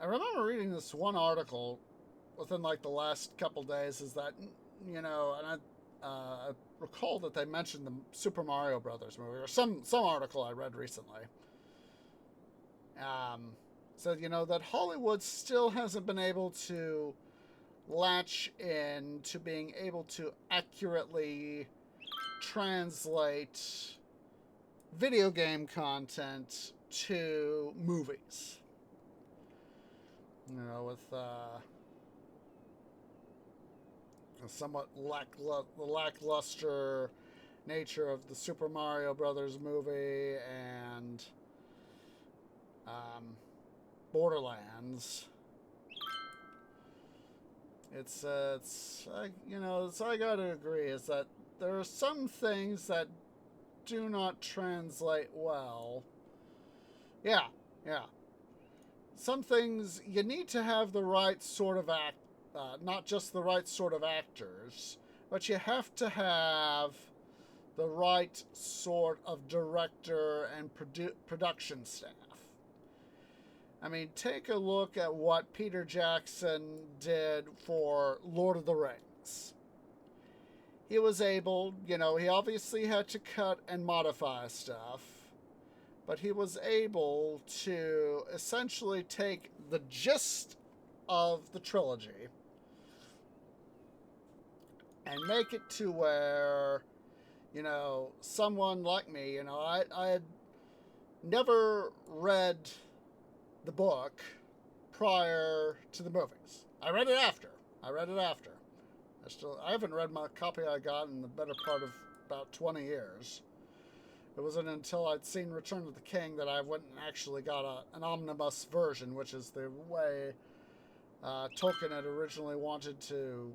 I remember reading this one article within like the last couple days, is that, and I recall that they mentioned the Super Mario Brothers movie, or some article I read recently. Said, that Hollywood still hasn't been able to latch in to being able to accurately translate video game content to movies. With a somewhat lackluster nature of the Super Mario Brothers movie and Borderlands. I gotta agree, is that there are some things that do not translate well. Yeah. Some things you need to have the right sort of not just the right sort of actors, but you have to have the right sort of director and production staff. I mean, take a look at what Peter Jackson did for Lord of the Rings. He was able, he obviously had to cut and modify stuff, but he was able to essentially take the gist of the trilogy and make it to where, someone like me, I had never read the book prior to the movies. I read it after. I haven't read my copy I got in the better part of about 20 years. It wasn't until I'd seen Return of the King that I went and actually got an omnibus version, which is the way Tolkien had originally wanted to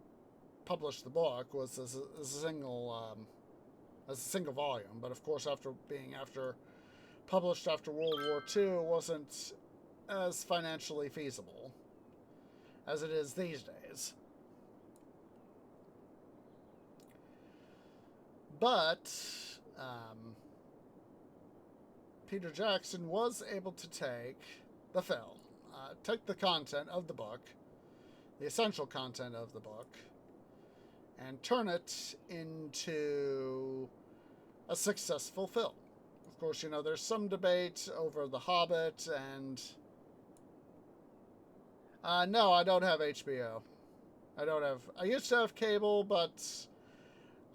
publish the book, was as a single volume. But of course, published after World War II, it wasn't as financially feasible as it is these days. But Peter Jackson was able to take the film, take the content of the book, the essential content of the book, and turn it into a successful film. Of course, there's some debate over The Hobbit, and no, I don't have HBO. I used to have cable, but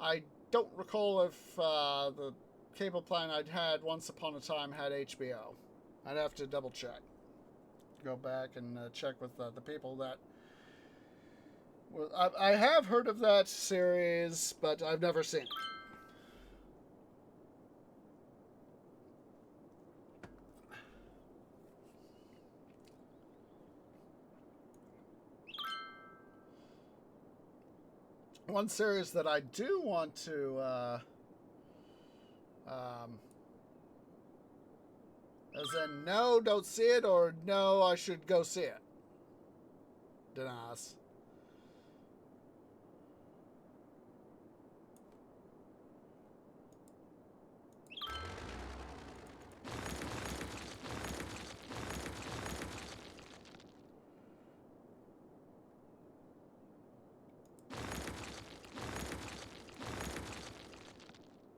I don't recall if the cable plan I'd had once upon a time had HBO. I'd have to double check. Go back and check with the people that... Well, I have heard of that series, but I've never seen it. One series that I do want to, as in no, don't see it, or no, I should go see it. Denas.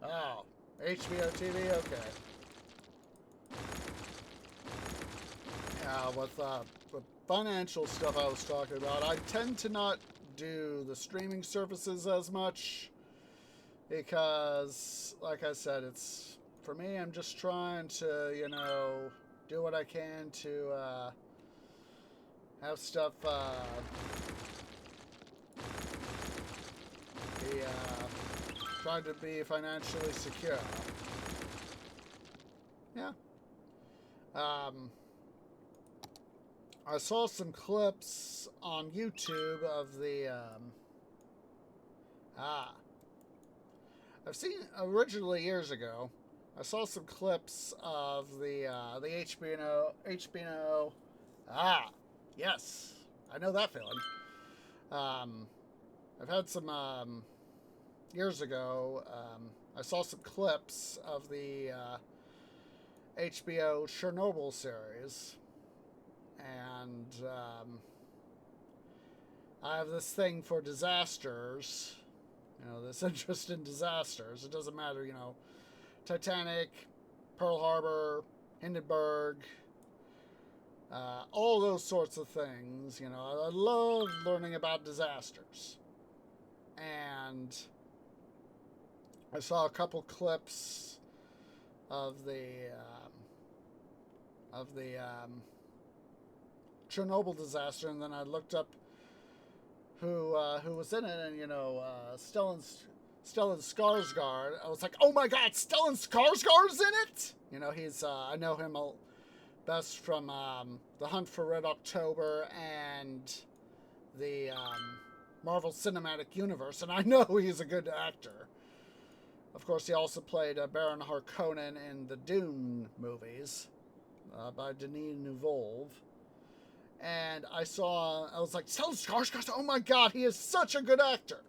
Oh, HBO TV, okay. Yeah, with the financial stuff I was talking about, I tend to not do the streaming services as much because, like I said, for me, I'm just trying to, do what I can to have stuff trying to be financially secure. Yeah. I saw some clips on YouTube of the I've seen originally years ago. I saw some clips of the HBO. Yes, I know that feeling. I've had some years ago. I saw some clips of the HBO Chernobyl series, and I have this thing for disasters. This interest in disasters. It doesn't matter, Titanic, Pearl Harbor, Hindenburg, all those sorts of things. I love learning about disasters. And I saw a couple clips of the Chernobyl disaster, and then I looked up who was in it, and Stellan Skarsgård. I was like, oh my God, Stellan Skarsgård's in it. He's I know him best from The Hunt for Red October and the Marvel Cinematic Universe, and I know he's a good actor. Of course, he also played Baron Harkonnen in the Dune movies by Denis Villeneuve. And I was like, Stellan Skarsgård, oh my God, he is such a good actor.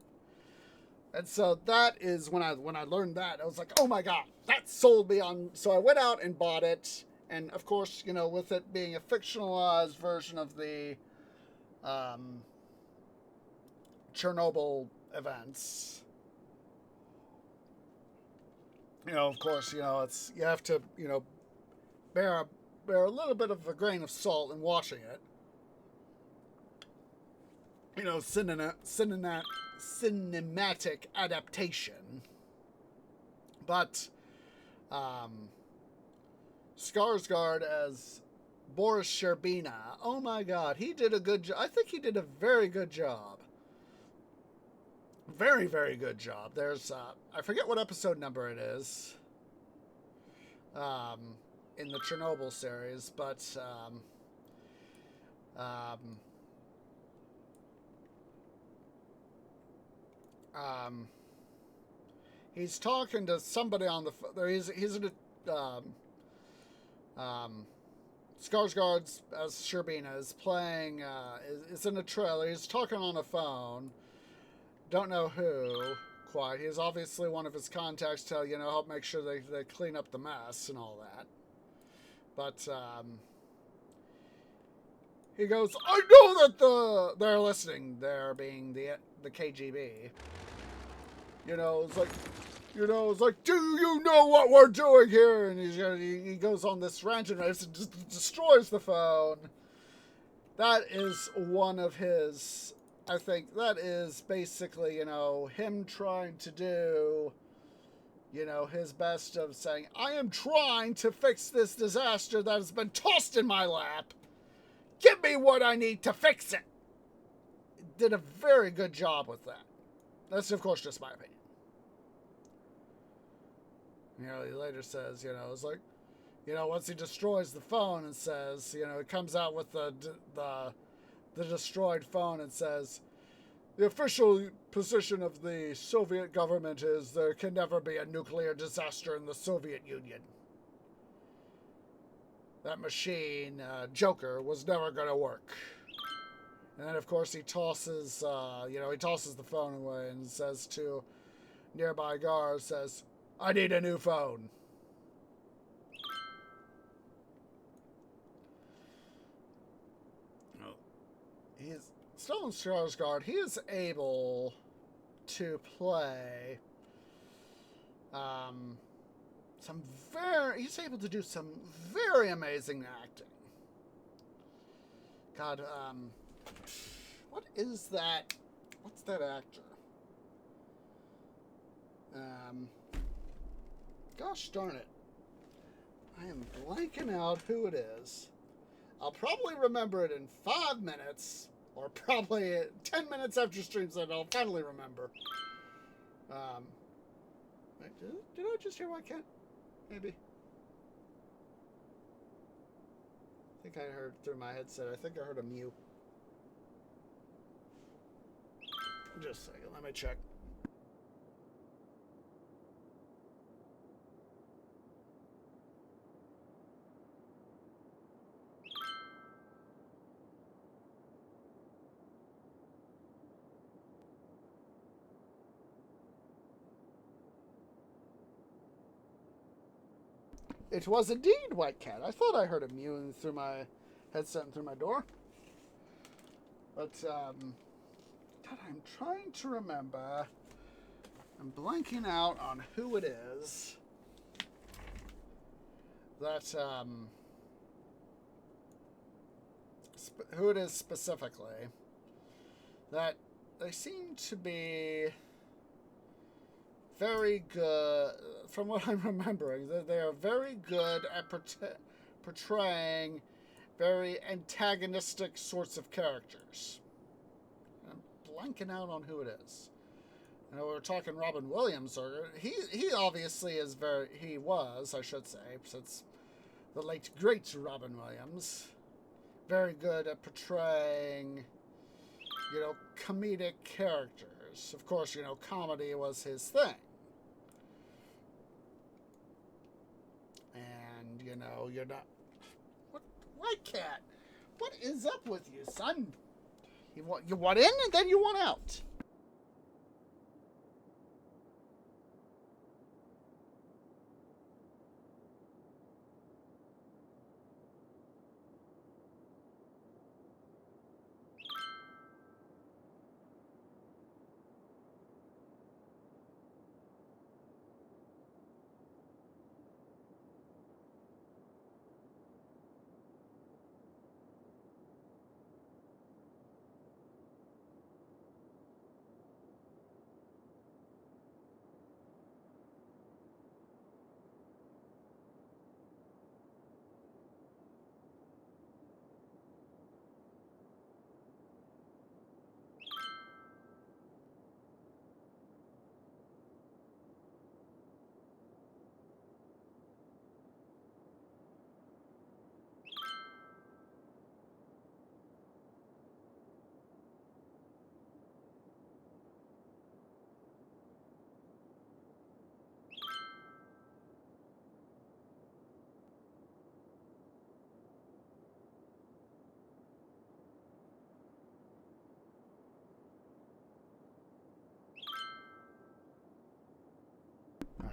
And so that is when I learned that, I was like, oh my God, that sold me on. So I went out and bought it. And of course, with it being a fictionalized version of the Chernobyl events, of course, it's, you have to, bear a little bit of a grain of salt in watching it. Cinematic adaptation. But Skarsgård as Boris Sherbina, oh my God, he did a good job. I think he did a very good job. Very, very good job. There's, I forget what episode number it is um, in the Chernobyl series, but um, um, he's talking to somebody on the phone. He's in a Skarsgård's as Sherbina is playing. Is in a trailer. He's talking on a phone. Don't know who quite. He's obviously one of his contacts to help make sure they clean up the mess and all that. But he goes, I know that they're listening. They're being the KGB. It's like, do you know what we're doing here? And he goes on this rant and just destroys the phone. That is one of his. I think that is basically, him trying to do, his best of saying, I am trying to fix this disaster that has been tossed in my lap. Give me what I need to fix it. Did a very good job with that. That's, of course, just my opinion. He later says, it's like, once he destroys the phone and says, it comes out with the destroyed phone and says, the official position of the Soviet government is there can never be a nuclear disaster in the Soviet Union. That machine, Joker, was never going to work. And then, of course, he tosses the phone away and says to nearby guards, says, I need a new phone. He's Stellan Skarsgård. He is able to play he's able to do some very amazing acting. God, what is that? What's that actor? Gosh darn it. I am blanking out who it is. I'll probably remember it in 5 minutes, or probably 10 minutes after streams that I'll finally remember. Did I just hear my cat? Maybe. I think I heard through my headset. I think I heard a mew. Just a second. Let me check. It was indeed White Cat. I thought I heard him mewing through my headset and through my door. But, God, I'm trying to remember. I'm blanking out on who it is that, who it is specifically that they seem to be very good, from what I'm remembering, they are very good at portraying very antagonistic sorts of characters. I'm blanking out on who it is. We're talking Robin Williams, or he obviously is he was, I should say, since the late great Robin Williams, very good at portraying, comedic characters. Of course, comedy was his thing. And, you're not... What? White Cat? What is up with you, son? You want in and then you want out.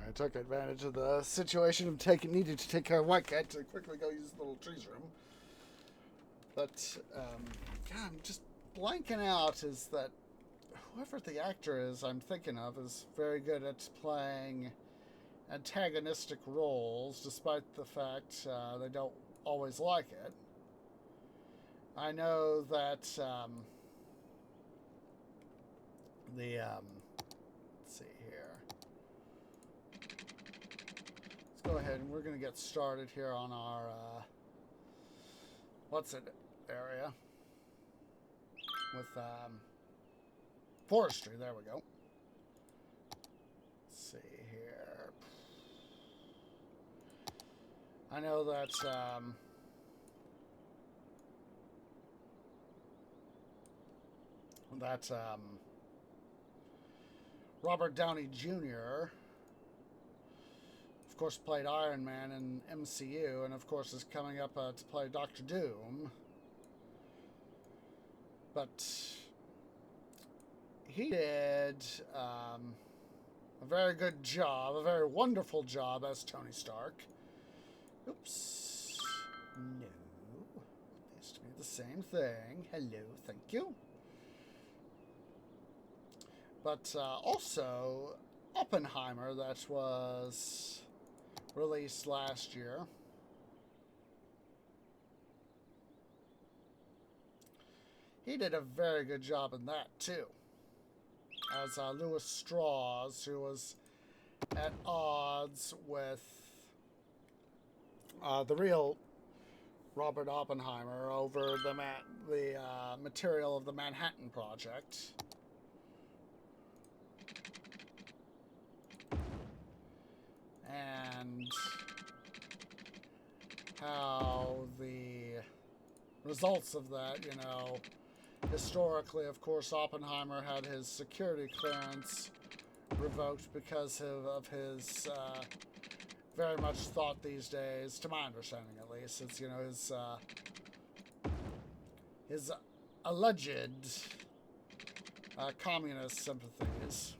I took advantage of the situation of needing to take care of White Cat to quickly go use the little trees room. But, God, I'm just blanking out is that whoever the actor is I'm thinking of is very good at playing antagonistic roles, despite the fact they don't always like it. I know that let's see here. Let's go ahead and we're going to get started here on our what's it area with forestry. There we go. Let's see here. I know that Robert Downey Jr. of course played Iron Man in MCU, and of course is coming up to play Doctor Doom. But he did a very good job, a very wonderful job as Tony Stark. Oops. No. It used to be the same thing. Hello, thank you. But also, Oppenheimer, that was released last year. He did a very good job in that, too. As Louis Strauss, who was at odds with the real Robert Oppenheimer over the material of the Manhattan Project. And how the results of that, you know, historically, of course, Oppenheimer had his security clearance revoked because of his very much thought these days, to my understanding at least, it's, you know, his alleged communist sympathies.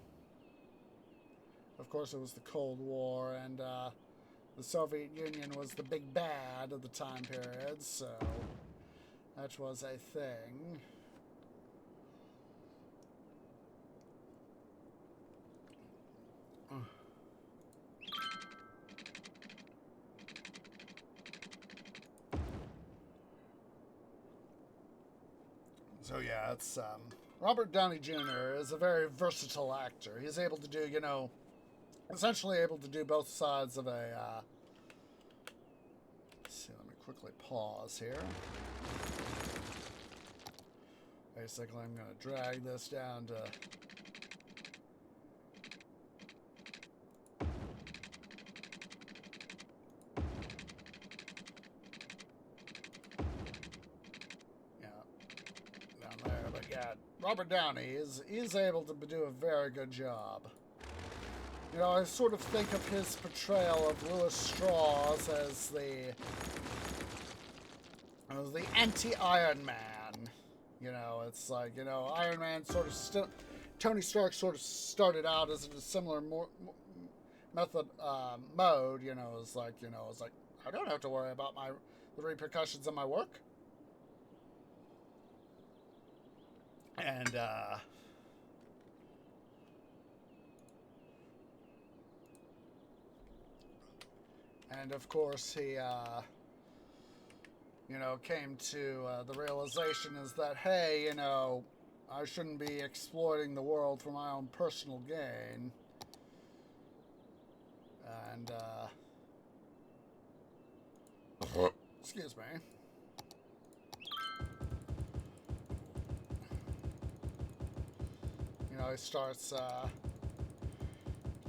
Of course, it was the Cold War, and the Soviet Union was the big bad of the time period, so that was a thing. So yeah, it's Robert Downey Jr. is a very versatile actor. He's able to do, you know, essentially able to do both sides of a let's see, let me quickly pause here. Basically, I'm going to drag this down to Robert Downey is able to do a very good job. You know, I sort of think of his portrayal of Louis Strauss as the anti-Iron Man. You know, it's like, you know, Iron Man sort of Tony Stark sort of started out as a similar mode. You know, it's like, I don't have to worry about the repercussions of my work. And of course he, you know, came to the realization is that, hey, you know, I shouldn't be exploiting the world for my own personal gain. And, excuse me. You know, he starts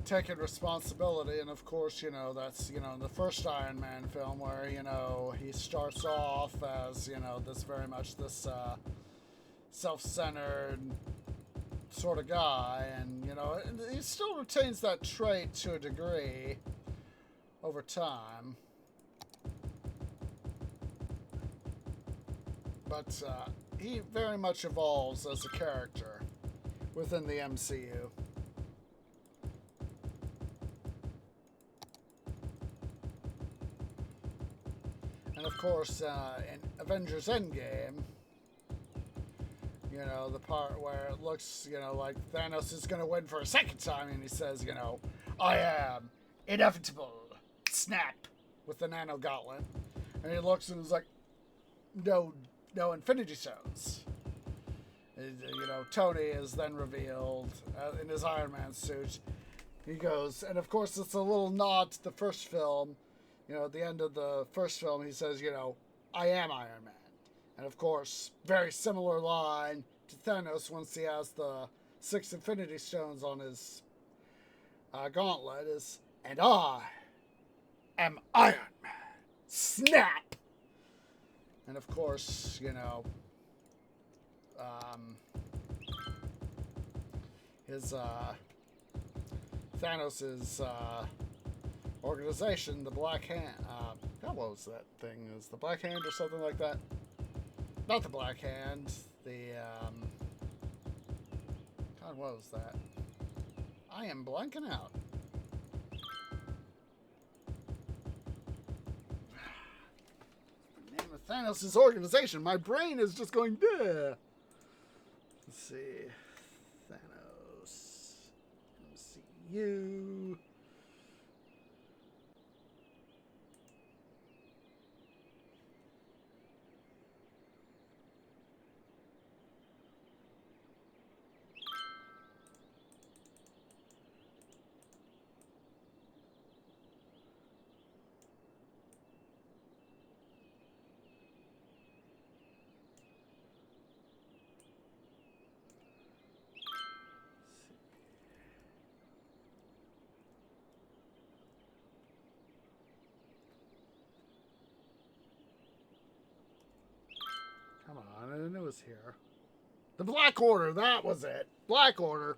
taking responsibility, and of course, you know, that's, you know, the first Iron Man film where, you know, he starts off as, you know, this very much this self-centered sort of guy, and, you know, he still retains that trait to a degree over time. But he very much evolves as a character within the MCU. course, in Avengers Endgame, you know, the part where it looks, you know, like Thanos is going to win for a second time, and he says, you know, I am inevitable. Snap. With the nano gauntlet. And he looks and is like, no Infinity Stones. You know, Tony is then revealed in his Iron Man suit. He goes, and of course it's a little nod to the first film. You know, at the end of the first film, he says, you know, I am Iron Man. And of course, very similar line to Thanos once he has the 6 Infinity Stones on his gauntlet is, and I am Iron Man. Snap! And of course, you know, his Thanos's organization, the Black Hand. God, what was that thing? Is the Black Hand or something like that? Not the Black Hand. The God, what was that? I am blanking out. The name of Thanos' organization. My brain is just going there. Let's see. Thanos. MCU. Come on, I knew it was here. The Black Order, that was it. Black Order.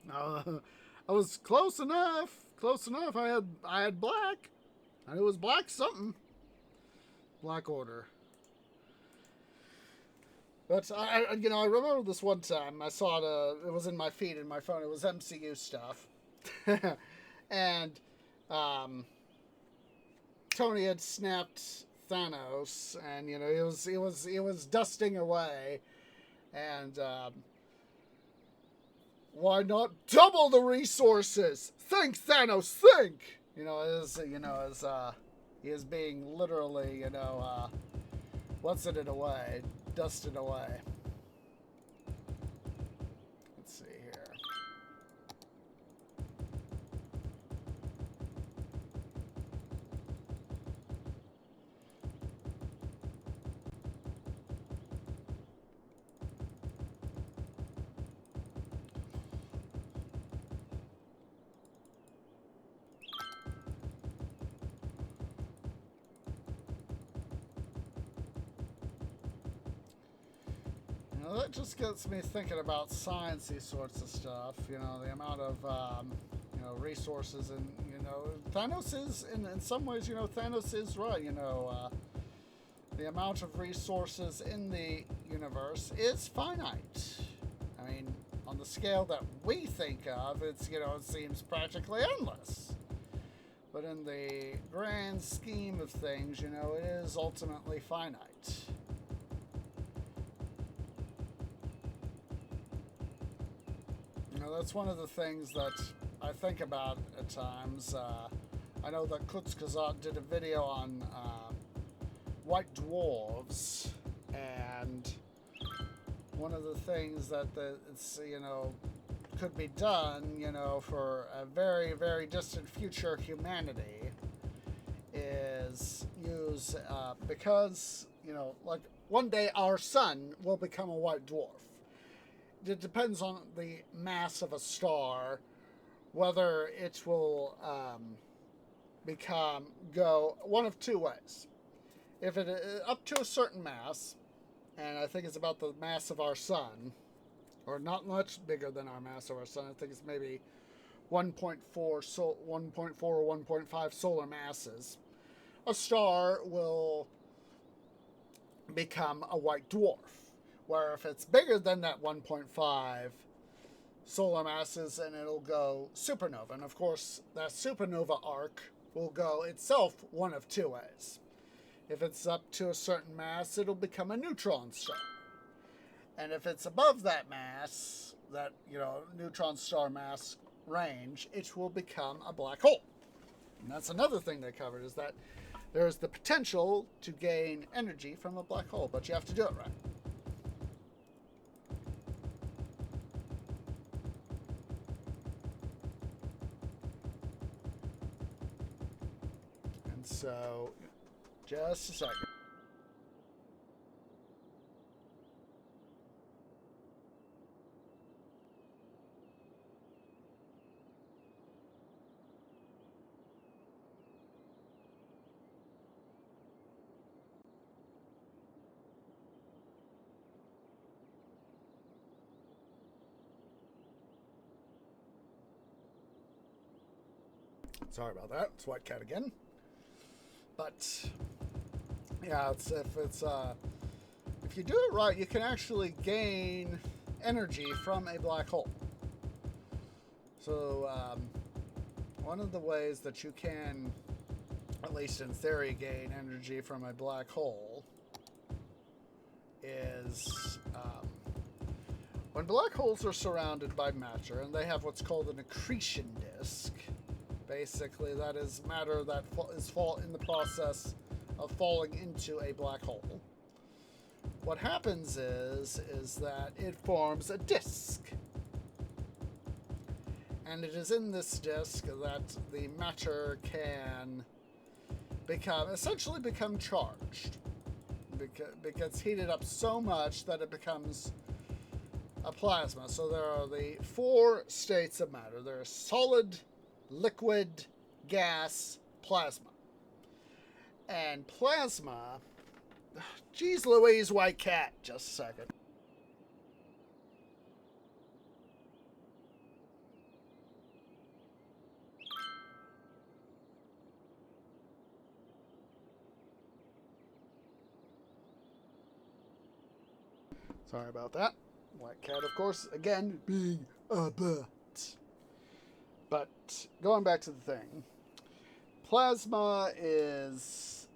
I was close enough. Close enough. I had black. I knew it was black something. Black Order. But I remember this one time I saw it. It was in my feed in my phone. It was MCU stuff, and Tony had snapped Thanos, and you know he was dusting away, and why not double the resources? Think, Thanos, think. As he is being literally what's it in a way, dusted away. Let's see here. That just gets me thinking about sciencey sorts of stuff. The amount of resources, and Thanos is in some ways. Thanos is right. The amount of resources in the universe is finite. I mean, on the scale that we think of, it seems practically endless. But in the grand scheme of things, it is ultimately finite. That's one of the things that I think about at times. I know that Kutzkazat did a video on white dwarves, and one of the things that could be done, for a very, very distant future humanity is use, because, like one day our sun will become a white dwarf. It depends on the mass of a star, whether it will go one of two ways. If it is up to a certain mass, and I think it's about the mass of our sun, or not much bigger than our mass of our sun. I think it's maybe 1.4 or 1.5 solar masses. A star will become a white dwarf. Where if it's bigger than that 1.5 solar masses, and it'll go supernova. And of course, that supernova arc will go itself one of two ways. If it's up to a certain mass, it'll become a neutron star. And if it's above that mass, that, neutron star mass range, it will become a black hole. And that's another thing they covered, is that there's the potential to gain energy from a black hole, but you have to do it right. And so, just a second. Sorry about that. It's White Cat again. But yeah, if you do it right, you can actually gain energy from a black hole. So one of the ways that you can, at least in theory, gain energy from a black hole is when black holes are surrounded by matter and they have what's called an accretion disk. Basically, that is matter that is in the process of falling into a black hole. What happens is that it forms a disk. And it is in this disk that the matter can essentially become charged. It gets heated up so much that it becomes a plasma. So there are the four states of matter. There's solid, liquid, gas, plasma. And plasma... Geez Louise, White Cat. Just a second. Sorry about that. White Cat, of course, again, being a bat. But going back to the thing, plasma is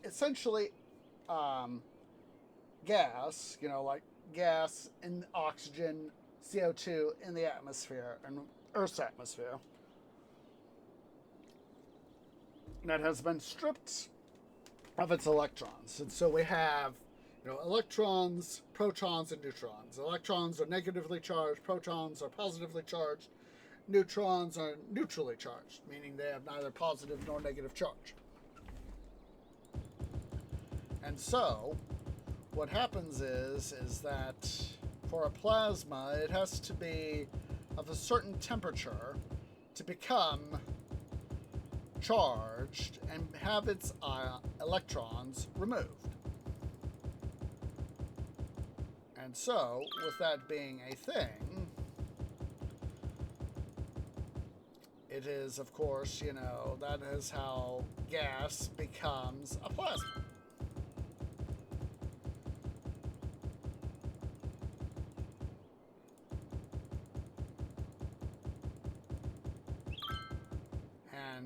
essentially gas, like gas and oxygen, CO2 in the atmosphere, and Earth's atmosphere, that has been stripped of its electrons. And so we have, electrons, protons, and neutrons. Electrons are negatively charged, protons are positively charged, neutrons are neutrally charged, meaning they have neither positive nor negative charge. And so, what happens is that for a plasma, it has to be of a certain temperature to become charged and have its electrons removed. And so, with that being a thing, it is, of course, that is how gas becomes a plasma.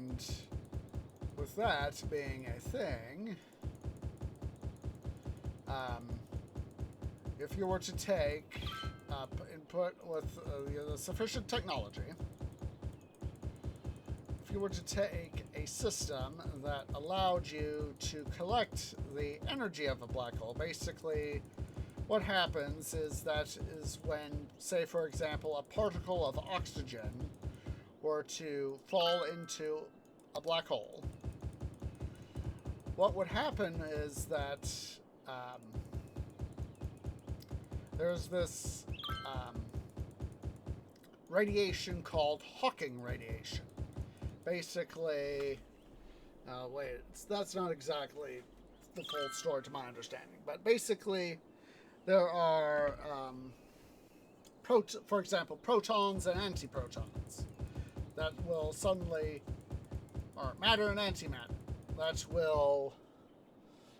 And with that being a thing, if you were to take input with the sufficient technology, if you were to take a system that allowed you to collect the energy of a black hole, basically what happens is when, say for example, a particle of oxygen were to fall into a black hole, what would happen is that there's this radiation called Hawking radiation. Basically, that's not exactly the full story to my understanding, but basically there are, for example, protons and antiprotons that will suddenly, or matter and antimatter, that will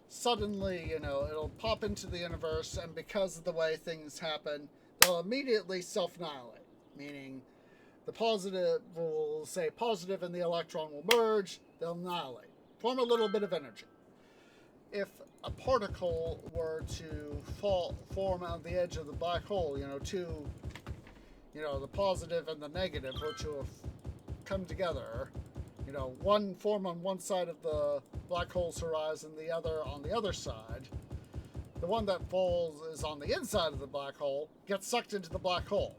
suddenly, it'll pop into the universe, and because of the way things happen, they'll immediately self-annihilate. meaning the positive will say positive and the electron will merge, they'll annihilate, form a little bit of energy. If a particle were to form on the edge of the black hole, the positive and the negative were to come together, one form on one side of the black hole's horizon, the other on the other side, the one that falls is on the inside of the black hole, gets sucked into the black hole,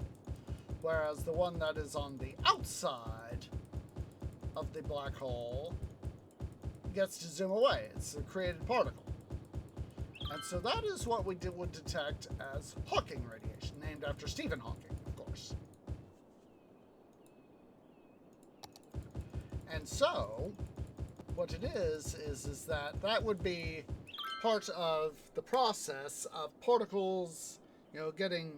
whereas the one that is on the outside of the black hole gets to zoom away. It's a created particle. And so that is what we would detect as Hawking radiation, named after Stephen Hawking, of course. And so, what it is that would be part of the process of particles, getting,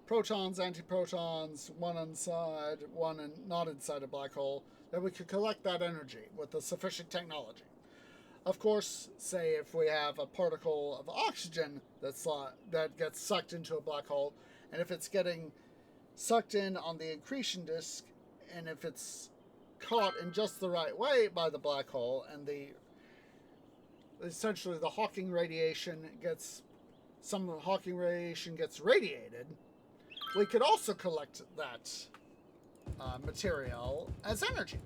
protons, antiprotons, one inside, one not inside a black hole, that we could collect that energy with the sufficient technology. Of course, say if we have a particle of oxygen that gets sucked into a black hole, and if it's getting sucked in on the accretion disk, and if it's caught in just the right way by the black hole, and essentially the Hawking radiation gets radiated, we could also collect that material as energy.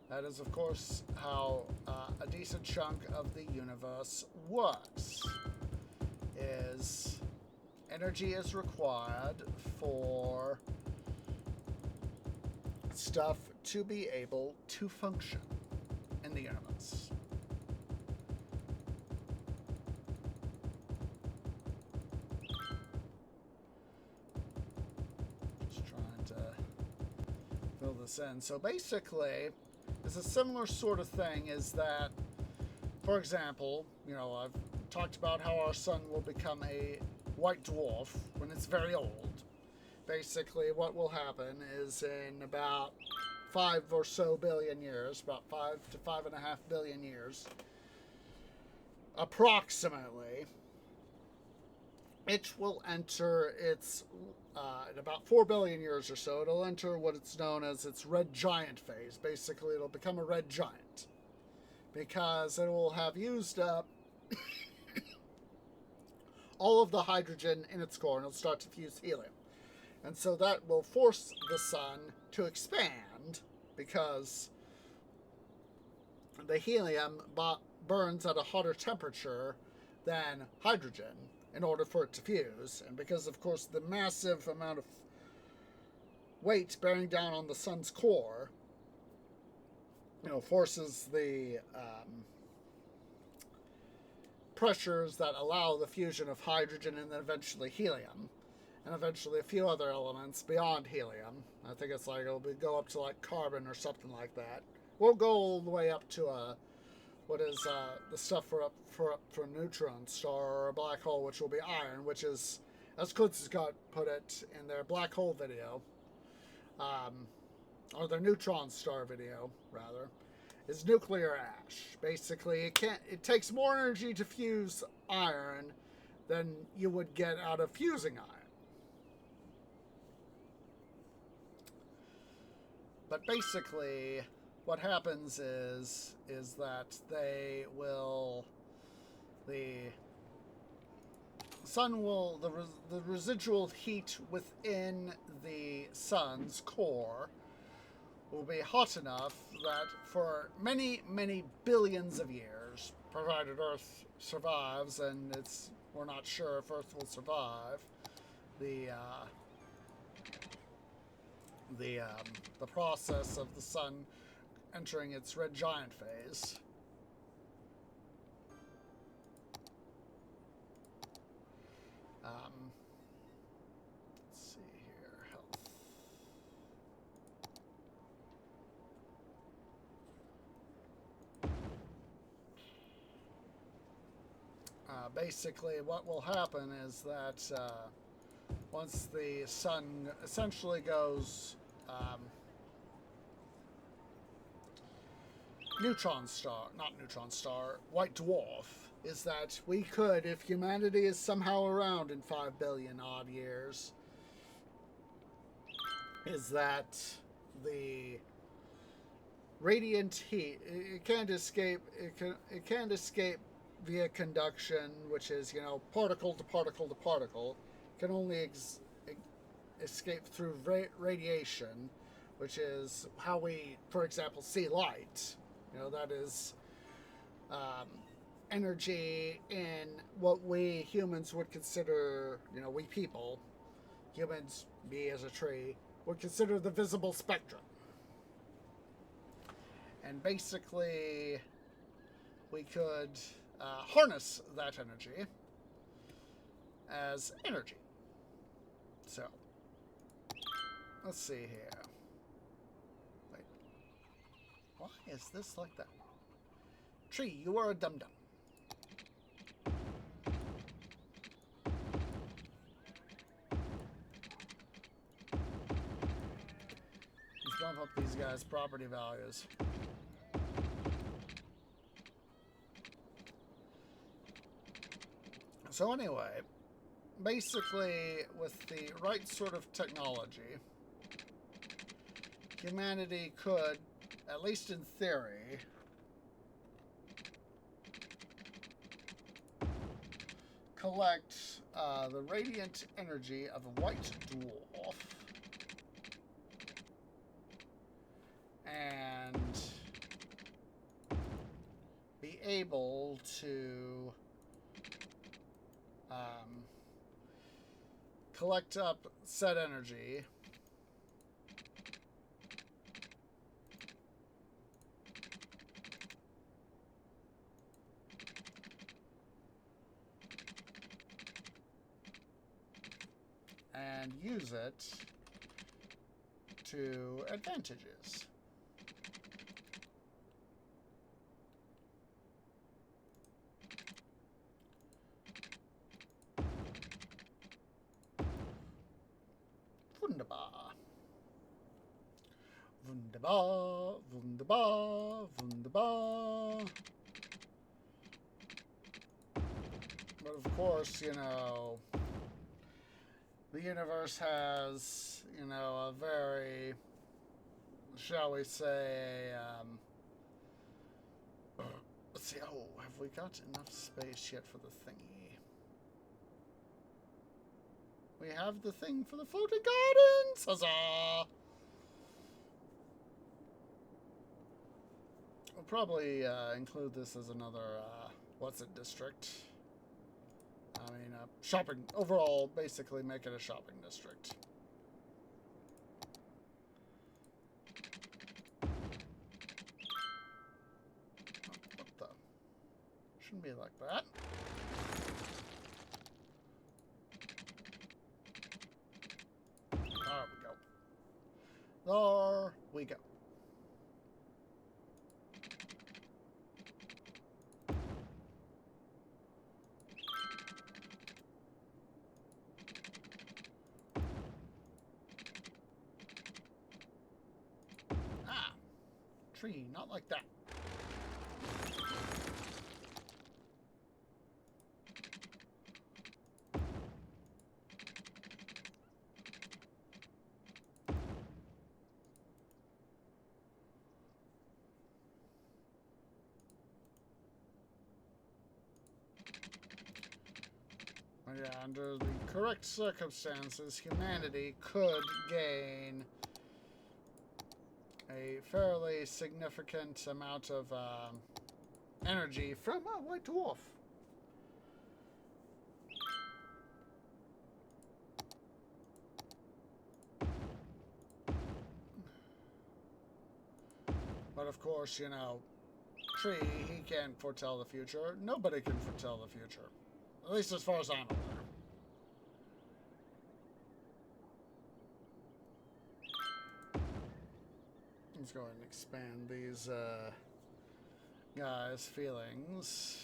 That is, of course, how a decent chunk of the universe works. Energy is required for stuff to be able to function in the universe. Just trying to fill this in. So basically, it's a similar sort of thing is that, for example, I've talked about how our sun will become a white dwarf when it's very old. Basically, what will happen is in about 5 or so billion years, about 5 to 5.5 billion years, approximately, it will enter its, in about 4 billion years or so, it'll enter what it's known as its red giant phase. Basically, it'll become a red giant because it will have used up all of the hydrogen in its core, and it'll start to fuse helium. And so that will force the sun to expand because the helium burns at a hotter temperature than hydrogen in order for it to fuse. And because, of course, the massive amount of weight bearing down on the sun's core, forces the pressures that allow the fusion of hydrogen and then eventually helium, and eventually a few other elements beyond helium. I think it's like it'll go up to like carbon or something like that. We'll go all the way up to the stuff for a neutron star or a black hole, which will be iron, which is, as Scott put it in their black hole video, or their neutron star video rather, is nuclear ash. Basically, it takes more energy to fuse iron than you would get out of fusing iron. But basically, what happens is that the sun will, the residual heat within the sun's core will be hot enough that for many, many billions of years, provided Earth survives, and we're not sure if Earth will survive, the process of the sun entering its red giant phase. Let's see here, health. Basically, what will happen is that once the sun essentially goes white dwarf, is that we could, if humanity is somehow around in 5 billion odd years, is that the radiant heat, it can't escape. It can't escape via conduction, which is, you know, particle to particle to particle. It can only escape through radiation, which is how we, for example, see light. You know, that is energy in what we humans would consider, you know, we people, humans, me as a tree, would consider the visible spectrum. And basically, we could harness that energy as energy. So, let's see here. Wait. Why is this like that? Tree, you are a dum-dum. Let's bump up these guys' property values. So anyway, basically, with the right sort of technology, humanity could, at least in theory, collect the radiant energy of a white dwarf and be able to collect up said energy and use it to advantages. Wunderbar. Wunderbar, wunderbar, wunderbar. But of course, you know, the universe has, you know, a very, shall we say, let's see, oh, have we got enough space yet for the thingy? We have the thing for the floating gardens! Huzzah! We'll probably include this as another, district? I mean, shopping, overall, basically make it a shopping district. What the? Shouldn't be like that. There we go. Ah, tree, not like that. Yeah, under the correct circumstances, humanity could gain a fairly significant amount of energy from a white dwarf. But of course, you know, Tree, he can't foretell the future. Nobody can foretell the future. At least as far as I'm aware. Let's go ahead and expand these guys' feelings.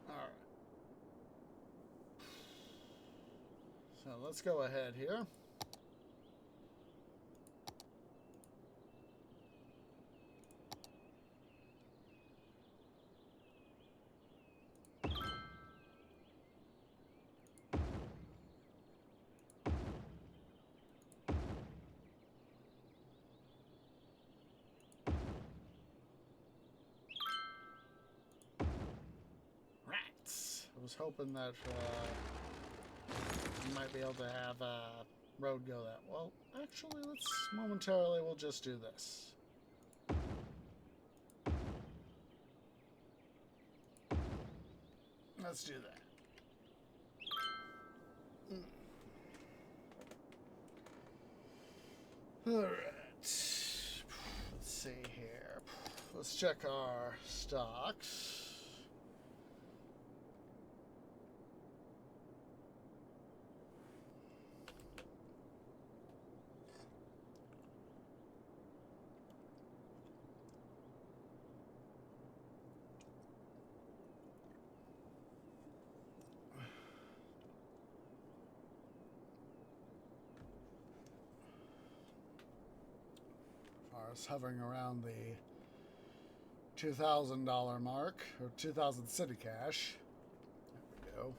Alright. So let's go ahead here. was hoping that we might be able to have a road go that. Well, actually, we'll just do this. Let's do that. Alright. Let's see here. Let's check our stocks. Hovering around the $2,000 mark, or 2,000 city cash. There we go.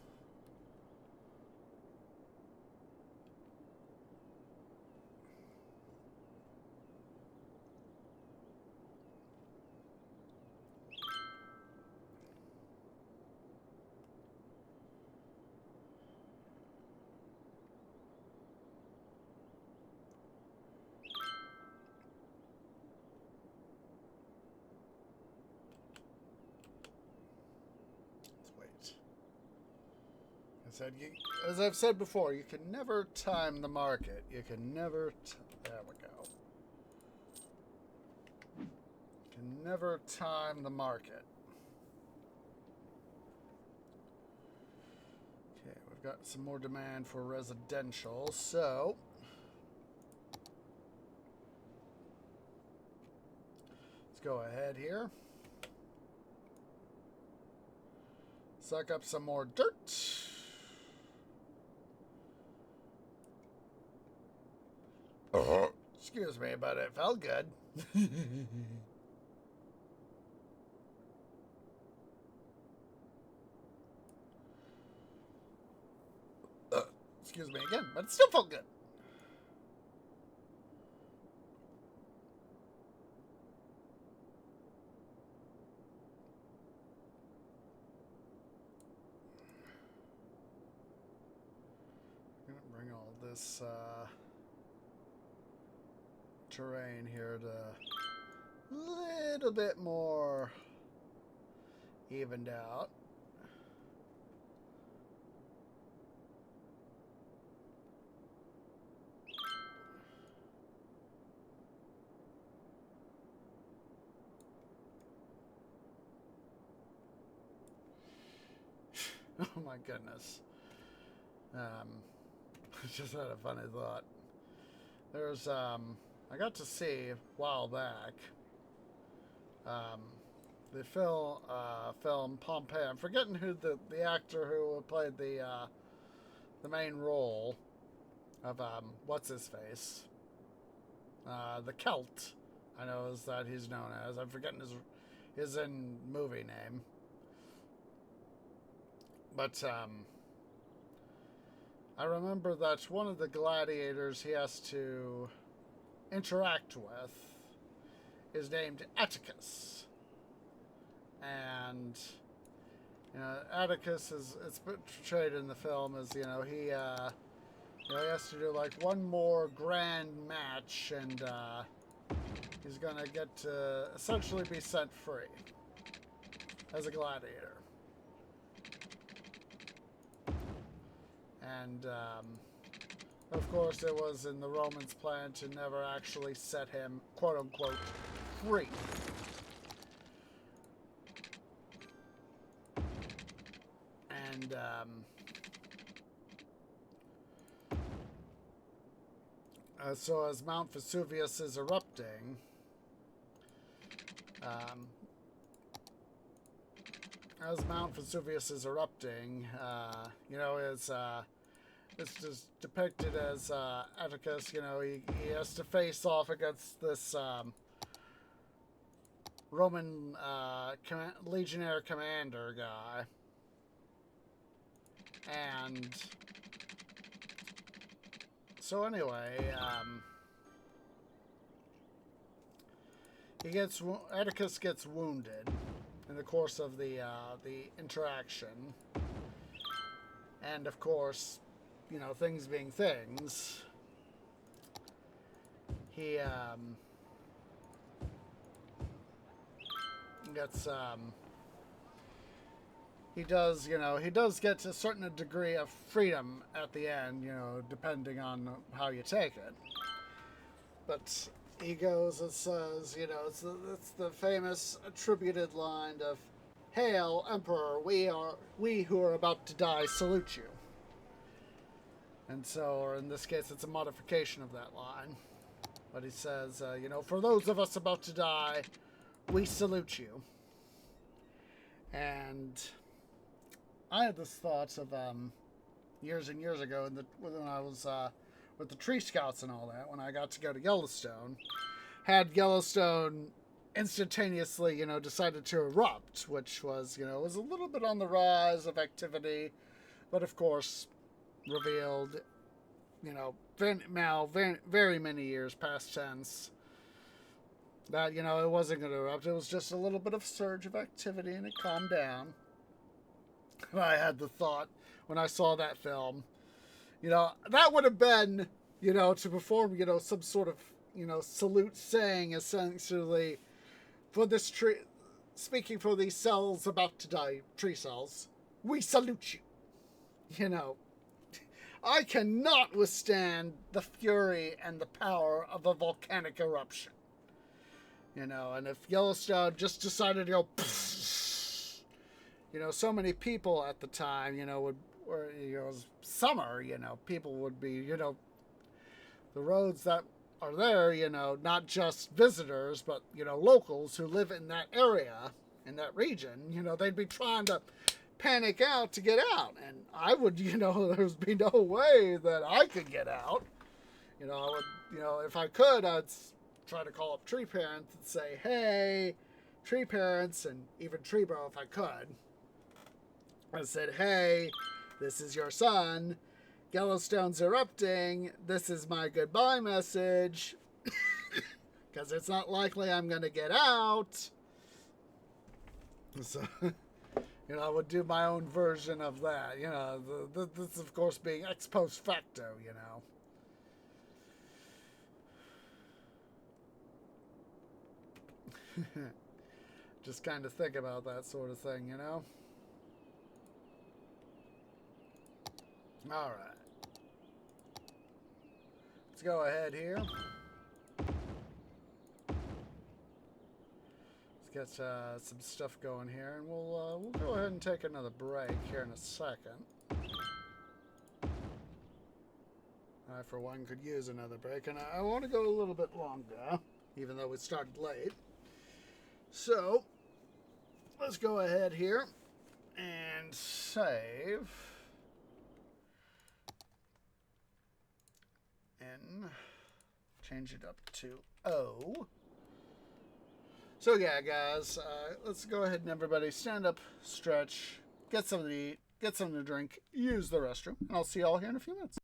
As I've said before, you can never time the market. You can never... there we go. You can never time the market. Okay, we've got some more demand for residential, so... let's go ahead here. Suck up some more dirt. Excuse me, but it felt good. Excuse me again, but it still felt good. I'm going to bring all this terrain here to a little bit more evened out. Oh my goodness. I just had a funny thought. There's I got to see a while back the film Pompeii. I'm forgetting who the actor who played the main role of what's his face, the Celt. I know is that he's known as. I'm forgetting his in movie name, but I remember that one of the gladiators he has to interact with is named Atticus, and Atticus it's portrayed in the film as he has to do like one more grand match, and he's gonna get to essentially be set free as a gladiator. And of course, it was in the Romans' plan to never actually set him, quote unquote, free. And so as Mount Vesuvius is erupting, it's just depicted as Atticus, he has to face off against this Roman legionnaire commander guy. And so anyway, Atticus gets wounded in the course of the interaction. And of course, things being things, he gets he does get to a certain degree of freedom at the end, depending on how you take it. But he goes and says, it's the famous attributed line of, "Hail, Emperor, we who are about to die salute you." And so, or in this case, it's a modification of that line. But he says, "For those of us about to die, we salute you." And I had this thought of years and years ago when I was with the Tree Scouts and all that, when I got to go to Yellowstone. Had Yellowstone instantaneously, decided to erupt, which was, was a little bit on the rise of activity, but of course revealed, now very many years past tense, that, it wasn't going to erupt. It was just a little bit of surge of activity and it calmed down. And I had the thought when I saw that film, that would have been, to perform, some sort of, salute, saying essentially, for this tree, speaking for these cells about to die, tree cells, we salute you. I cannot withstand the fury and the power of a volcanic eruption. And if Yellowstone just decided to go, so many people at the time, would, or, it was summer, people would be, the roads that are there, not just visitors, but, locals who live in that area, in that region, they'd be trying to panic out to get out. And I would, there'd be no way that I could get out. I would, if I could, I'd try to call up tree parents and say, "Hey, tree parents," and even tree bro if I could. I said, "Hey, this is your son. Yellowstone's erupting. This is my goodbye message. Because it's not likely I'm going to get out." So, I would do my own version of that. This, of course, being ex post facto, Just kind of think about that sort of thing, All right. Let's go ahead here. Let's get some stuff going here, and we'll go ahead and take another break here in a second. I, for one, could use another break, and I want to go a little bit longer, even though we started late. So, let's go ahead here and save. And change it up to O. So yeah, guys, let's go ahead and everybody stand up, stretch, get something to eat, get something to drink, use the restroom, and I'll see y'all here in a few minutes.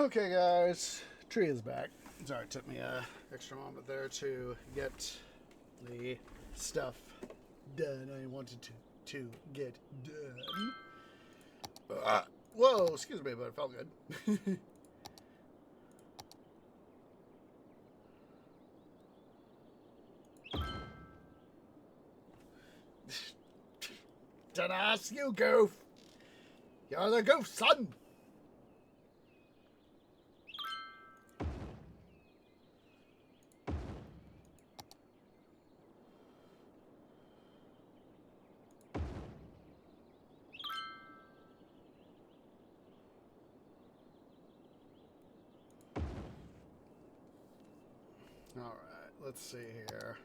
Okay, guys, tree is back. Sorry, it took me a extra moment there to get the stuff done I wanted to get done. Whoa, excuse me, but it felt good. Don't ask you, goof. You're the goof, son. All right, let's see here.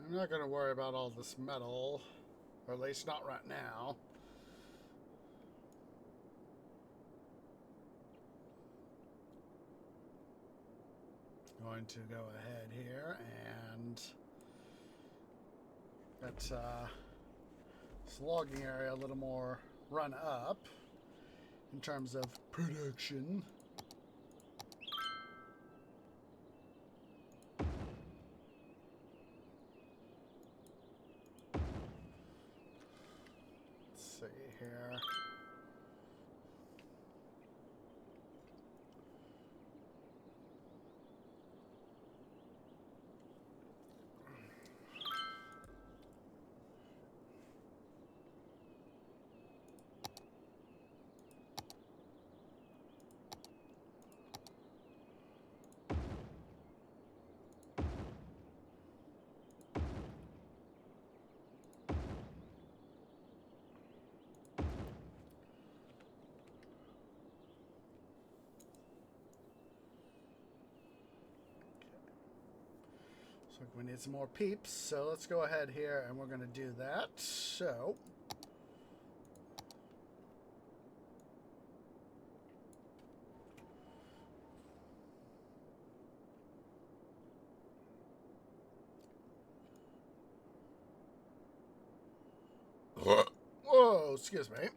I'm not going to worry about all this metal, or at least not right now. Going to go ahead here and get this logging area a little more run up in terms of production. Let's see here. So we need some more peeps, so let's go ahead here and we're going to do that. So whoa, excuse me.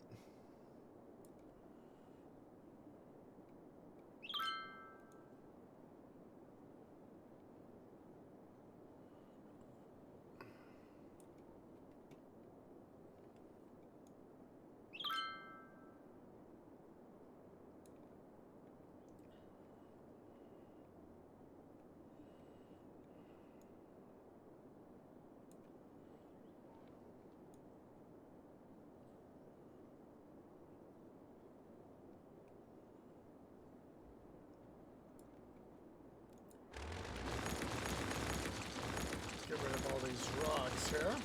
Get rid of all these rocks here.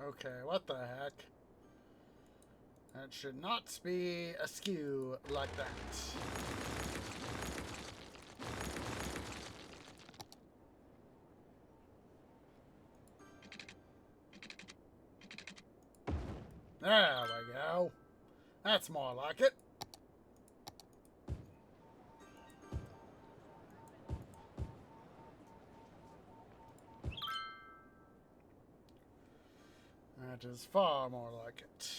Okay, what the heck? That should not be askew like that. There we go. That's more like it. That is far more like it.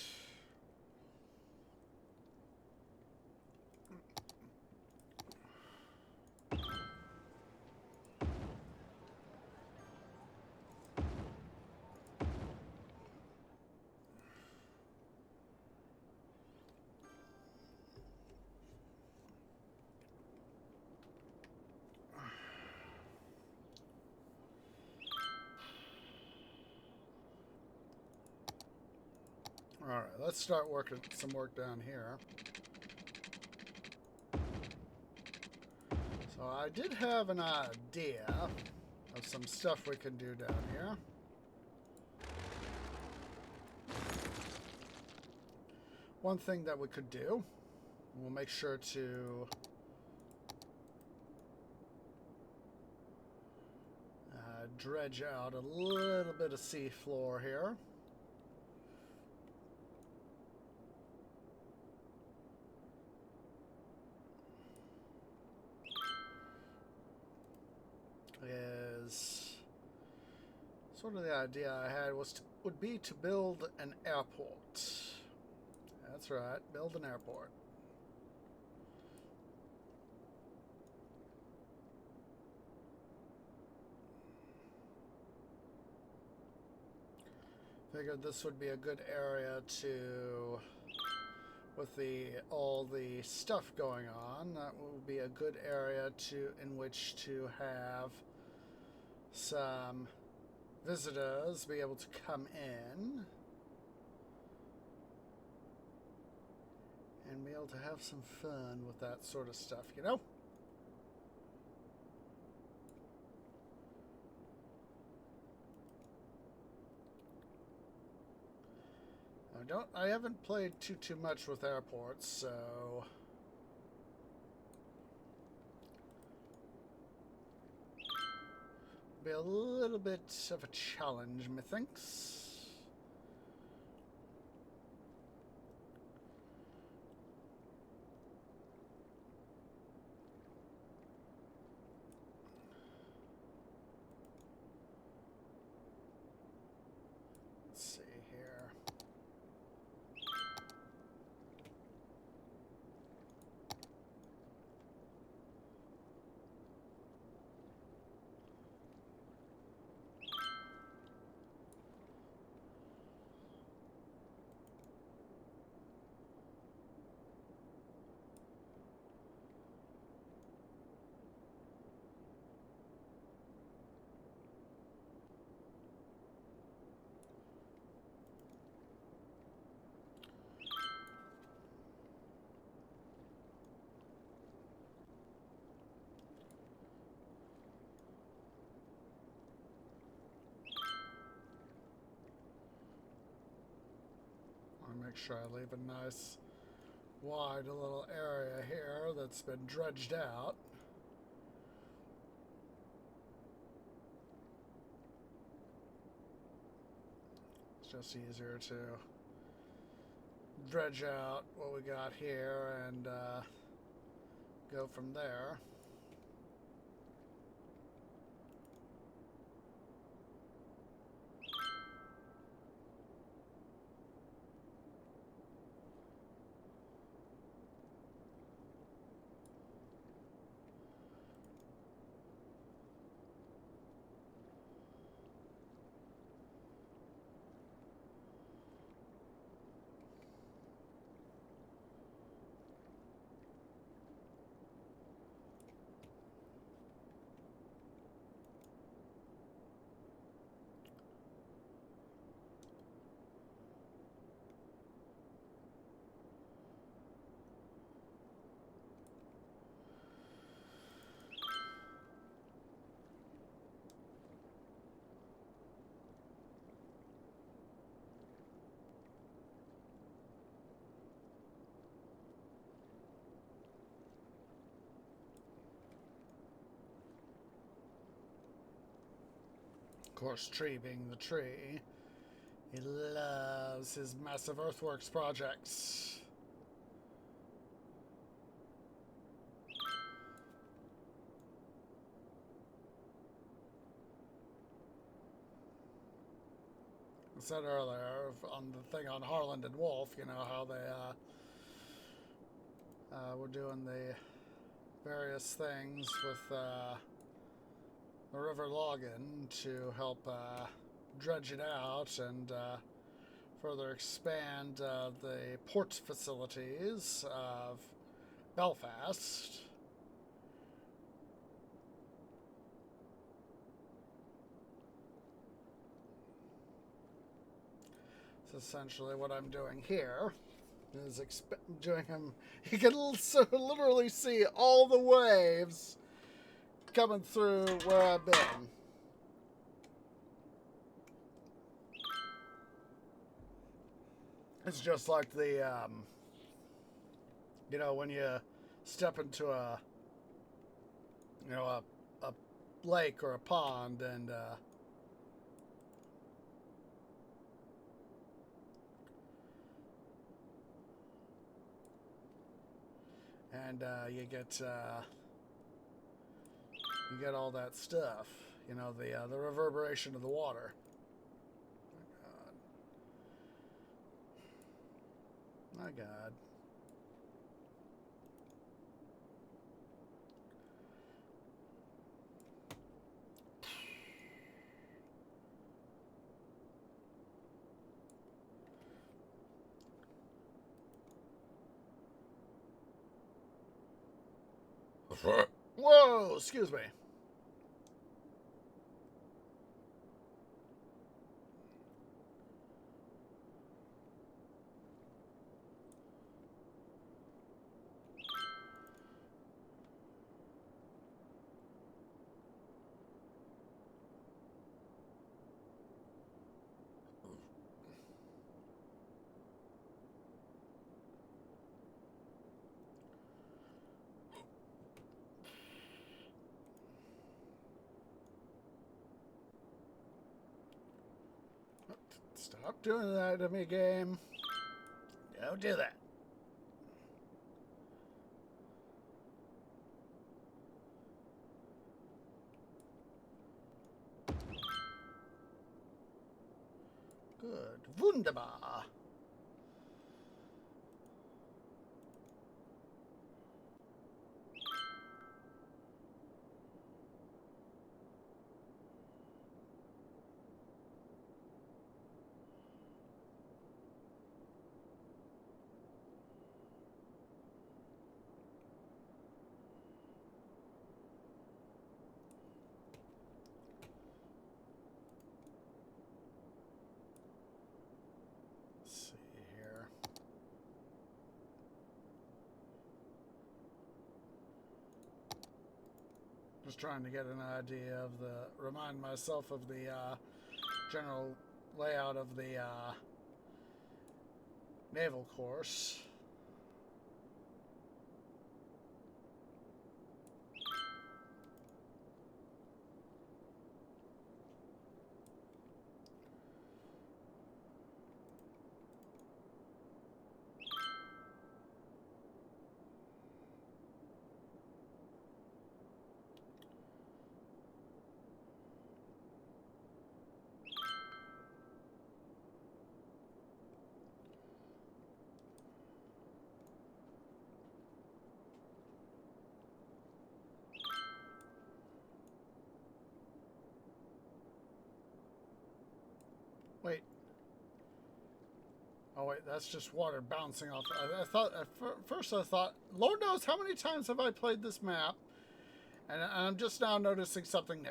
Alright, let's start working some work down here. So I did have an idea of some stuff we can do down here. One thing that we could do, we'll make sure to dredge out a little bit of sea floor here. Is sort of the idea I had would be to build an airport. That's right, build an airport. Figured this would be a good area to, with all the stuff going on, that would be a good area in which to have some visitors be able to come in and be able to have some fun with that sort of stuff, you know? I haven't played too much with airports, so be a little bit of a challenge, methinks. Let's see here. Make sure I leave a nice wide little area here that's been dredged out. It's just easier to dredge out what we got here and go from there. Of course, tree being the tree, he loves his massive earthworks projects. I said earlier on the thing on Harland and Wolf, you know, how they were doing the various things with the river login to help dredge it out and further expand the port facilities of Belfast. So essentially what I'm doing here is doing him. You can literally see all the waves coming through where I've been. It's just like the, when you step into a lake or a pond and, you get all that stuff, the reverberation of the water. My God. Whoa, excuse me. Stop doing that to me, game. Don't do that. Good. Wunderbar. Just trying to get an idea of remind myself of the general layout of the naval course. Wait. Oh wait, that's just water bouncing off. I thought at first I thought, Lord knows how many times have I played this map, and I'm just now noticing something new.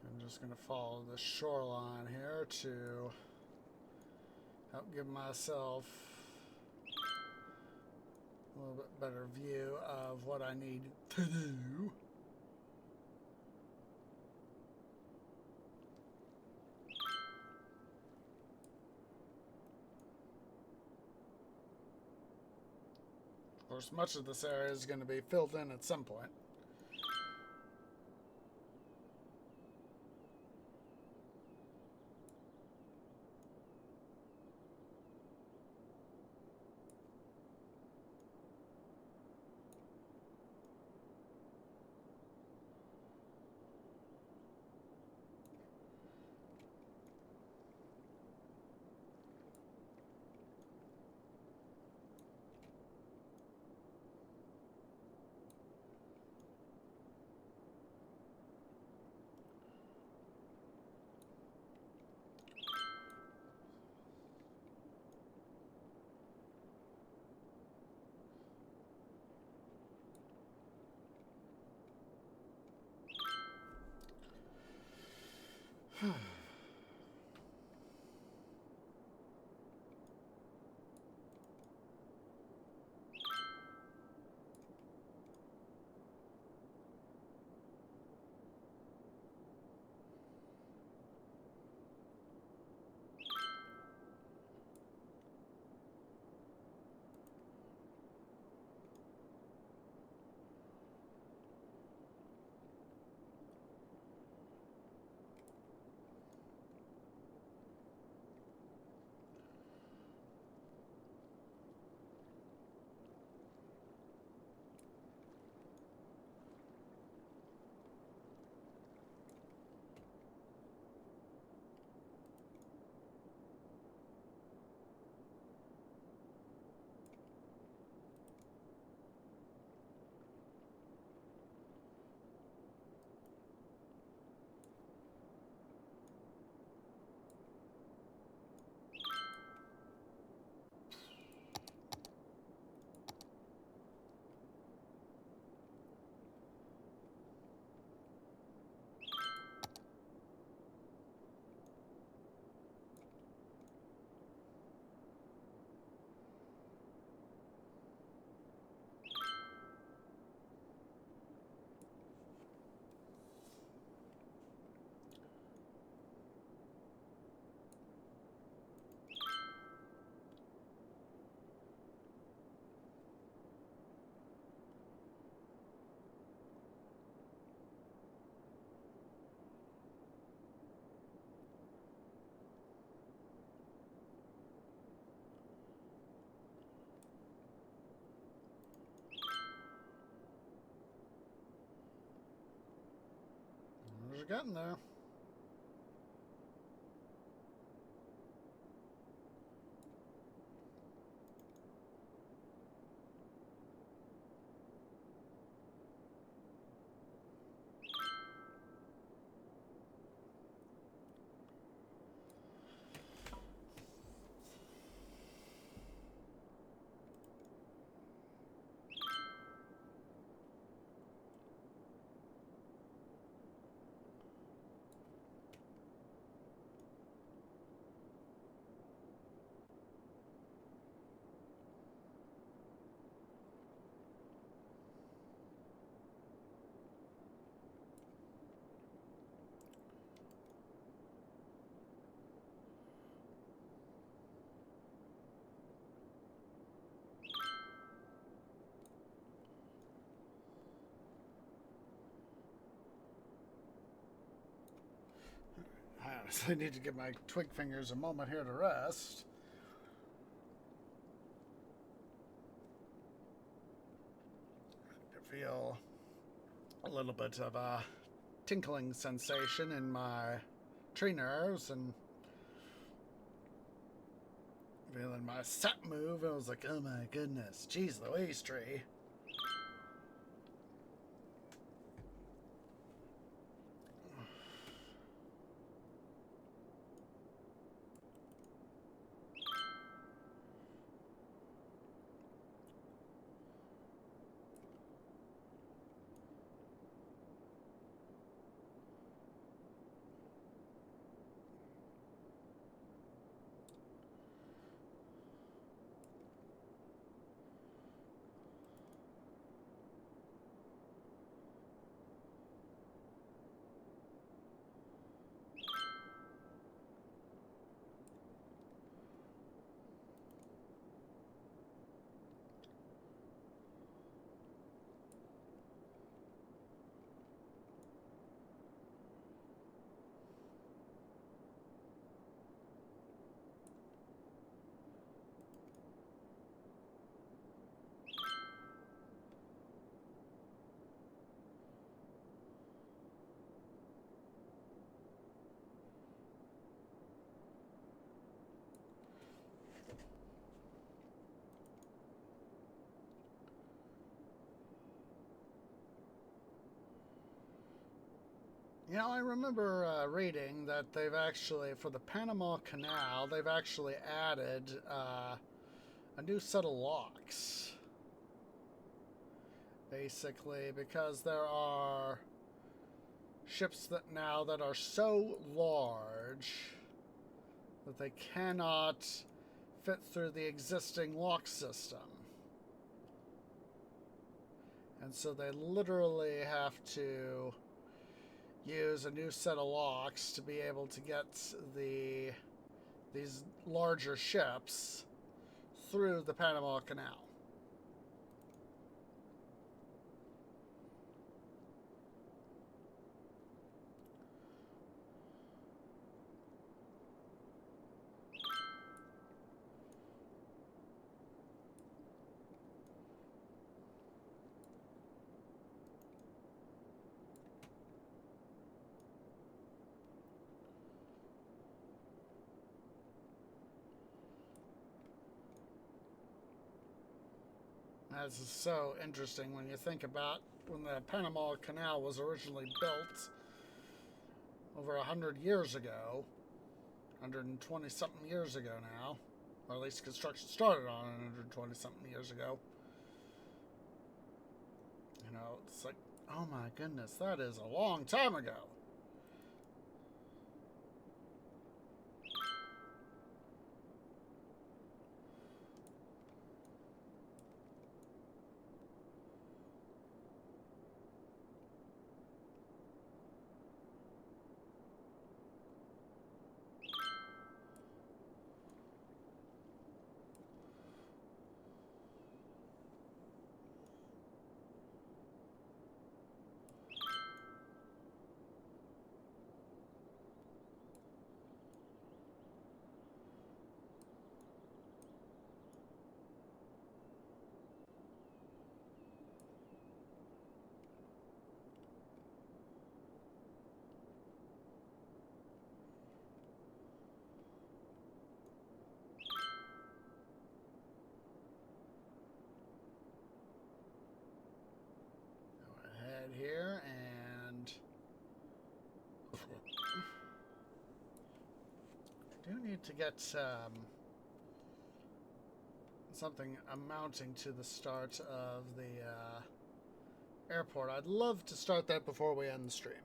I'm just going to follow the shoreline here to help give myself a little bit better view of what I need to do. Of course, much of this area is going to be filled in at some point. We're getting there. I honestly need to give my twig fingers a moment here to rest. I feel a little bit of a tinkling sensation in my tree nerves and feeling my set move. I was like, oh my goodness, geez Louise, tree. You know, I remember reading that they've actually, for the Panama Canal, they've actually added a new set of locks. Basically, because there are ships that are so large that they cannot fit through the existing lock system. And so they literally have to use a new set of locks to be able to get these larger ships through the Panama Canal. This is so interesting when you think about when the Panama Canal was originally built over 100 years ago, 120 something years ago now, or at least construction started on 120 something years ago. You know, it's like, oh my goodness, that is a long time ago. I do need to get something amounting to the start of the airport. I'd love to start that before we end the stream.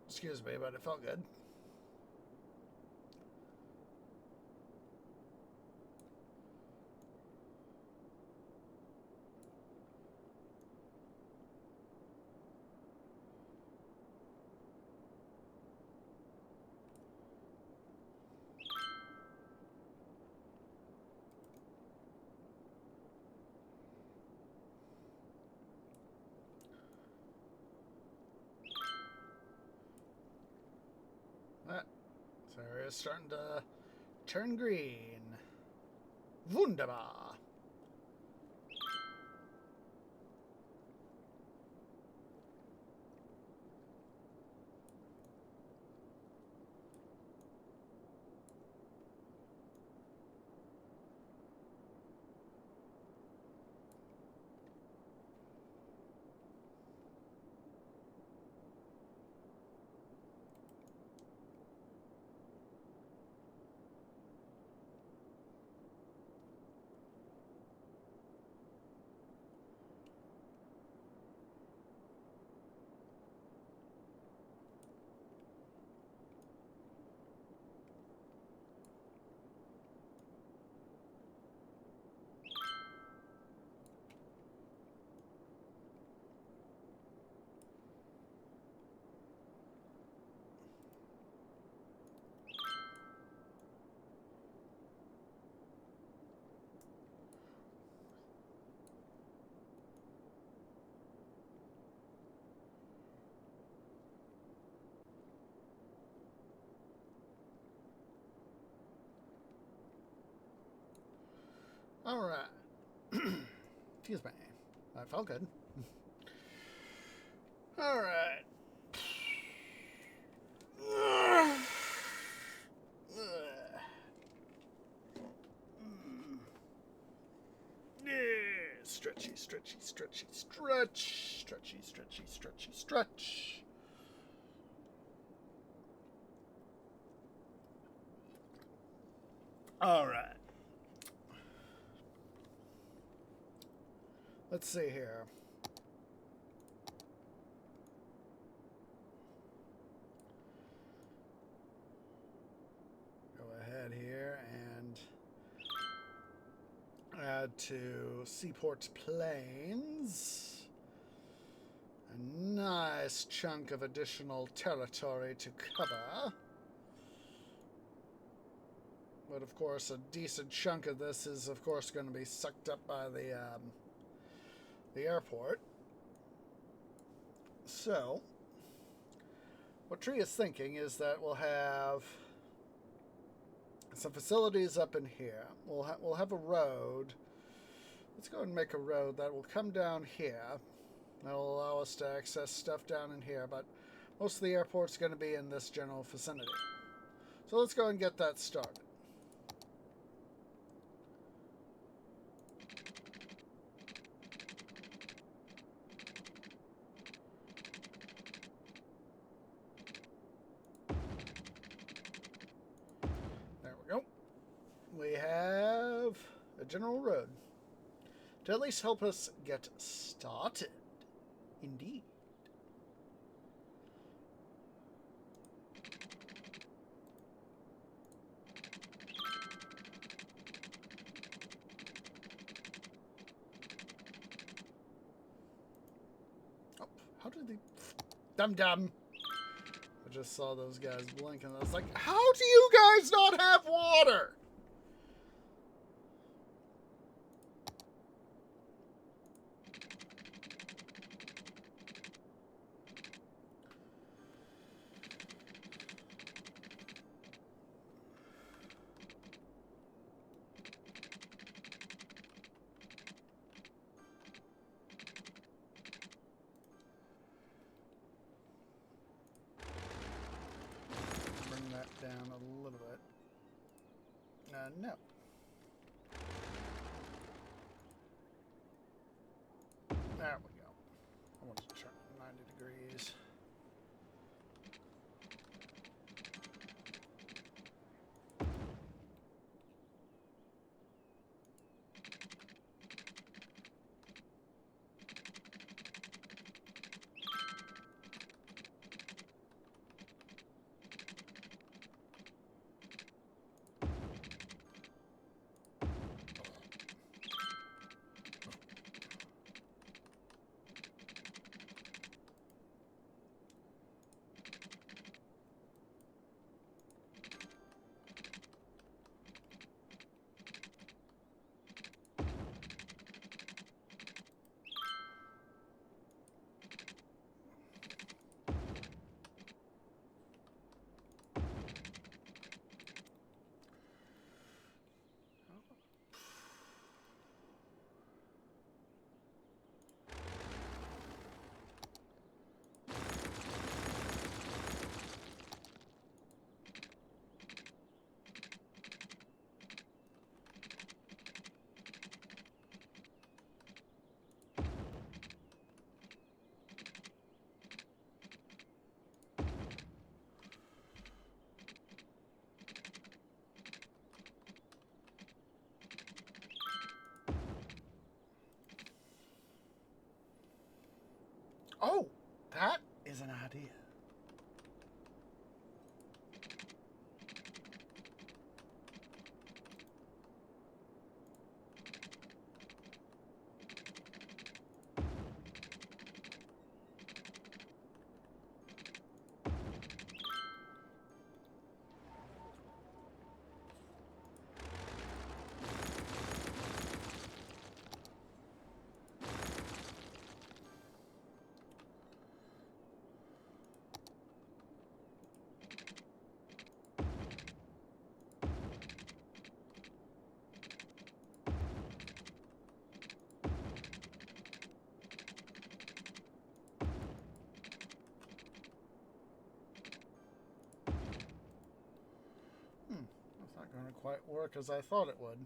Excuse me, but it felt good. This area is starting to turn green. Wunderbar. All right. Excuse me. That felt good. All right. Stretchy, stretchy, stretchy, stretch. Stretchy, stretchy, stretchy, stretch. All right. Let's see here. Go ahead here and add to Seaport Plains a nice chunk of additional territory to cover. But of course, a decent chunk of this is, of course, going to be sucked up by the airport. So, what Tree is thinking is that we'll have some facilities up in here. We'll have a road. Let's go and make a road that will come down here. That'll allow us to access stuff down in here, but most of the airport's going to be in this general vicinity. So let's go and get that started. There we go. We have a general road to at least help us get started. Indeed. Oh, how did they... Dum-dum. I just saw those guys blink and I was like, how do you guys not have water? Down a little bit. No. There we go. I want to turn 90 degrees. Oh, that is an idea. That's not going to quite work as I thought it would.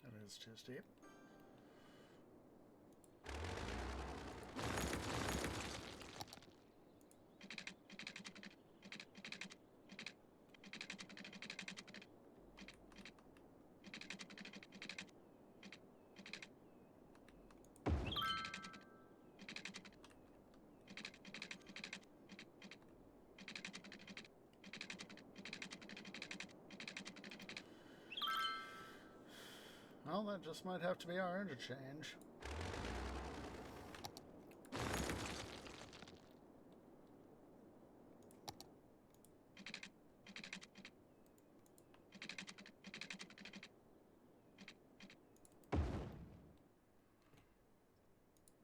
That is too steep. Well, that just might have to be our interchange.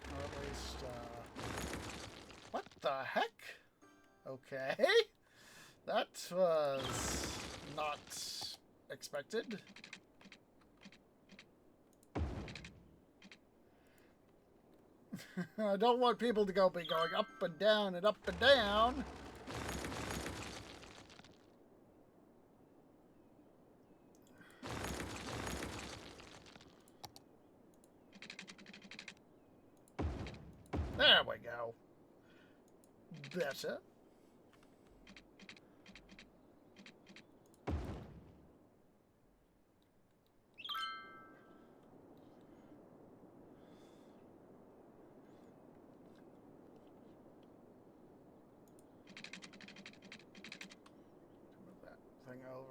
Or at least, what the heck? Okay. That was not expected. I don't want people to be going up and down and up and down. There we go. Better.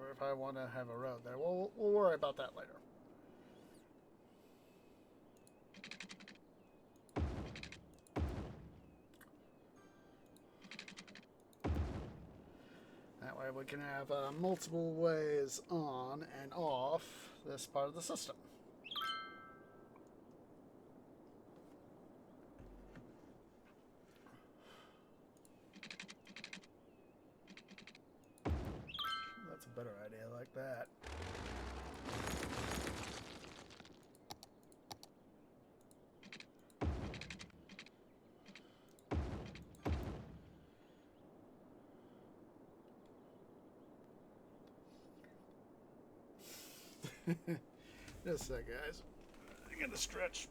or if I want to have a road there. We'll worry about that later. That way we can have multiple ways on and off this part of the system. That's a better idea like that. Just a sec, guys. I'm gonna stretch.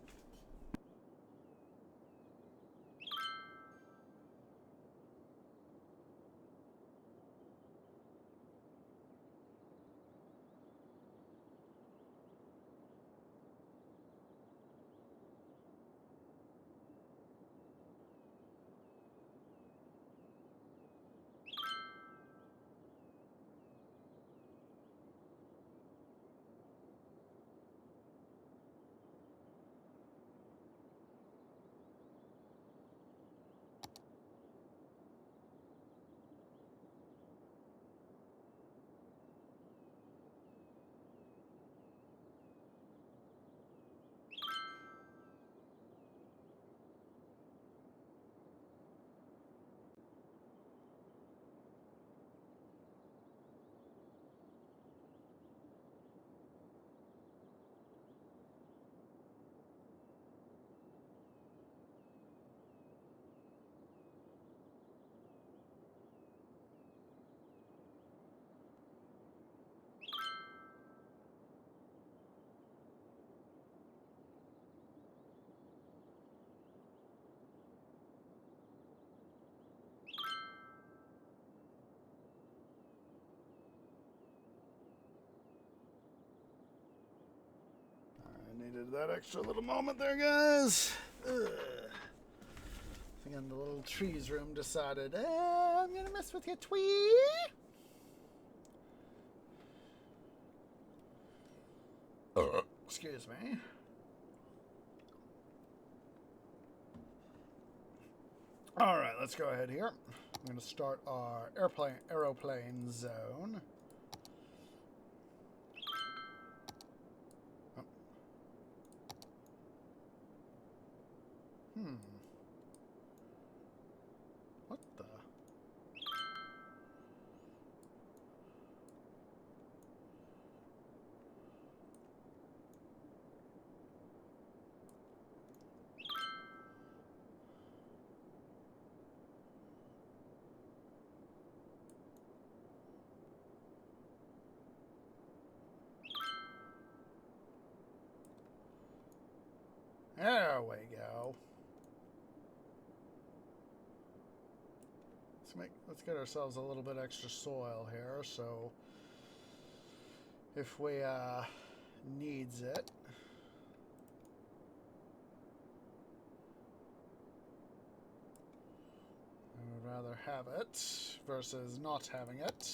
Needed that extra little moment there, guys. Again, the little trees room decided, I'm gonna mess with your twee. Excuse me. All right, let's go ahead here. I'm gonna start our aeroplane zone. What the? There we go. Let's get ourselves a little bit extra soil here, so if we needs it. I would rather have it versus not having it.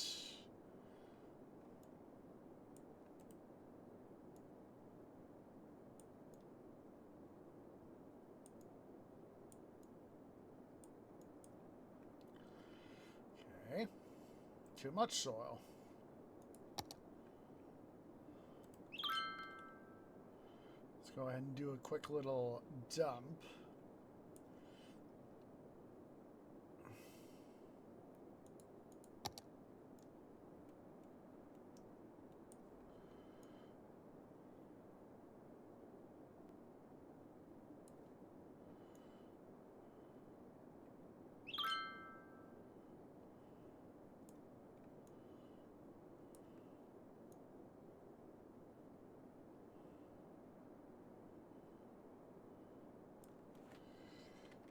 Okay, too much soil. Let's go ahead and do a quick little dump.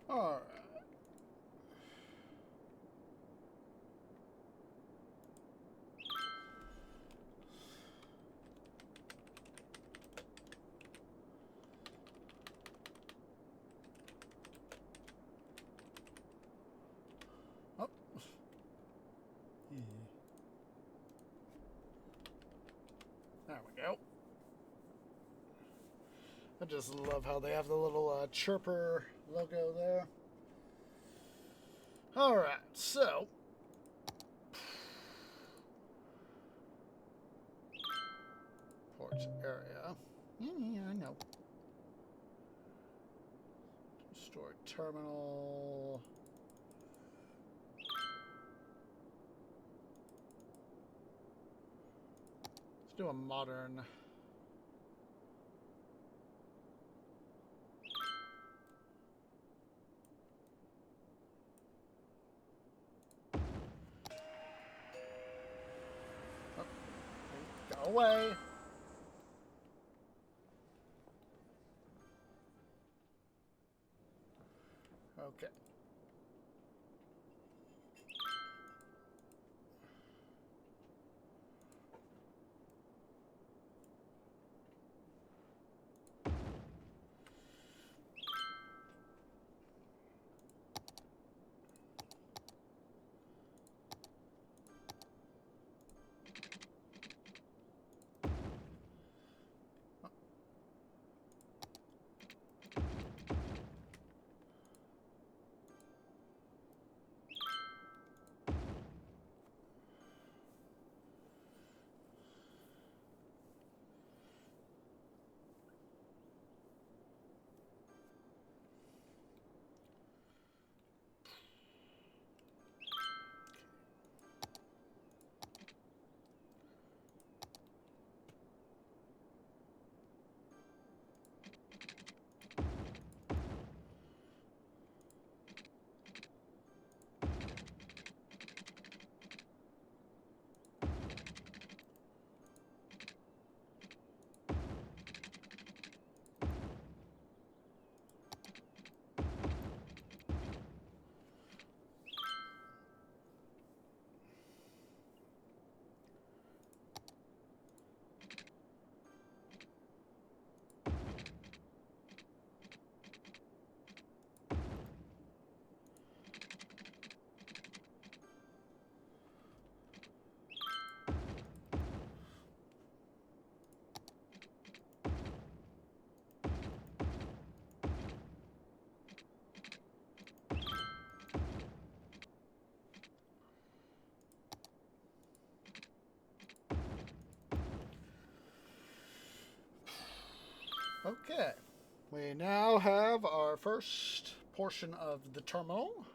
All right. Oh. just love how they have the little chirper logo there. Alright, so port area. Yeah, I know. Store terminal. Let's do a modern. Oh, go away. Okay. Okay. We now have our first portion of the terminal.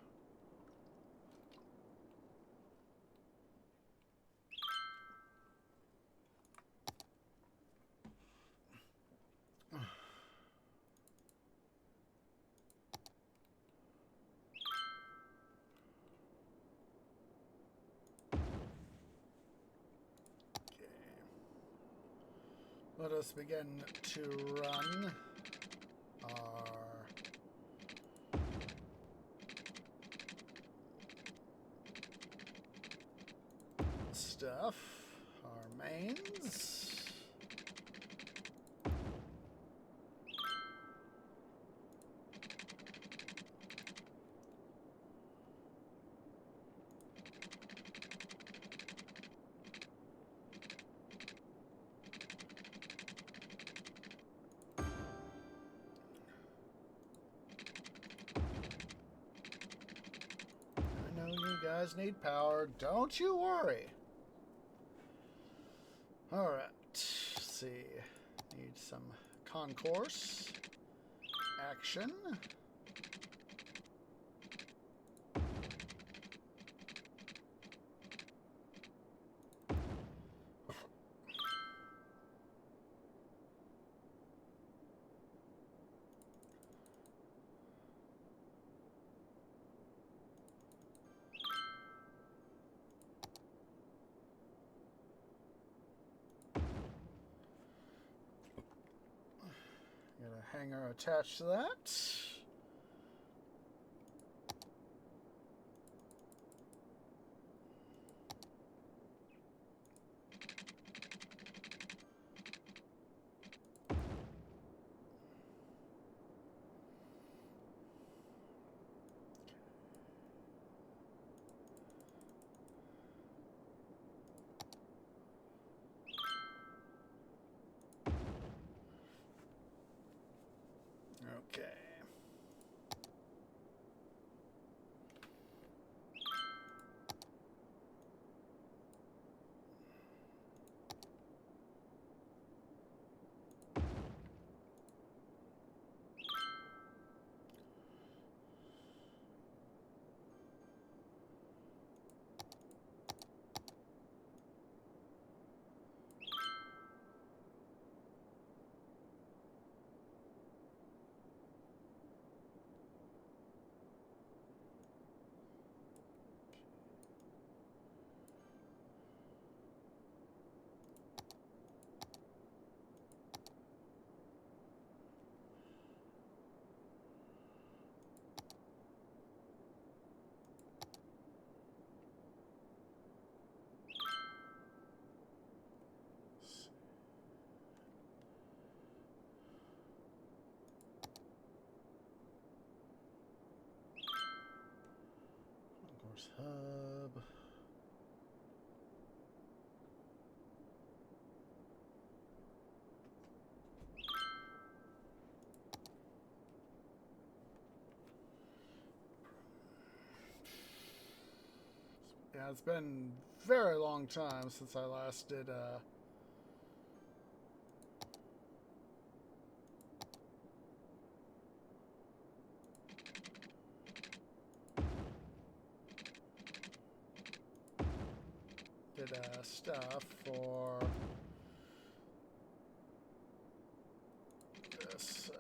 Let us begin to run our stuff, our mains. You guys need power. Don't you worry. Alright. Let's see. Need some concourse action. Got a hanger attached to that. Sub. Yeah, it's been a very long time since I last did stuff for this.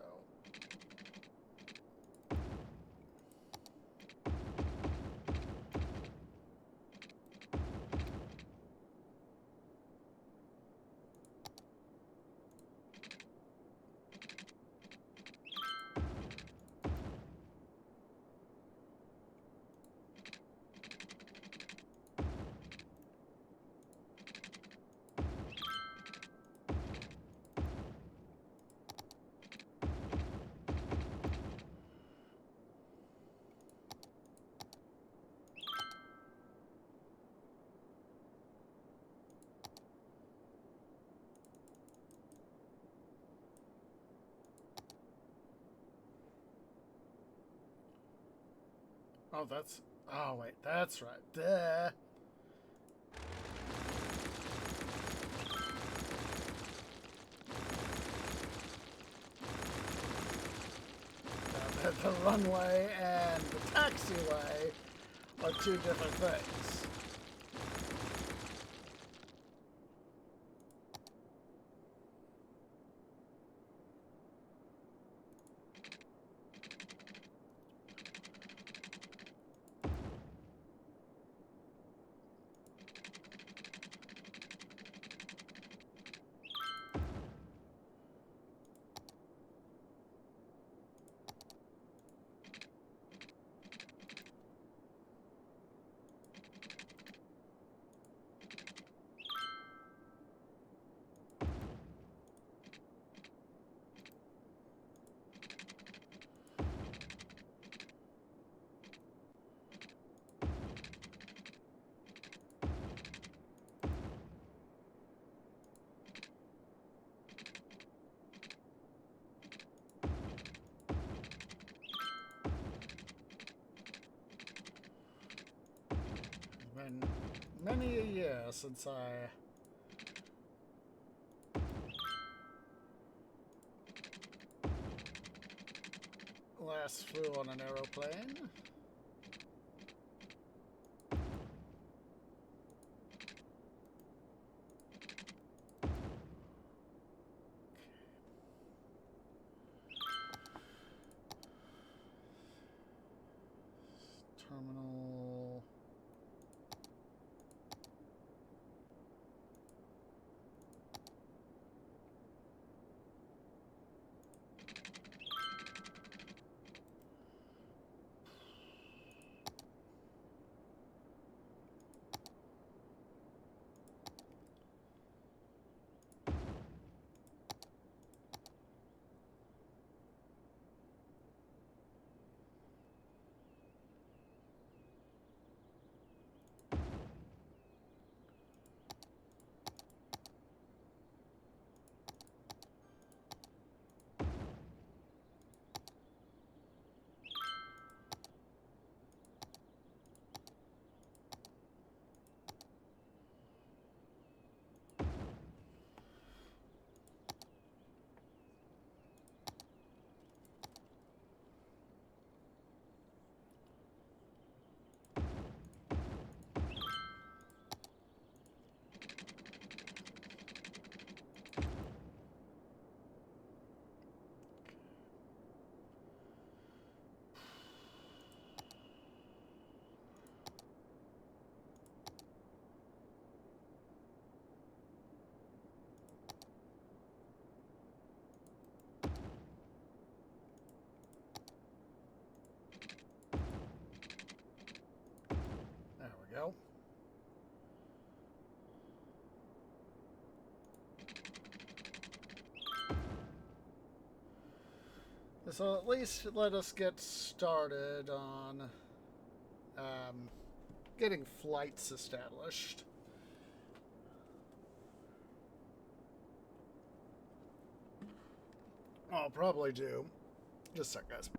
So oh wait, that's right. Duh. The runway and the taxiway are two different things. Been many a year since I last flew on an aeroplane. Terminal. There we go. So at least let us get started on getting flights established. I'll probably do. Just a sec, guys.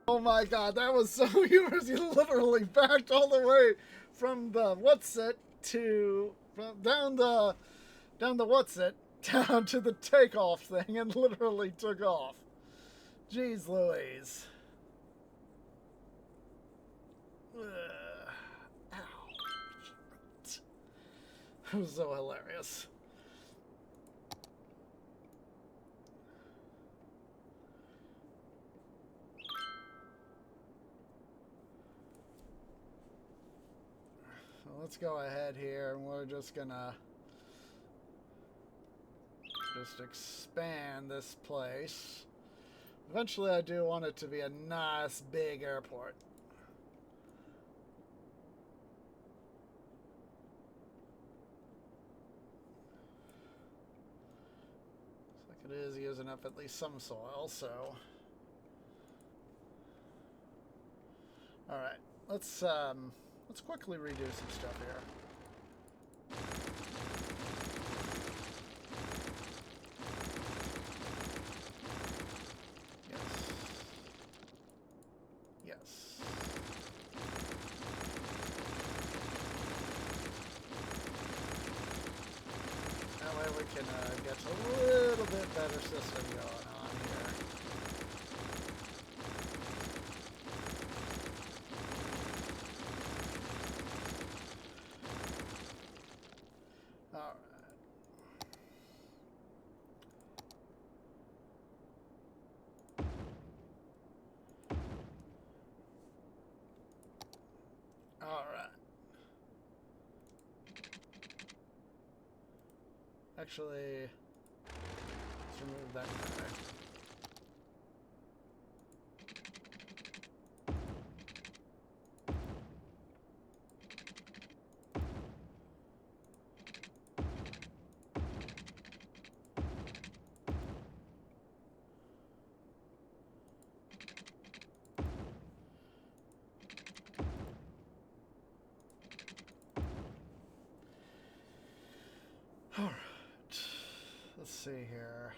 Oh my god, that was so humorous. You literally backed all the way from the what's it to down the what's it down to the takeoff thing and literally took off. Jeez Louise. Ow. That was so hilarious. So let's go ahead here and we're just gonna expand this place. Eventually I do want it to be a nice big airport. Looks like it is using up at least some soil, so. Alright, let's quickly redo some stuff here. Yes. That way we can get a little bit better system going on here. Alright. Alright. Actually, let's remove that guy. Alright. Let's see here.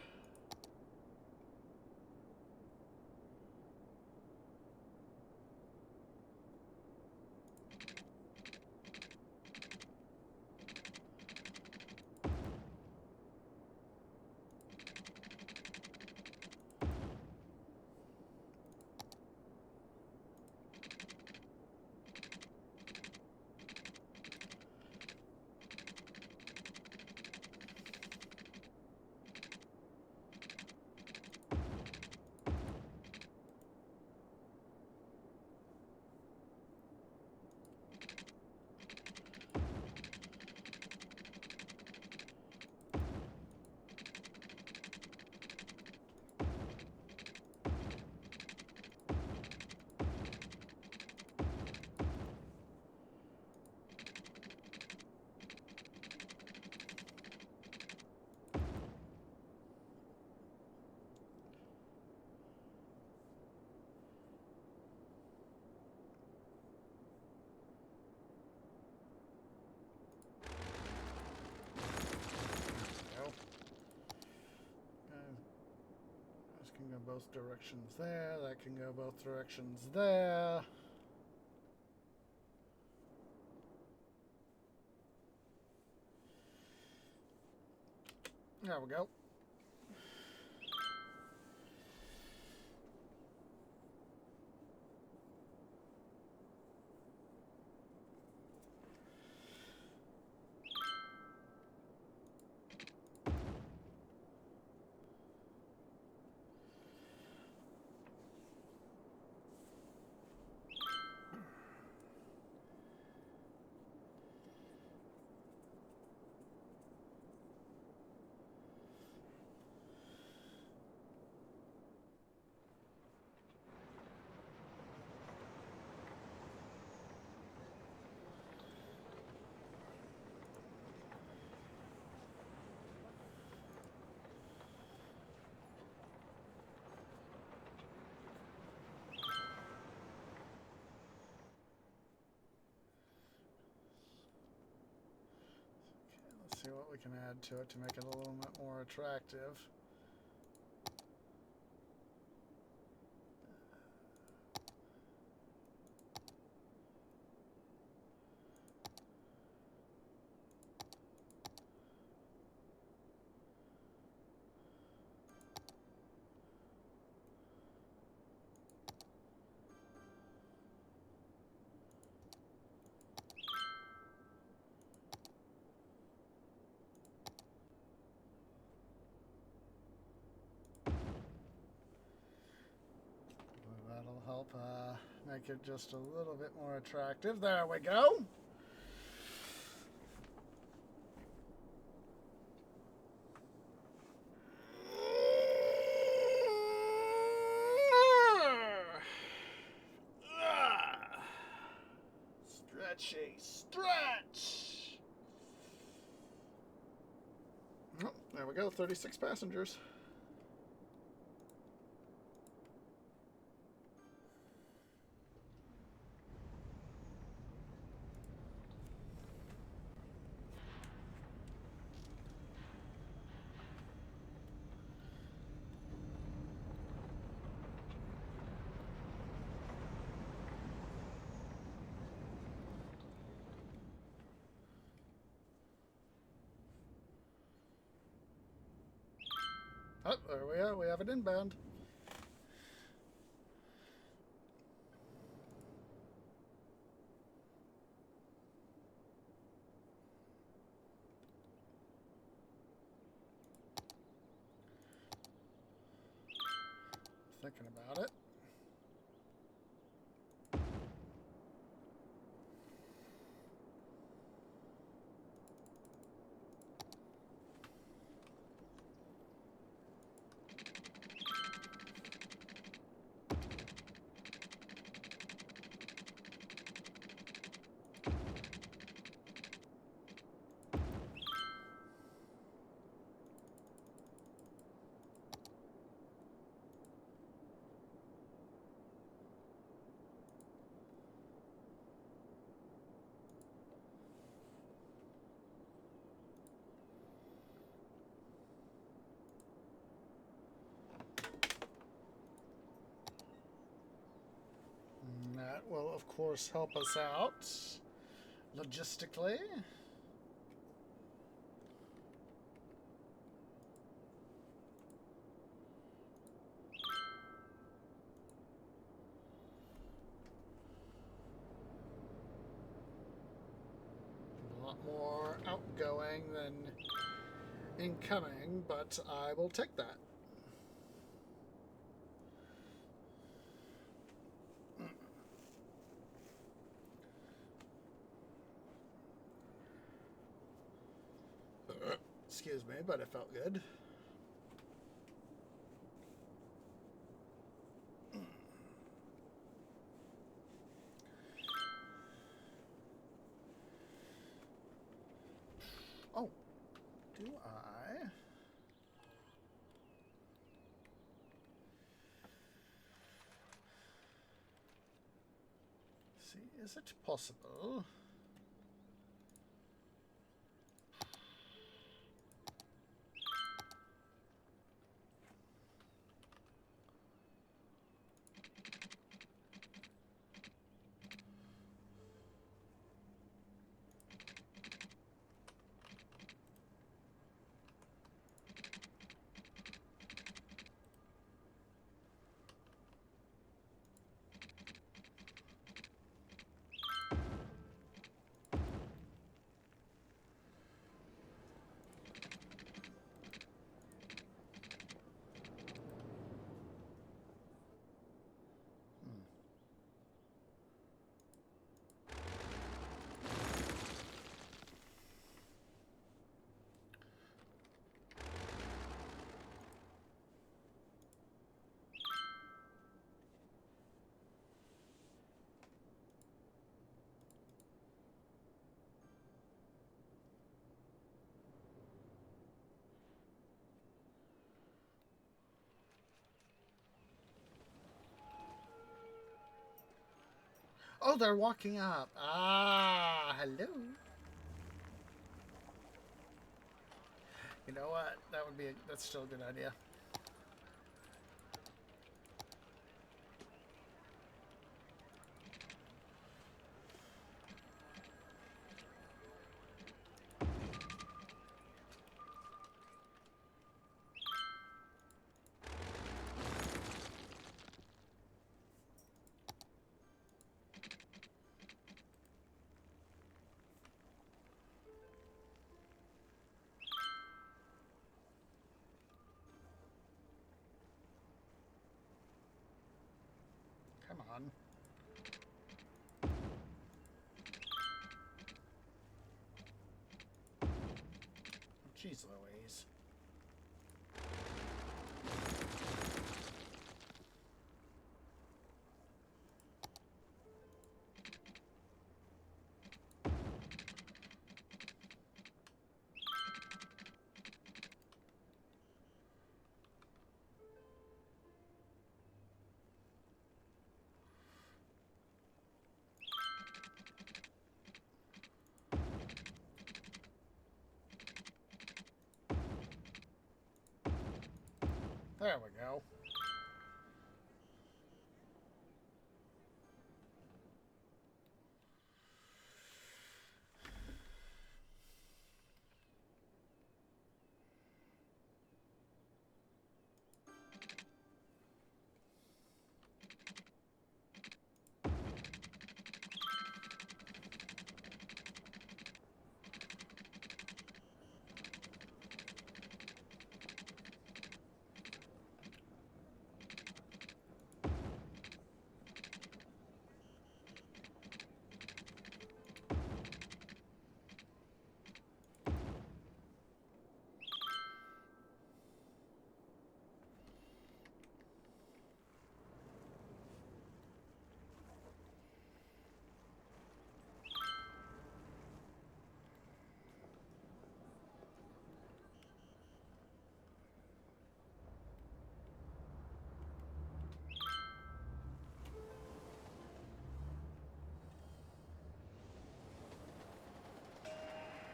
Can go both directions there. That can go both directions there. There we go. we can add to it to make it a little bit more attractive. That'll help make it just a little bit more attractive. There we go. Stretchy stretch. Oh, there we go. 36 passengers. Oh, there we are. We have it inbound. Thinking about it. And that will, of course, help us out logistically. A lot more outgoing than incoming, but I will take that. Excuse me, but it felt good. Oh, do I? See, is it possible? Oh, they're walking up. Ah, hello. You know what? That's still a good idea. Come on. Jeez Louise. There we go.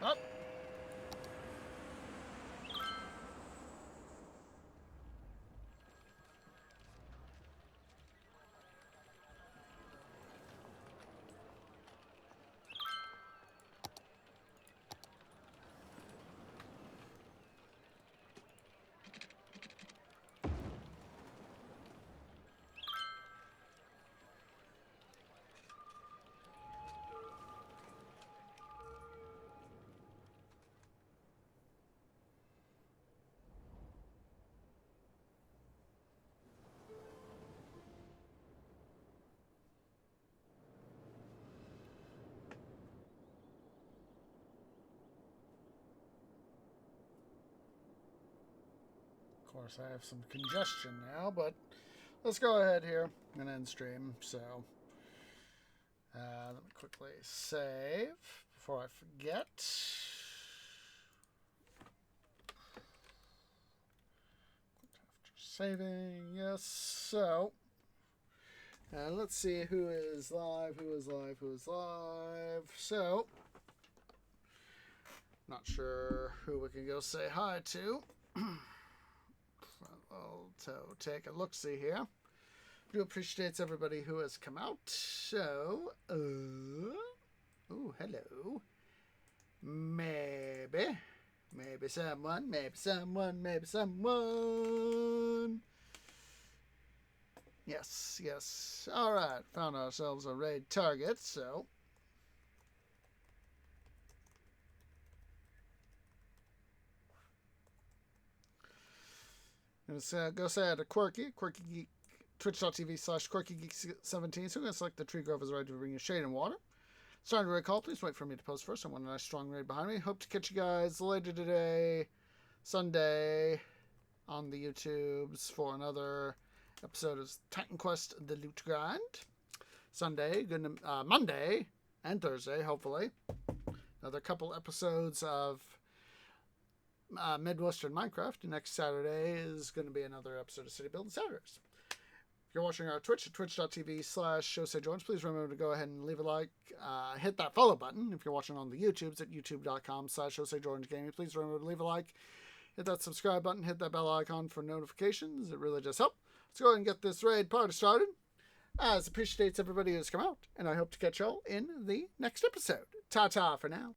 Up. Of course, I have some congestion now, but let's go ahead here and end stream. So, let me quickly save before I forget. After saving, yes. So, let's see who is live, who is live, who is live. So, not sure who we can go say hi to. I'll take a look-see here. Do appreciate everybody who has come out. So, oh, hello. Maybe someone. Yes. All right, found ourselves a raid target, so. Let's go say hi to Quirky Geek, twitch.tv/QuirkyGeek17. So I'm going to select the tree grove as right to bring you shade and water. Starting to raid call, please wait for me to post first. I want a nice strong raid behind me. Hope to catch you guys later today, Sunday, on the YouTubes for another episode of Titan Quest: The Loot Grind. Sunday, Monday, and Thursday, hopefully. Another couple episodes of Midwestern Minecraft. Next Saturday is going to be another episode of City Building Saturdays. If you're watching our Twitch at twitch.tv/ShowSayJones, please remember to go ahead and leave a like. Hit that follow button. If you're watching on the YouTubes at youtube.com/ShowSayJonesGaming, please remember to leave a like. hit that subscribe button, hit that bell icon for notifications. It really does help. Let's go ahead and get this raid party started. As appreciates everybody who's come out, and I hope to catch y'all in the next episode. Ta-ta for now.